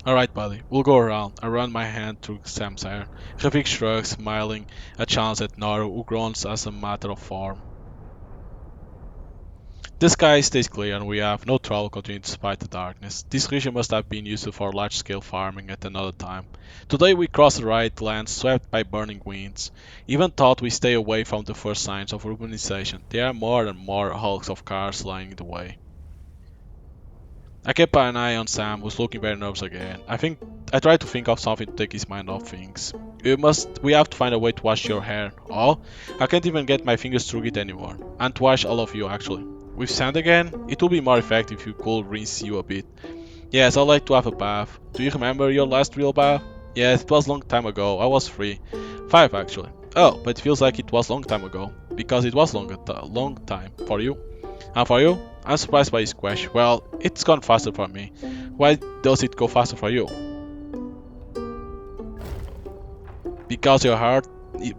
Alright, buddy, we'll go around. I run my hand through Sam's hair. Rafik shrugs, smiling a chance at Naru, who groans as a matter of form. The sky stays clear and we have no trouble continuing despite the darkness. This region must have been useful for large-scale farming at another time. Today we cross the right land swept by burning winds. Even thought we stay away from the first signs of urbanization, there are more and more hulks of cars lying in the way. I kept an eye on Sam, who's looking very nervous again. I try to think of something to take his mind off things. We have to find a way to wash your hair. Oh, I can't even get my fingers through it anymore. And to wash all of you actually. With sand again? It would be more effective if you could rinse you a bit. Yes, I'd like to have a bath. Do you remember your last real bath? Yes, it was a long time ago. I was 3. 5 actually. Oh, but it feels like it was a long time ago. Because it was long time. For you? And for you? I'm surprised by this question. Well, it's gone faster for me. Why does it go faster for you? Because your heart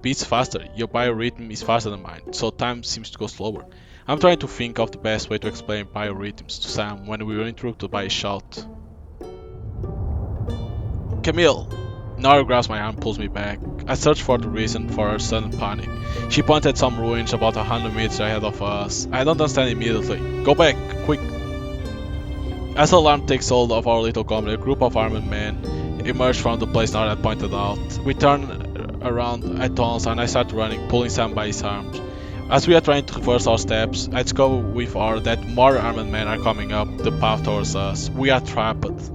beats faster, your biorhythm is faster than mine, so time seems to go slower. I'm trying to think of the best way to explain biorhythms to Sam when we were interrupted by a shout. Camille! Nara grabs my arm and pulls me back. I search for the reason for her sudden panic. She pointed at some ruins about 100 meters ahead of us. I don't understand immediately. Go back, quick! As the alarm takes hold of our little company, a group of armed men emerge from the place Nara had pointed out. We turn around at once and I start running, pulling Sam by his arms. As we are trying to reverse our steps, I discover with horror that more armed men are coming up the path towards us. We are trapped.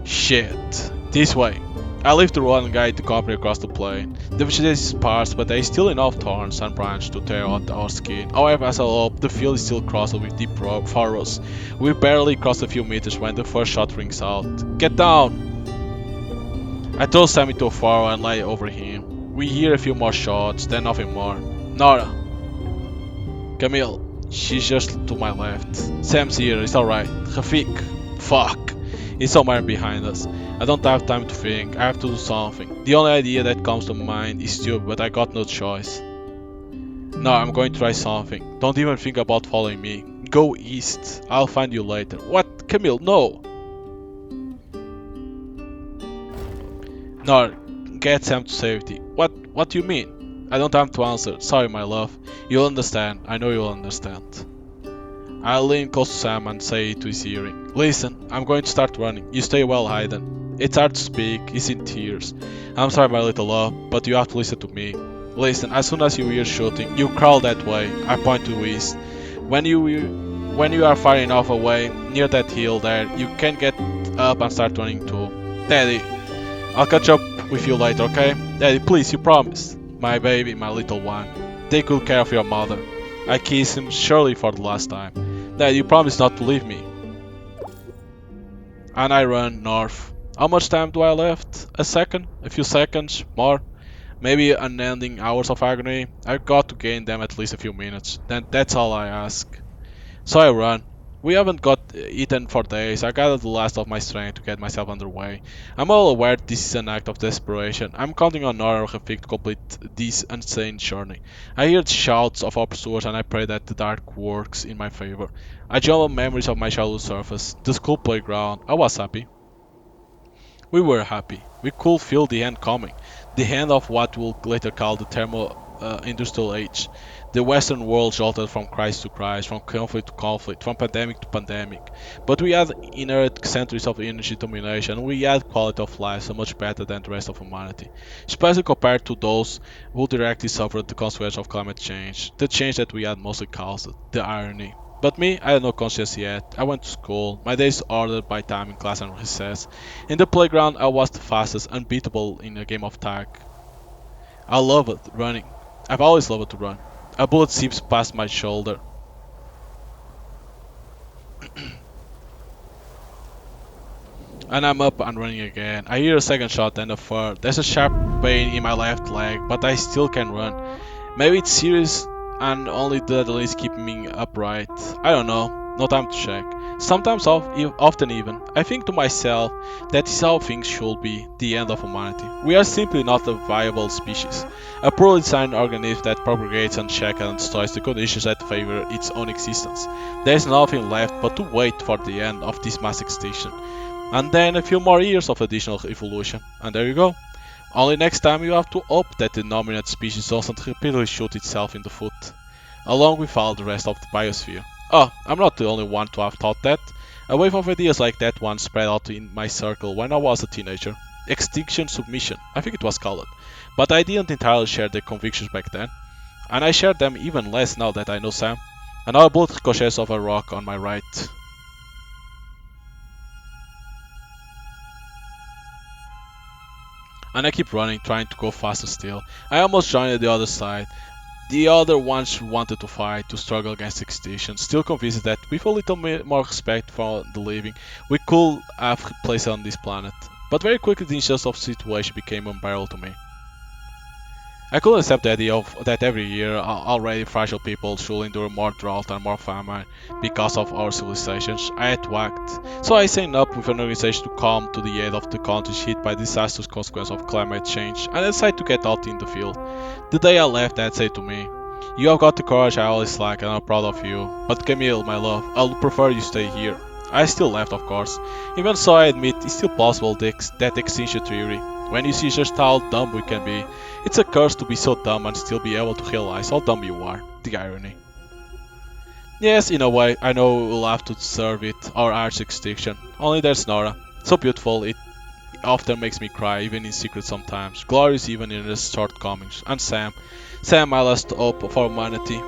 Shit. This way. I lift the road and guide the company across the plain. The vegetation is sparse, but there is still enough thorns and branches to tear out our skin. However, as I look, the field is still crossed with deep furrows. We barely crossed a few meters when the first shot rings out. Get down! I throw Sam into a furrow and lie over him. We hear a few more shots, then nothing more. Nara! Camille, she's just to my left. Sam's here, it's alright. Rafik! Fuck! He's somewhere behind us. I don't have time to think, I have to do something. The only idea that comes to mind is stupid, but I got no choice. No, I'm going to try something. Don't even think about following me. Go east. I'll find you later. What? Camille, no! No, get Sam to safety. What do you mean? I don't have to answer. Sorry, my love. You'll understand. I know you'll understand. I lean close to Sam and say to his hearing, listen, I'm going to start running. You stay well hidden. It's hard to speak. He's in tears. I'm sorry, my little love, but you have to listen to me. Listen, as soon as you hear shooting, you crawl that way. I point to east. When you are far enough away, near that hill there, you can get up and start running too. Daddy, I'll catch up with you later, okay? Daddy, please, you promise. My baby, my little one. Take good care of your mother. I kiss him surely for the last time. Dad, you promise not to leave me. And I run north. How much time do I left? A second? A few seconds? More? Maybe unending hours of agony? I've got to gain them at least a few minutes. Then that's all I ask. So I run. We haven't got eaten for days. I gathered the last of my strength to get myself underway. I'm well aware this is an act of desperation. I'm counting on Nora and Rafik to complete this insane journey. I hear the shouts of our pursuers and I pray that the dark works in my favor. I jumble memories of my childhood surface, the school playground. I was happy. We were happy. We could feel the end coming, the end of what we'll later call the thermo-industrial age. The Western world jolted from crisis to crisis, from conflict to conflict, from pandemic to pandemic. But we had inherent centuries of energy domination. We had quality of life so much better than the rest of humanity, especially compared to those who directly suffered the consequences of climate change, the change that we had mostly caused, the irony. But me, I had no conscience yet. I went to school, my days ordered by time in class and recess. In the playground, I was the fastest, unbeatable in a game of tag. I love it, running. I've always loved to run. A bullet zips past my shoulder. And I'm up and running again. I hear a second shot and a third. There's a sharp pain in my left leg, but I still can run. Maybe it's serious and only the adrenaline is keeping me upright. I don't know. No time to check. Sometimes, often even, I think to myself that is how things should be, the end of humanity. We are simply not a viable species. A poorly designed organism that propagates unchecked and destroys the conditions that favor its own existence. There is nothing left but to wait for the end of this mass extinction. And then a few more years of additional evolution. And there you go. Only next time you have to hope that the dominant species doesn't repeatedly shoot itself in the foot, along with all the rest of the biosphere. Oh, I'm not the only one to have thought that. A wave of ideas like that one spread out in my circle when I was a teenager. Extinction submission, I think it was called. But I didn't entirely share the convictions back then. And I share them even less now that I know Sam. Another bullet ricochets off a rock on my right. And I keep running, trying to go faster still. I almost joined the other side. The other ones wanted to fight, to struggle against extinction, still convinced that with a little more respect for the living, we could have a place on this planet. But very quickly the injustice of the situation became unbearable to me. I couldn't accept the idea of that every year already fragile people should endure more drought and more famine because of our civilizations. I had to act. So I signed up with an organization to come to the aid of the countries hit by disastrous consequences of climate change and I decided to get out in the field. The day I left, Dad said to me, "You have got the courage I always lacked and I'm proud of you. But Camille, my love, I'll prefer you stay here." I still left, of course. Even so, I admit it's still possible that extinction theory. When you see just how dumb we can be, it's a curse to be so dumb and still be able to realize how dumb you are. The irony. Yes, in a way, I know we'll have to deserve it, our arch extinction. Only there's Nora. So beautiful, it often makes me cry, even in secret sometimes. Glorious even in its shortcomings. And Sam. Sam, my last hope for humanity.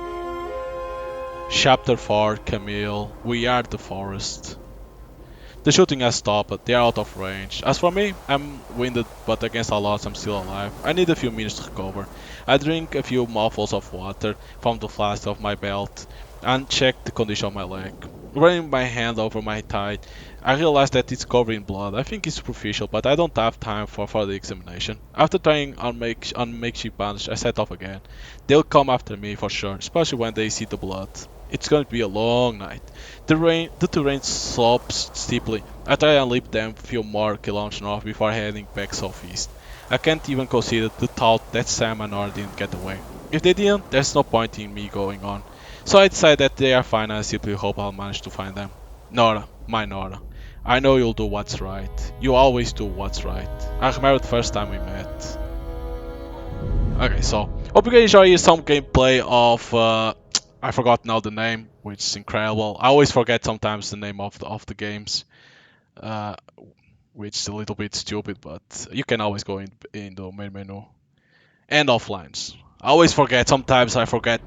Chapter 4, Camille. We are the forest. The shooting has stopped, they are out of range. As for me, I'm winded, but against all odds I'm still alive. I need a few minutes to recover. I drink a few mouthfuls of water from the flask of my belt and check the condition of my leg. Running my hand over my thigh, I realize that it's covered in blood. I think it's superficial, but I don't have time for further examination. After trying on makeshift bandage, I set off again. They'll come after me for sure, especially when they see the blood. It's going to be a long night. The terrain slopes steeply. I try and leap them a few more kilometers north before heading back southeast. I can't even consider the thought that Sam and Nora didn't get away. If they didn't, there's no point in me going on. So I decide that they are fine and I simply hope I'll manage to find them. Nora, my Nora. I know you'll do what's right. You always do what's right. I remember the first time we met. Okay, so hope you guys enjoy some gameplay of I forgot now the name, which is incredible. I always forget sometimes the name of the games, uh, which is a little bit stupid, but you can always go in the main menu and offlines. I always forget. Sometimes I forget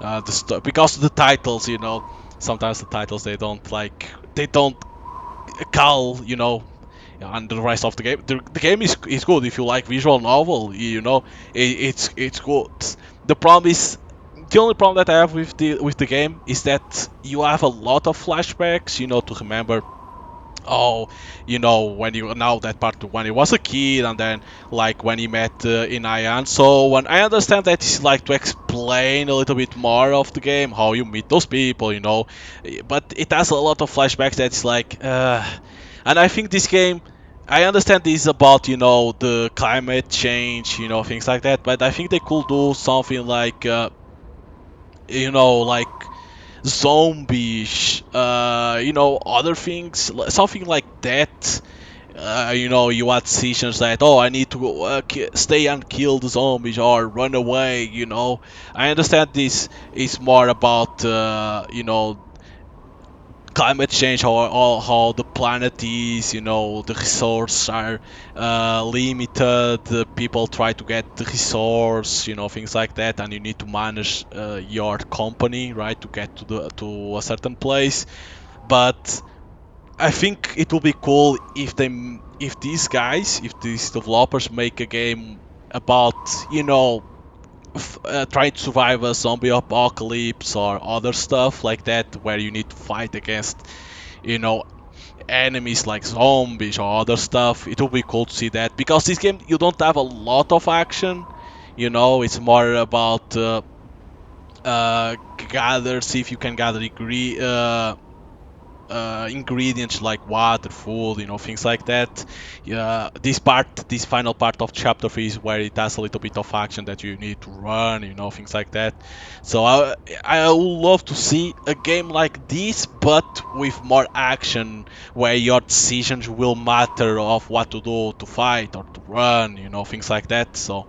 the stuff because of the titles. Sometimes the titles they don't call and the rest of the game. The game is good if you like visual novel. It's good. The problem is the only problem that I have with the game is that you have a lot of flashbacks. To remember Oh, when you now that part when he was a kid, and then like when he met in Ian. So when I understand that it's like to explain a little bit more of the game, how you meet those people, but it has a lot of flashbacks that's like, and I think this game. I understand this is about the climate change, things like that, but I think they could do something like like zombies, other things, something like that. You had decisions that, oh, I need to stay and kill the zombies or run away. I understand this is more about, climate change, how the planet is, the resources are limited, people try to get the resource, things like that, and you need to manage your company, right, to get to a certain place. But I think it will be cool if these guys, if these developers make a game about, trying to survive a zombie apocalypse or other stuff like that, where you need to fight against, you know, enemies like zombies or other stuff. It will be cool to see that, because this game you don't have a lot of action. It's more about see if you can gather ingredients like water, food, things like that. Yeah, this final part of chapter 3 is where it has a little bit of action that you need to run, things like that. So I would love to see a game like this, but with more action, where your decisions will matter of what to do, to fight or to run, things like that. So,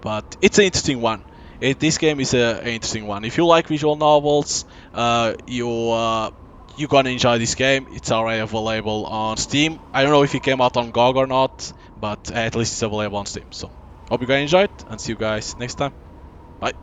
but it's an interesting one. This game is an interesting one. If you like visual novels, you're gonna enjoy this game. It's already available on Steam. I don't know if it came out on GOG or not, but at least it's available on Steam. So hope you guys enjoyed, and see you guys next time. Bye.